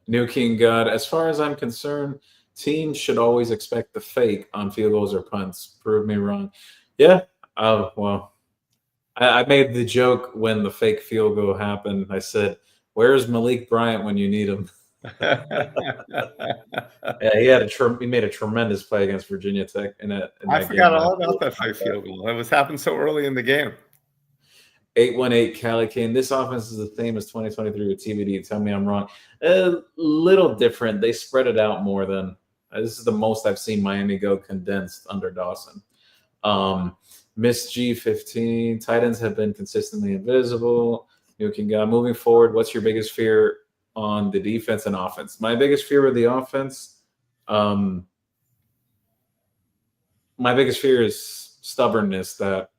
New King God, as far as I'm concerned, teams should always expect the fake on field goals or punts. Prove me wrong. Yeah. Oh, well, I made the joke when the fake field goal happened. I said, where's Malik Bryant when you need him? Yeah, he made a tremendous play against Virginia Tech. I forgot all about that fake field goal. It happened so early in the game. 818 Cali Kane. This offense is the same as 2023 with TBD. Tell me I'm wrong. A little different. They spread it out more than this is the most I've seen Miami go condensed under Dawson. Miss G15. Tight ends have been consistently invisible. Moving forward, what's your biggest fear on the defense and offense? My biggest fear of the offense, my biggest fear is stubbornness, that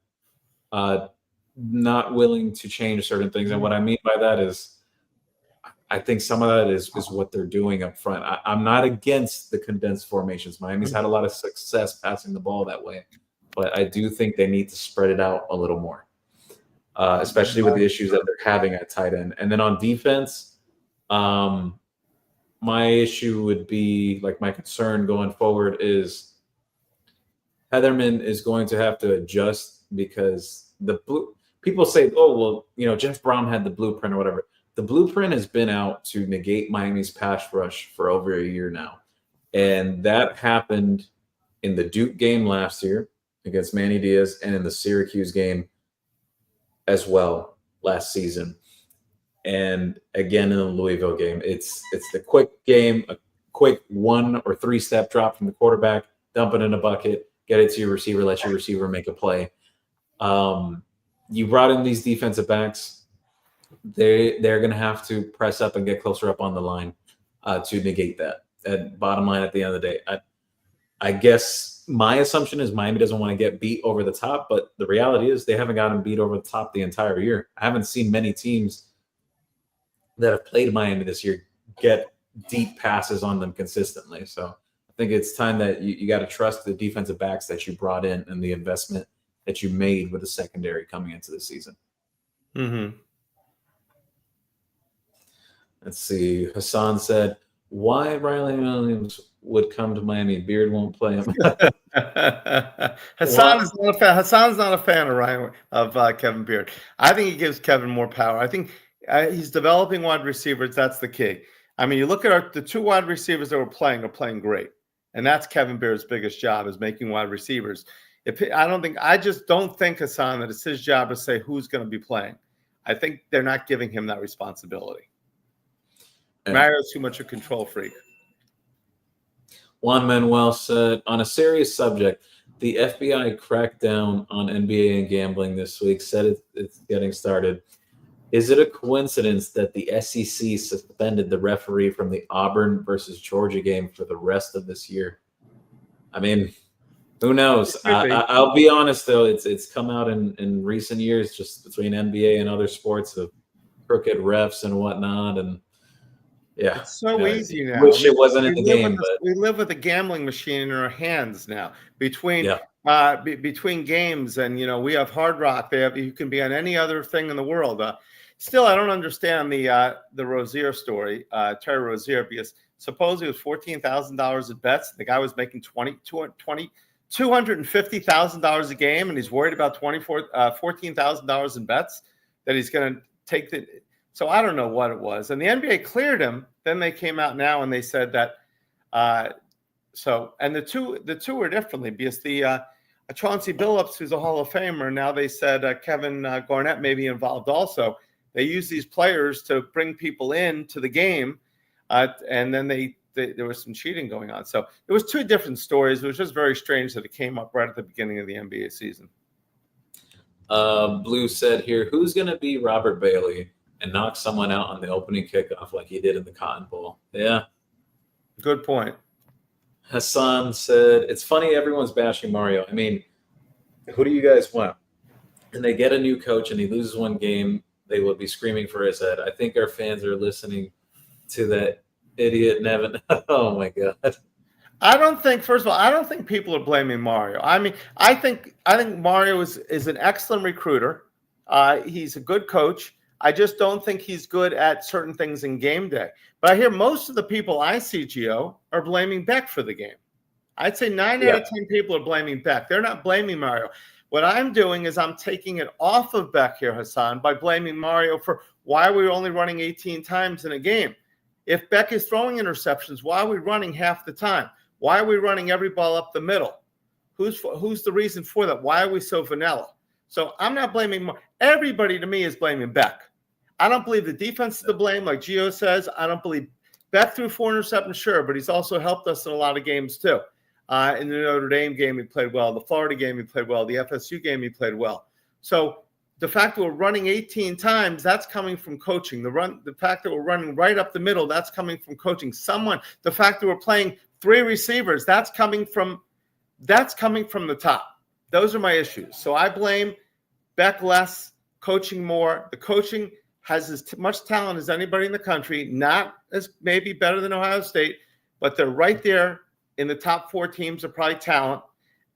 not willing to change certain things. And what I mean by that is I think some of that is what they're doing up front. I'm not against the condensed formations. Miami's had a lot of success passing the ball that way, but I do think they need to spread it out a little more, especially with the issues that they're having at tight end. And then on defense, my issue would be, like, my concern going forward is Heatherman is going to have to adjust, because people say, oh, well, Jeff Brown had the blueprint or whatever. The blueprint has been out to negate Miami's pass rush for over a year now. And that happened in the Duke game last year against Manny Diaz, and in the Syracuse game as well last season. And again in the Louisville game. It's the quick game, a quick 1 or 3 step drop from the quarterback, dump it in a bucket, get it to your receiver, let your receiver make a play. You brought in these defensive backs. They're going to have to press up and get closer up on the line to negate that. And bottom line, at the end of the day, I guess my assumption is Miami doesn't want to get beat over the top, but the reality is they haven't gotten beat over the top the entire year. I haven't seen many teams that have played Miami this year get deep passes on them consistently. So I think it's time that you got to trust the defensive backs that you brought in and the investment that you made with the secondary coming into the season. Mm-hmm. Let's see. Hassan said, why Riley Williams would come to Miami? Beard won't play him. Hassan's not a fan of Kevin Beard. I think he gives Kevin more power. I think he's developing wide receivers. That's the key. I mean, you look at the 2 wide receivers that are playing great. And that's Kevin Beard's biggest job, is making wide receivers. I just don't think, Hassan, that it's his job to say who's going to be playing. I think they're not giving him that responsibility. Mario's too much a control freak. Juan Manuel said, on a serious subject, the FBI crackdown on NBA and gambling this week said it's getting started. Is it a coincidence that the SEC suspended the referee from the Auburn versus Georgia game for the rest of this year? I mean, who knows? I'll be honest, though. It's come out in recent years, just between NBA and other sports, of crooked refs and whatnot. And yeah, it's so easy now. Wish it wasn't in the game, but we live with a gambling machine in our hands now. Between games, and we have Hard Rock. You can be on any other thing in the world. Still, I don't understand the Rozier story, Terry Rozier, because supposedly it was $14,000 at bets. The guy was making $250,000 a game, and he's worried about $14,000 in bets that he's going to take the. So I don't know what it was, and the NBA cleared him. Then they came out now and they said that. And the two are differently because the Chauncey Billups, who's a Hall of Famer, now they said Kevin Garnett may be involved also. They use these players to bring people into the game, and then there was some cheating going on. So it was two different stories. It was just very strange that it came up right at the beginning of the NBA season. Blue said here, who's going to be Robert Bailey and knock someone out on the opening kickoff like he did in the Cotton Bowl? Yeah. Good point. Hassan said, it's funny everyone's bashing Mario. I mean, who do you guys want? And they get a new coach and he loses one game, they will be screaming for his head. I think our fans are listening to that idiot Nevin. Oh, my God. I don't think people are blaming Mario. I mean, I think Mario is an excellent recruiter. He's a good coach. I just don't think he's good at certain things in game day. But I hear most of the people I see, Gio, are blaming Beck for the game. I'd say 9 out of 10 people are blaming Beck. They're not blaming Mario. What I'm doing is I'm taking it off of Beck here, Hassan, by blaming Mario for why we're only running 18 times in a game. If Beck is throwing interceptions, why are we running half the time? Why are we running every ball up the middle? Who's the reason for that? Why are we so vanilla? So I'm not blaming everybody. To me, is blaming Beck. I don't believe the defense is to blame, like Gio says. I don't believe Beck threw 4 interceptions, sure, but he's also helped us in a lot of games too. In the Notre Dame game, he played well. The Florida game, he played well. The FSU game, he played well. So the fact that we're running 18 times, that's coming from coaching. The fact that we're running right up the middle, that's coming from coaching. The fact that we're playing 3 receivers, that's coming from the top. Those are my issues. So I blame Beck less, coaching more. The coaching has as much talent as anybody in the country, not as maybe better than Ohio State, but they're right there in the top 4 teams of probably talent,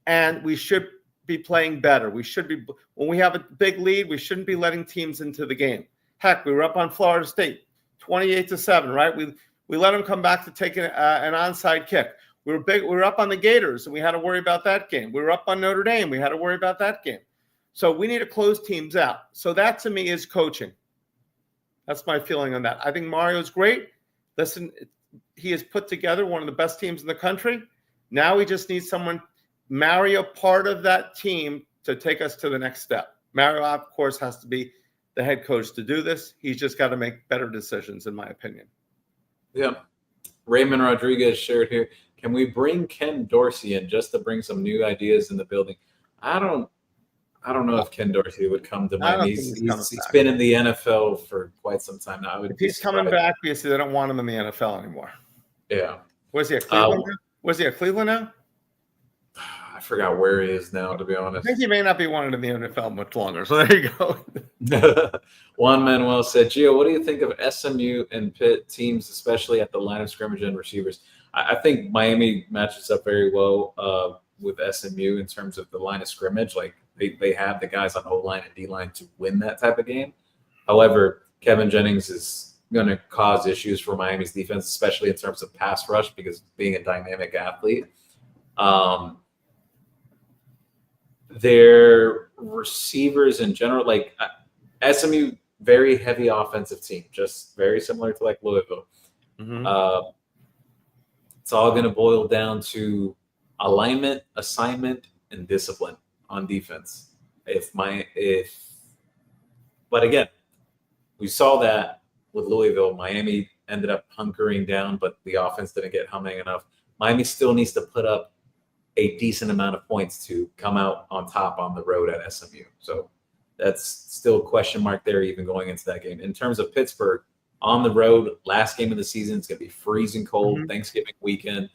and we should be playing better. We should be, when we have a big lead, we shouldn't be letting teams into the game. Heck, we were up on Florida State, 28-7, right? We let them come back to take an onside kick. We were up on the Gators, and we had to worry about that game. We were up on Notre Dame. We had to worry about that game. So we need to close teams out. So that, to me, is coaching. That's my feeling on that. I think Mario's great. Listen, he has put together one of the best teams in the country. Now we just need someone, Mario, part of that team to take us to the next step. Mario, of course, has to be the head coach to do this. He's just got to make better decisions, in my opinion. Yeah. Raymond Rodriguez shared here, can we bring Ken Dorsey in just to bring some new ideas in the building? I don't know if Ken Dorsey would come to Miami. He's been in the NFL for quite some time now. If he's coming back, because they don't want him in the NFL anymore. Yeah. Was he at Cleveland now? Was he at Cleveland now? I forgot where he is now, to be honest. I think he may not be wanted in the NFL much longer. So there you go. Juan Manuel said, Gio, what do you think of SMU and Pitt teams, especially at the line of scrimmage and receivers? I think Miami matches up very well with SMU in terms of the line of scrimmage. Like, they have the guys on O-line and D-line to win that type of game. However, Kevin Jennings is going to cause issues for Miami's defense, especially in terms of pass rush, because being a dynamic athlete. Their receivers in general, like SMU, very heavy offensive team, just very similar to like Louisville. Mm-hmm. It's all going to boil down to alignment, assignment, and discipline on defense. But again, we saw that with Louisville. Miami ended up hunkering down, but the offense didn't get humming enough. Miami still needs to put up a decent amount of points to come out on top on the road at SMU. So that's still a question mark there, even going into that game. In terms of Pittsburgh, on the road, last game of the season, it's going to be freezing cold, Thanksgiving weekend.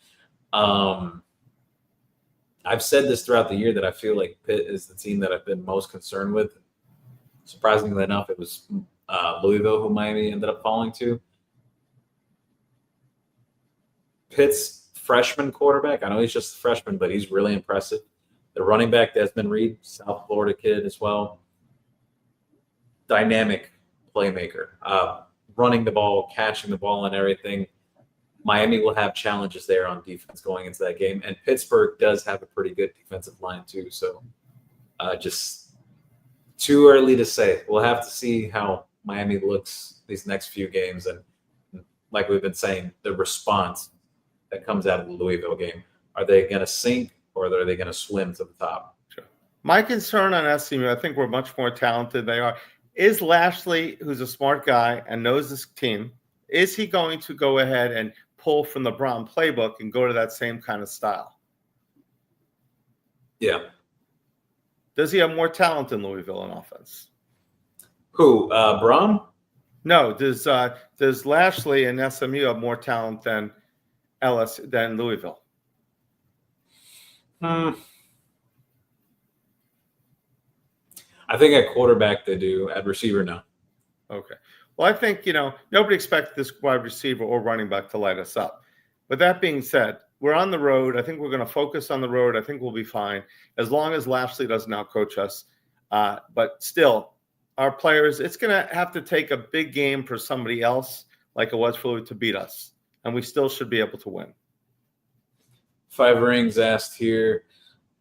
I've said this throughout the year that I feel like Pitt is the team that I've been most concerned with. Surprisingly enough, it was Louisville who Miami ended up falling to. Pitt's freshman quarterback, I know he's just a freshman, but he's really impressive. The running back, Desmond Reed, South Florida kid as well. Dynamic playmaker. Running the ball, catching the ball and everything. Miami will have challenges there on defense going into that game. And Pittsburgh does have a pretty good defensive line too. So just too early to say. We'll have to see how Miami looks these next few games. And like we've been saying, the response that comes out of the Louisville game. Are they going to sink or are they going to swim to the top? Sure. My concern on SMU, I think we're much more talented than they are. Is Lashley, who's a smart guy and knows this team, is he going to go ahead and pull from the Brown playbook and go to that same kind of style? Yeah. Does he have more talent than Louisville in offense? Who? Braun? No. Does Lashley and SMU have more talent than Louisville? I think at quarterback they do. At receiver, no. Okay. Well, I think, nobody expected this wide receiver or running back to light us up. But that being said, we're on the road. I think we're going to focus on the road. I think we'll be fine as long as Lashley doesn't outcoach us. But still, our players, it's going to have to take a big game for somebody else like it was for Louis to beat us. And we still should be able to win. Five Rings asked here,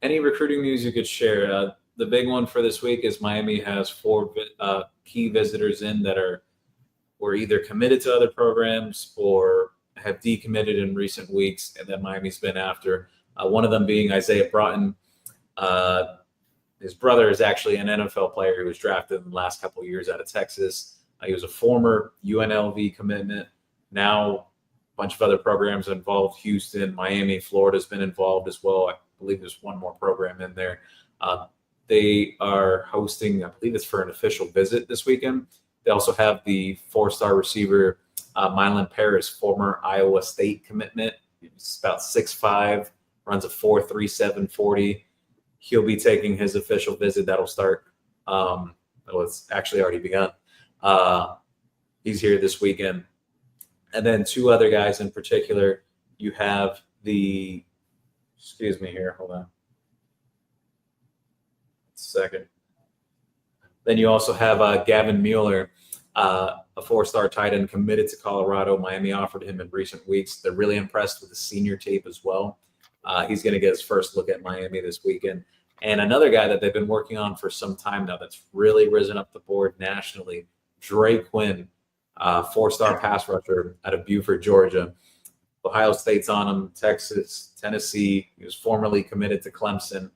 any recruiting news you could share? The big one for this week is Miami has 4 key visitors in that were either committed to other programs or have decommitted in recent weeks, and that Miami's been after. One of them being Isaiah Broughton. His brother is actually an NFL player who was drafted in the last couple of years out of Texas. He was a former UNLV commitment. Now a bunch of other programs involved. Houston, Miami, Florida's been involved as well. I believe there's one more program in there. They are hosting, I believe it's for an official visit this weekend. They also have the 4-star receiver, Mylan Paris, former Iowa State commitment. He's about 6'5", runs a 4.37 40. He'll be taking his official visit. That'll start. It's actually already begun. He's here this weekend. And then 2 other guys in particular. You have excuse me here, hold on. Second. Then you also have Gavin Mueller, a 4-star tight end committed to Colorado. Miami offered him in recent weeks. They're really impressed with the senior tape as well. He's going to get his first look at Miami this weekend. And another guy that they've been working on for some time now that's really risen up the board nationally, Dre Quinn, 4-star pass rusher out of Buford, Georgia. Ohio State's on him, Texas, Tennessee. He was formerly committed to Clemson.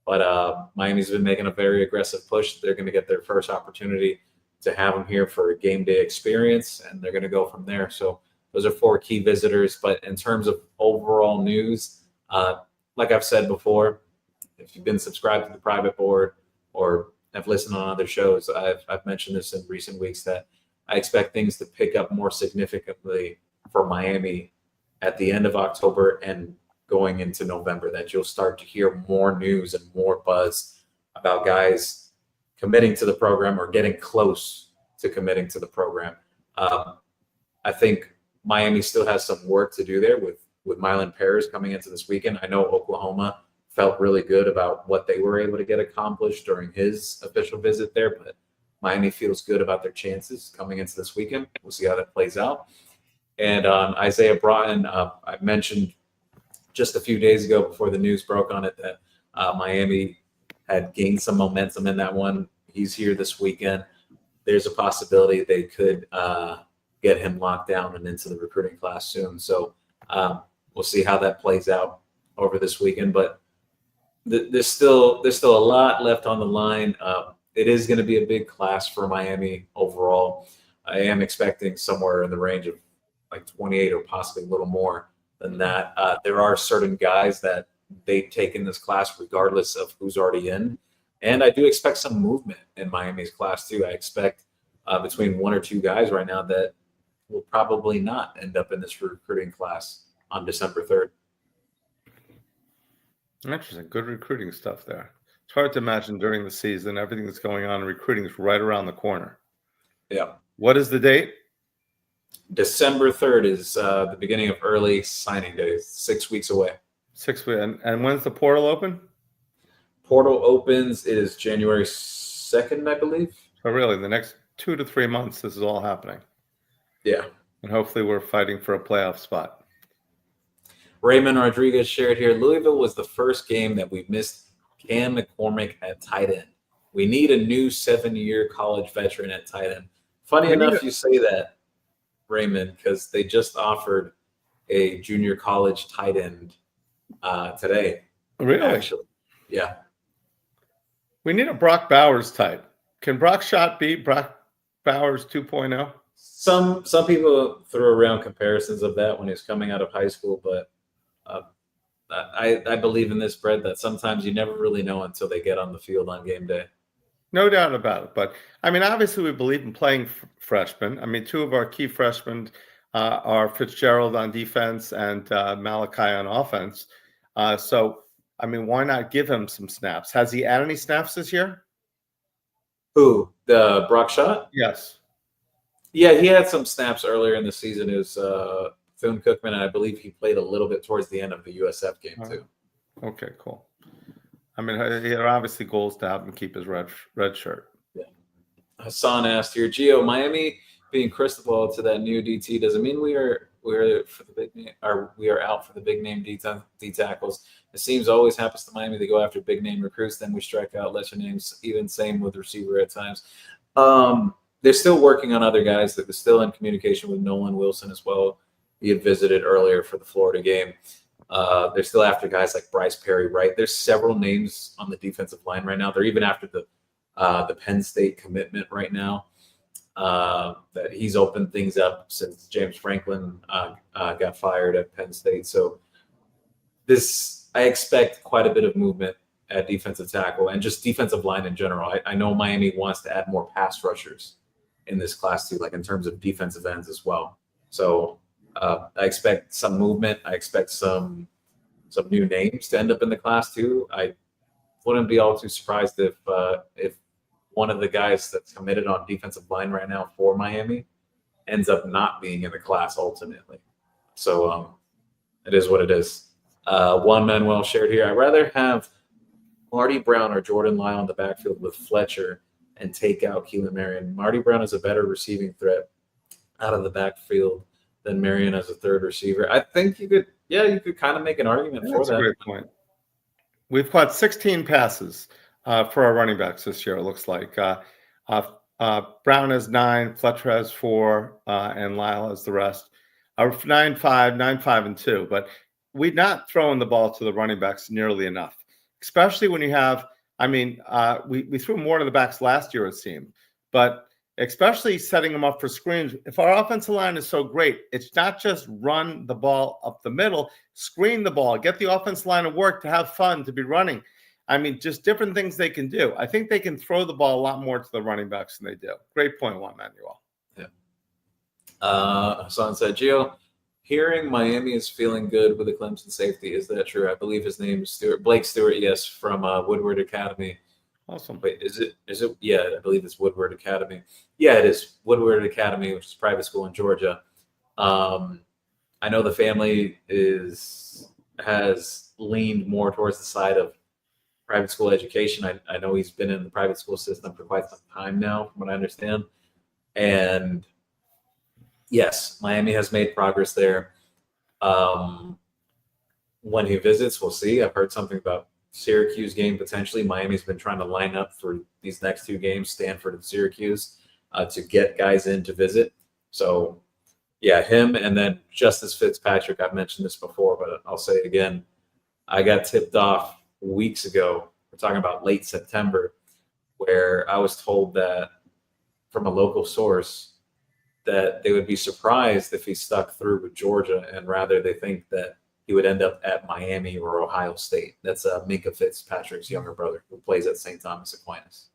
But Miami's been making a very aggressive push. They're going to get their first opportunity to have him here for a game day experience, and they're going to go from there. So those are 4 key visitors. But in terms of overall news, like I've said before, if you've been subscribed to the private board or have listened on other shows, I've mentioned this in recent weeks that I expect things to pick up more significantly for Miami at the end of October and going into November, that you'll start to hear more news and more buzz about guys committing to the program or getting close to committing to the program. I think Miami still has some work to do there with Mylan Paris coming into this weekend. I know Oklahoma felt really good about what they were able to get accomplished during his official visit there, but Miami feels good about their chances coming into this weekend. We'll see how that plays out. And Isaiah Broughton, I mentioned just a few days ago before the news broke on it that Miami had gained some momentum in that one. He's here this weekend. There's a possibility they could get him locked down and into the recruiting class soon. So we'll see how that plays out over this weekend. But there's still a lot left on the line. It is going to be a big class for Miami overall. I am expecting somewhere in the range of like 28 or possibly a little more than that. There are certain guys that they've taken this class regardless of who's already in. And I do expect some movement in Miami's class too. I expect between 1 or 2 guys right now that will probably not end up in this recruiting class on December 3rd. Interesting. Good recruiting stuff there. It's hard to imagine during the season, everything that's going on in recruiting is right around the corner. Yeah. What is the date? December 3rd is the beginning of early signing day. 6 weeks away. 6 weeks. And when's the portal open? Portal opens is January 2nd, I believe. So really, the next 2 to 3 months, this is all happening. Yeah. And hopefully we're fighting for a playoff spot. Raymond Rodriguez shared here, Louisville was the first game that we missed Cam McCormick at tight end. We need a new 7-year college veteran at tight end. Funny enough, you say that, Raymond, because they just offered a junior college tight end today. Really? Actually. Yeah. We need a Brock Bowers type. Can Brock Shot be Brock Bowers 2.0? Some people throw around comparisons of that when he's coming out of high school, but I believe in this, Brett, that sometimes you never really know until they get on the field on game day. No doubt about it. But, I mean, obviously we believe in playing freshmen. I mean, two of our key freshmen are Fitzgerald on defense and Malachi on offense. So, I mean, why not give him some snaps? Has he had any snaps this year? Who? The Brock Shot? Yes. Yeah, he had some snaps earlier in the season. It was Thune Cookman, and I believe he played a little bit towards the end of the USF game, too. Okay, cool. I mean, there are obviously goals to have him keep his red shirt. Yeah. Hassan asked here, Gio, Miami being cristobal to that new DT doesn't mean we are for the big name, or we are out for the big name D tackles. It seems always happens to Miami. They go after big name recruits, then we strike out lesser names. Even same with receiver at times. They're still working on other guys. That they're still in communication with Nolan Wilson as well. He had visited earlier for the Florida game. They're still after guys like Bryce Perry, right? There's several names on the defensive line right now. They're even after the Penn State commitment right now. That he's opened things up since James Franklin got fired at Penn State. So I expect quite a bit of movement at defensive tackle and just defensive line in general. I know Miami wants to add more pass rushers in this class too, like in terms of defensive ends as well. So I expect some movement. I expect some new names to end up in the class too. I wouldn't be all too surprised if one of the guys that's committed on defensive line right now for Miami ends up not being in the class ultimately. So it is what it is. Juan Manuel shared here, I'd rather have Marty Brown or Jordan Lyle in the backfield with Fletcher and take out Keelan Marion. Marty Brown is a better receiving threat out of the backfield than Marion as a third receiver. I think you could kind of make an argument for that. That's a great point. We've caught 16 passes for our running backs this year, it looks like. Brown has 9, Fletcher has 4, and Lyle has the rest. 9-5, and 2. But we're not throwing the ball to the running backs nearly enough, especially when you have – we threw more to the backs last year, it seemed. But especially setting them up for screens. If our offensive line is so great, it's not just run the ball up the middle, screen the ball, get the offensive line to work, to have fun, to be running. I mean, just different things they can do. I think they can throw the ball a lot more to the running backs than they do. Great point, Juan Manuel. Yeah. Hassan said, Gio, hearing Miami is feeling good with the Clemson safety. Is that true? I believe his name is Blake Stewart, yes, from Woodward Academy. Awesome. Wait, is it? Yeah, I believe it's Woodward Academy. Yeah, it is Woodward Academy, which is a private school in Georgia. I know the family has leaned more towards the side of private school education. I know he's been in the private school system for quite some time now, from what I understand. And yes, Miami has made progress there. When he visits, we'll see. I've heard something about Syracuse game potentially. Miami's been trying to line up for these next 2 games, Stanford and Syracuse, to get guys in to visit. So, yeah, him and then Justice Fitzpatrick. I've mentioned this before, but I'll say it again. I got tipped off weeks ago. We're talking about late September, where I was told that from a local source that they would be surprised if he stuck through with Georgia, and rather they think that he would end up at Miami or Ohio State. That's Minka Fitzpatrick's younger brother who plays at St. Thomas Aquinas.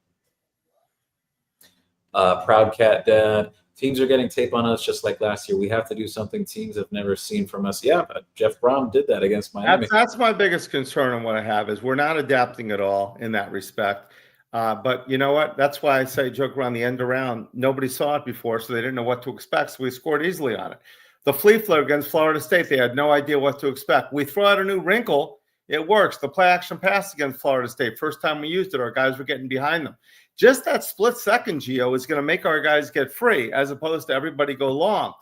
Proud Cat Dad. Teams are getting tape on us just like last year. We have to do something teams have never seen from us. Yeah, but Jeff Brown did that against Miami. That's my biggest concern and what I have is we're not adapting at all in that respect. But you know what? That's why I say joke around the end around. Nobody saw it before, so they didn't know what to expect. So we scored easily on it. The flea flicker against Florida State, they had no idea what to expect. We throw out a new wrinkle. It works. The play action pass against Florida State. First time we used it, our guys were getting behind them. Just that split second, Gio, is going to make our guys get free as opposed to everybody go long.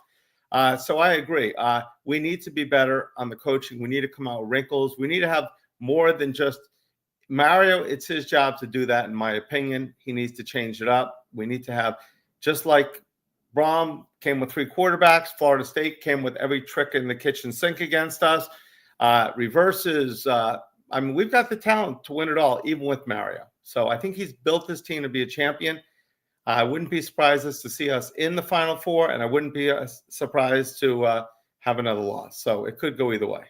So I agree. We need to be better on the coaching. We need to come out with wrinkles. We need to have more than just Mario. It's his job to do that, in my opinion. He needs to change it up. We need to have, just like Brom came with 3 quarterbacks, Florida State came with every trick in the kitchen sink against us. Reverses. I mean, we've got the talent to win it all, even with Mario. So I think he's built this team to be a champion. I wouldn't be surprised to see us in the Final Four, and I wouldn't be surprised to have another loss. So it could go either way.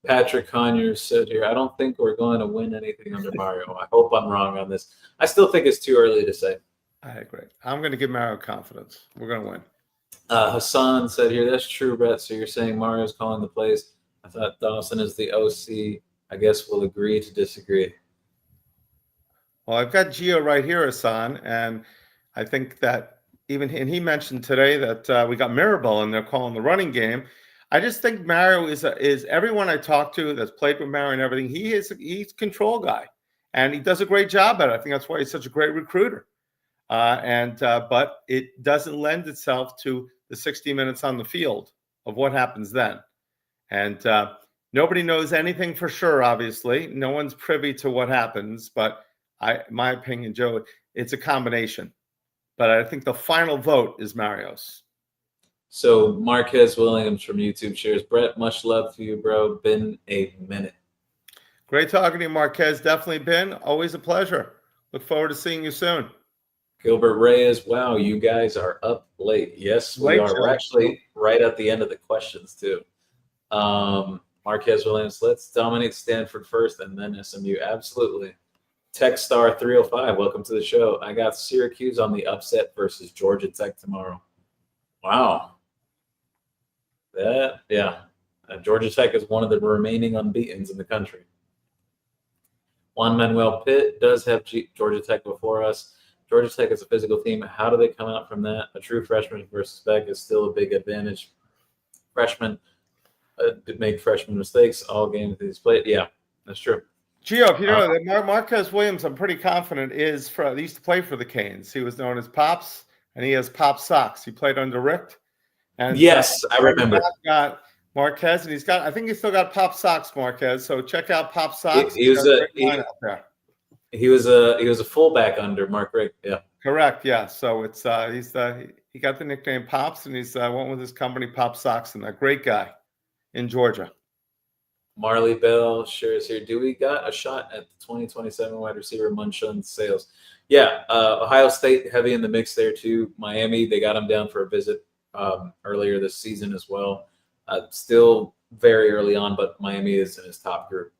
Patrick Conyers said here, I don't think we're going to win anything under Mario. I hope I'm wrong on this. I still think it's too early to say. I agree. I'm going to give Mario confidence. We're going to win. Hassan said here, that's true, Brett. So you're saying Mario's calling the plays. I thought Dawson is the OC. I guess we'll agree to disagree. Well, I've got Gio right here, Hassan, and I think that and he mentioned today that we got Mirabel and they're calling the running game. I just think Mario is everyone I talk to that's played with Mario and everything. He's a control guy, and he does a great job at it. I think that's why he's such a great recruiter. But it doesn't lend itself to the 60 minutes on the field of what happens then. And nobody knows anything for sure, obviously. No one's privy to what happens. But my opinion, Joe, it's a combination. But I think the final vote is Mario's. So Marquez Williams from YouTube shares, Brett, much love to you, bro. Been a minute. Great talking to you, Marquez. Definitely been. Always a pleasure. Look forward to seeing you soon. Gilbert Reyes, wow, you guys are up late. Yes, we are. We're actually right at the end of the questions, too. Marquez Williams, let's dominate Stanford first and then SMU. Absolutely. Techstar 305, welcome to the show. I got Syracuse on the upset versus Georgia Tech tomorrow. Wow. Georgia Tech is one of the remaining unbeatens in the country. Juan Manuel Pitt does have Georgia Tech before us. Georgia Tech is a physical team. How do they come out from that? A true freshman versus back is still a big advantage. Freshmen make freshman mistakes all games he's played. Yeah, that's true. Gio, if you know that Marquez Williams, I'm pretty confident he used to play for the Canes. He was known as Pops, and he has Pop socks. He played under Rick. And yes, I remember. Got Marquez, and I think he's still got Pop socks, Marquez. So check out Pop socks. He was a fullback under Mark Rick. Yeah, correct. Yeah. So it's he got the nickname Pops, and he's went with his company Pop Socks, and a great guy in Georgia. Marley Bell shares here. Do we got a shot at the 2027 wide receiver Munchausen sales? Yeah, Ohio State heavy in the mix there too. Miami, they got him down for a visit earlier this season as well. Still very early on, but Miami is in his top group.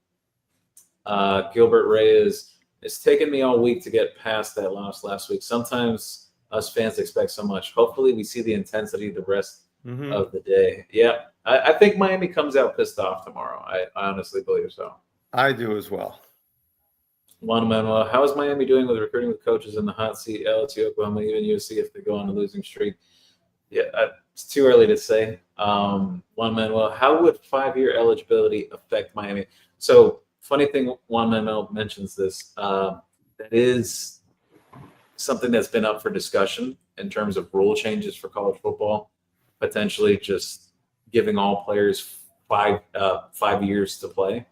Gilbert Reyes, it's taken me all week to get past that loss last week. Sometimes us fans expect so much. Hopefully we see the intensity the rest of the day. Yeah, I think Miami comes out pissed off tomorrow. I honestly believe so. I do as well. Juan Manuel, how is Miami doing with recruiting with coaches in the hot seat? LSU, Oklahoma, even USC if they go on a losing streak? Yeah, it's too early to say. Juan Manuel, how would 5-year eligibility affect Miami? So funny thing, Juan Manuel mentions this. That is something that's been up for discussion in terms of rule changes for college football, potentially just giving all players 5 years to play.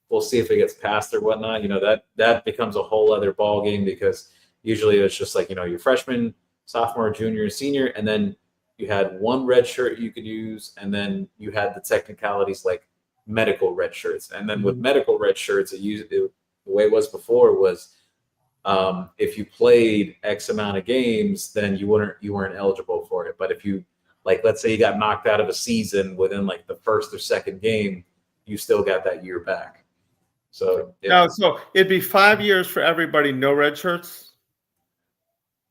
We'll see if it gets passed or whatnot. You know, that becomes a whole other ball game because usually it's just like, you know, your freshman, sophomore, junior, senior, and then you had one red shirt you could use, and then you had the technicalities like medical red shirts. And then with medical red shirts, the way it was before was if you played X amount of games, then you weren't eligible for it. But if you, like, let's say you got knocked out of a season within like the first or second game, you still got that year back. So yeah. No, so it'd be 5 years for everybody, no red shirts.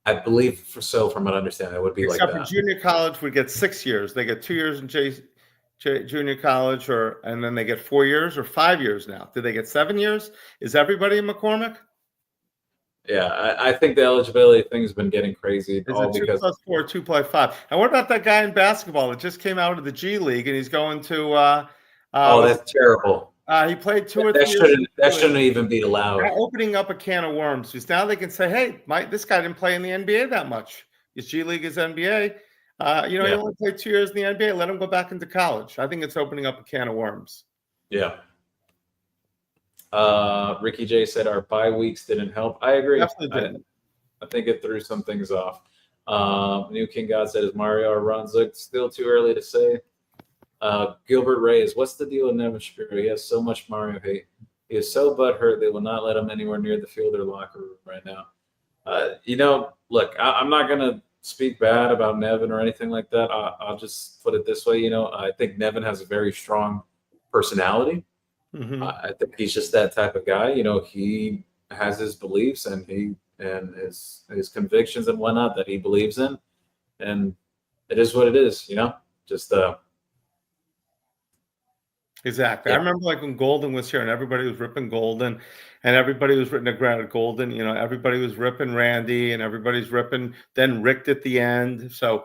I believe from what I understand, it would be except like that. For junior college, we get 6 years. They get 2 years in junior college, and then they get 4 years or 5 years now. Do they get 7 years? Is everybody in McCormick? Yeah, I think the eligibility thing has been getting crazy. Is it 2 plus 4, 2 plus 5? And what about that guy in basketball that just came out of the G League and he's going to? That's terrible. He played 2 or 3 years. That shouldn't even be allowed. They're opening up a can of worms because now they can say, "Hey, this guy didn't play in the NBA that much. His G League is NBA." He only played 2 years in the NBA. Let him go back into college. I think it's opening up a can of worms. Yeah. Ricky J said our bye weeks didn't help. I agree. Definitely didn't. I think it threw some things off. New King God said, is Mario or Runzuk? Still too early to say. Gilbert Reyes, what's the deal with Nevin Shapiro? He has so much Mario hate. He is so butthurt they will not let him anywhere near the field or locker room right now. Look, I'm not going to speak bad about Nevin or anything like that. I'll just put it this way. I think Nevin has a very strong personality. Mm-hmm. I think he's just that type of guy. He has his beliefs and his convictions and whatnot that he believes in, and it is what it is. Just exactly. Yeah. I remember when Golden was here and everybody was ripping Golden, and everybody was ripping Golden. Everybody was ripping Randy, and everybody's ripping then Rick at the end. So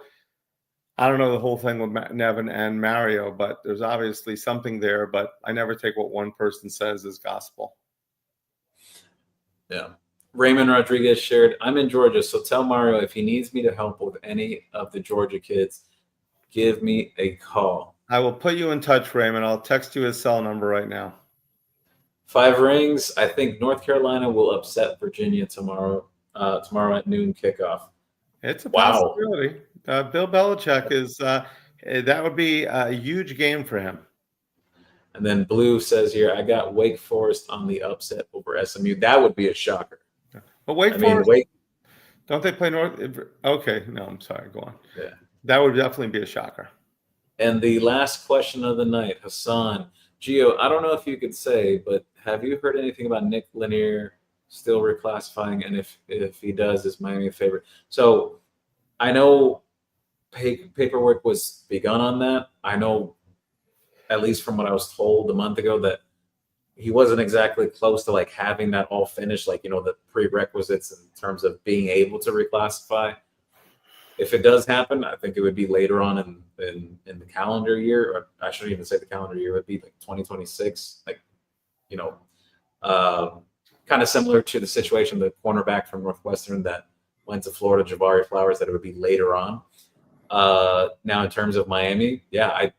I don't know the whole thing with Nevin and Mario, but there's obviously something there. But I never take what one person says as gospel. Yeah. Raymond Rodriguez shared, I'm in Georgia, so tell Mario if he needs me to help with any of the Georgia kids, give me a call. I will put you in touch, Raymond. I'll text you his cell number right now. 5 rings. I think North Carolina will upset Virginia tomorrow at noon kickoff. It's a possibility. Bill Belichick is that would be a huge game for him. And then Blue says here, I got Wake Forest on the upset over SMU. That would be a shocker. But Wake Forest, don't they play North? Okay, no, I'm sorry. Go on. Yeah, that would definitely be a shocker. And the last question of the night, Hassan. Gio, I don't know if you could say, but have you heard anything about Nick Lanier still reclassifying? And if he does, is Miami a favorite? So I know paperwork was begun on that. I know, at least from what I was told a month ago, that he wasn't exactly close to having that all finished, the prerequisites in terms of being able to reclassify. If it does happen, I think it would be later on in the calendar year, or I shouldn't even say the calendar year, it would be 2026, kind of similar to the situation, the cornerback from Northwestern that went to Florida, Jabari Flowers, that it would be later on. Now, in terms of Miami, yeah,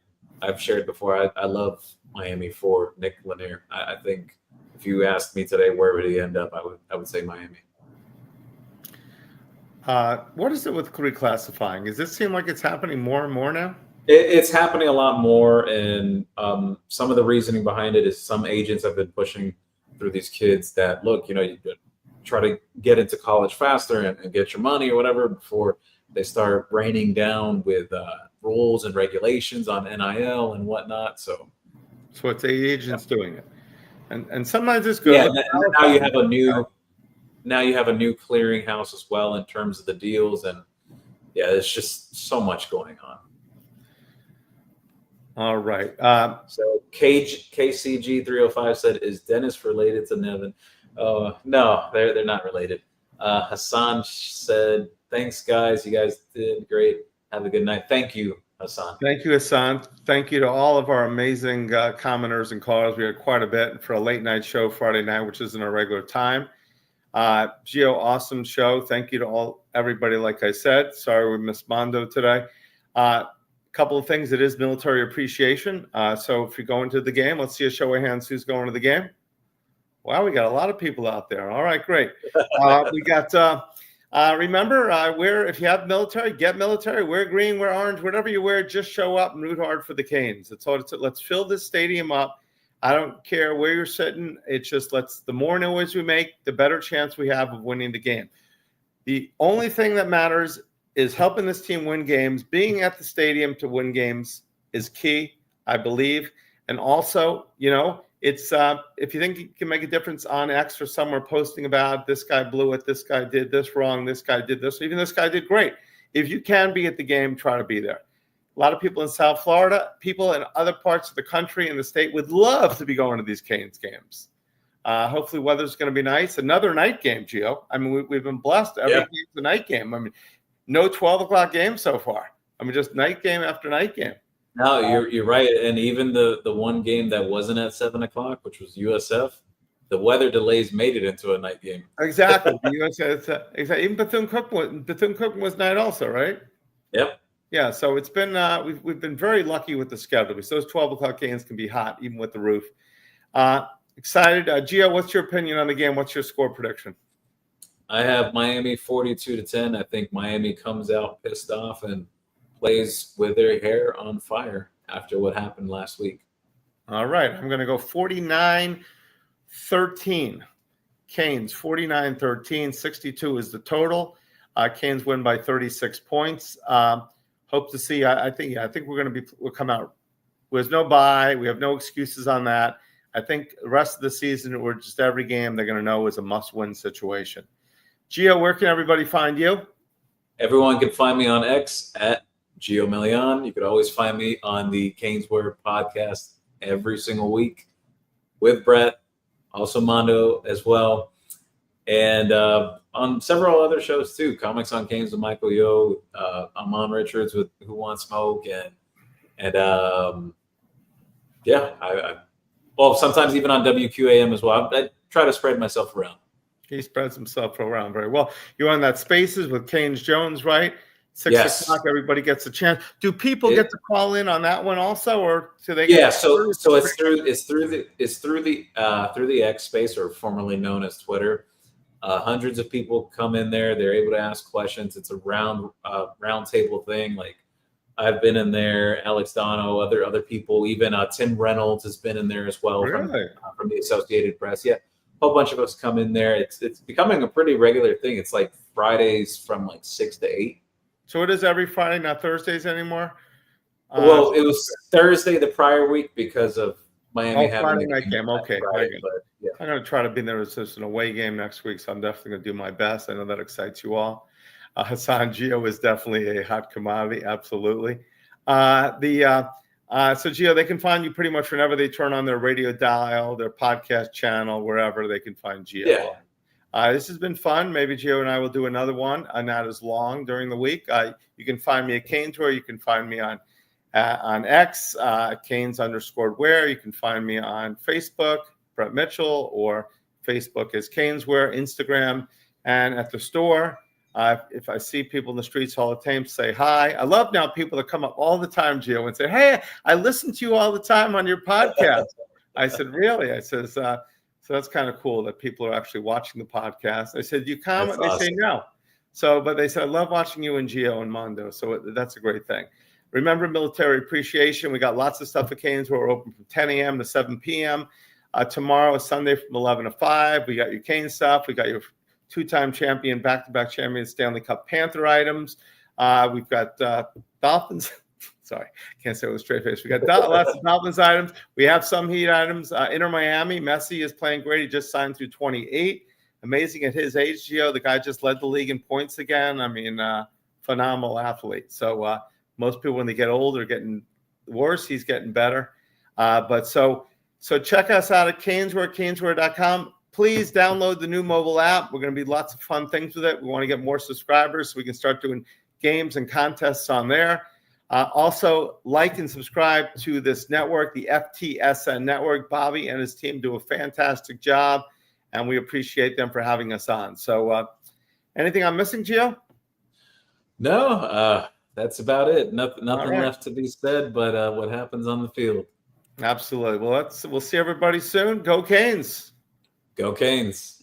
I've shared before, I love Miami for Nick Lanier. I think if you asked me today where would he end up, I would say Miami. What is it with reclassifying? Does this seem like it's happening more and more now? It's happening a lot more, and some of the reasoning behind it is some agents have been pushing through these kids that, look, you try to get into college faster and get your money or whatever before they start raining down with rules and regulations on NIL and whatnot. So it's the agents doing it, and sometimes it's good. Yeah, now you have a new clearinghouse as well in terms of the deals, and yeah, there's just so much going on. All right. So KCG 305 said, "Is Dennis related to Nevin?" No, they're not related. Hassan said, "Thanks, guys. You guys did great. Have a good night." Thank you, Hassan. Thank you, Hassan. Thank you to all of our amazing commenters and callers. We had quite a bit for a late night show Friday night, which isn't our regular time. Gio, awesome show. Thank you to everybody. Like I said, sorry we missed Mando today. Couple of things. It is military appreciation. So if you're going to the game, let's see a show of hands. Who's going to the game? Wow, we got a lot of people out there. All right, great. We got. Remember, if you have military, get military. Wear green, wear orange, whatever you wear. Just show up and root hard for the Canes. That's all. Let's fill this stadium up. I don't care where you're sitting. It's just the more noise we make, the better chance we have of winning the game. The only thing that matters is helping this team win games. Being at the stadium to win games is key, I believe. And also, it's if you think you can make a difference on X or somewhere posting about this guy blew it, this guy did this wrong, this guy did this, even this guy did great. If you can be at the game, try to be there. A lot of people in South Florida, people in other parts of the country and the state would love to be going to these Canes games. Hopefully weather's going to be nice. Another night game, Gio. I mean, we've been blessed. Every game's a night game. I mean, no 12 o'clock game so far. I mean, just night game after night game. No, you're right. And even the one game that wasn't at 7 o'clock, which was USF, the weather delays made it into a night game. Exactly. The USF, exactly. Even Bethune-Cookman was night also, right? Yep. Yeah, so it's been we've been very lucky with the schedule because those 12 o'clock games can be hot even with the roof. Excited, Gio. What's your opinion on the game? What's your score prediction? I have Miami 42-10. I think Miami comes out pissed off and plays with their hair on fire after what happened last week. All right, I'm going to go 49-13. Canes 49-13. 62 is the total. Canes win by 36 points. Hope to see. I think we'll come out. There's no bye. We have no excuses on that. I think the rest of the season, or just every game, they're going to know is a must-win situation. Gio, where can everybody find you? Everyone can find me on X at Gio Million. You could always find me on the CanesWear Podcast every single week with Brett, also Mando as well, and on several other shows too. Comics on Canes with Michael Yo, Amon Richards with Who Wants Smoke, and well, sometimes even on WQAM as well. I try to spread myself around. He spreads himself around very well. You're on that Spaces with Canes Jones, right? 6 o'clock, everybody gets a chance. Do people get to call in on that one also, or do they? Yeah, so it's through the X Space, or formerly known as Twitter. Hundreds of people come in there. They're able to ask questions. It's a round table thing. Like, I've been in there, Alex Dono, other people, even Tim Reynolds has been in there as well from the Associated Press. Yeah, a whole bunch of us come in there. It's becoming a pretty regular thing. It's like Fridays from like 6 to 8. So it is every Friday, not Thursdays anymore? Well, it was Thursday the prior week because of Miami having Friday night game. Okay. Friday, but, yeah. I'm going to try to be there. It's just an away game next week, so I'm definitely going to do my best. I know that excites you all. Hassan Gio is definitely a hot commodity. Absolutely. So Gio, they can find you pretty much whenever they turn on their radio dial, their podcast channel, wherever they can find Gio. Yeah. This has been fun. Maybe Gio and I will do another one, not as long during the week. You can find me at CanesWear. You can find me on X, Canes_wear. You can find me on Facebook, Brett Mitchell, or Facebook is CanesWear, Instagram, and at the store. If I see people in the streets all the time, say hi. I love now people that come up all the time, Gio, and say, "Hey, I listen to you all the time on your podcast." I said, "Really?" I says, "So that's kind of cool that people are actually watching the podcast." I said, "You comment?" They say no. But they said, "I love watching you and Gio and Mando." So that's a great thing. Remember Military Appreciation. We got lots of stuff at Canes. We're open from 10 a.m. to 7 p.m. Tomorrow is Sunday from 11 to 5. We got your Canes stuff. We got your two-time champion, back-to-back champion Stanley Cup Panther items. We've got Dolphins. Sorry, can't say it with a straight face. We got lots of Dolphins items. We have some Heat items. Inter Miami, Messi is playing great. He just signed through 28. Amazing at his age, Gio. The guy just led the league in points again. I mean, phenomenal athlete. So most people, when they get older, are getting worse. He's getting better. So check us out at CanesWear, CanesWear.com. Please download the new mobile app. We're going to be lots of fun things with it. We want to get more subscribers so we can start doing games and contests on there. Also, like and subscribe to this network, the FTSN Network. Bobby and his team do a fantastic job, and we appreciate them for having us on. So anything I'm missing, Gio? No, that's about it. Nothing right. left to be said, but what happens on the field. Absolutely. Well, we'll see everybody soon. Go Canes. Go Canes.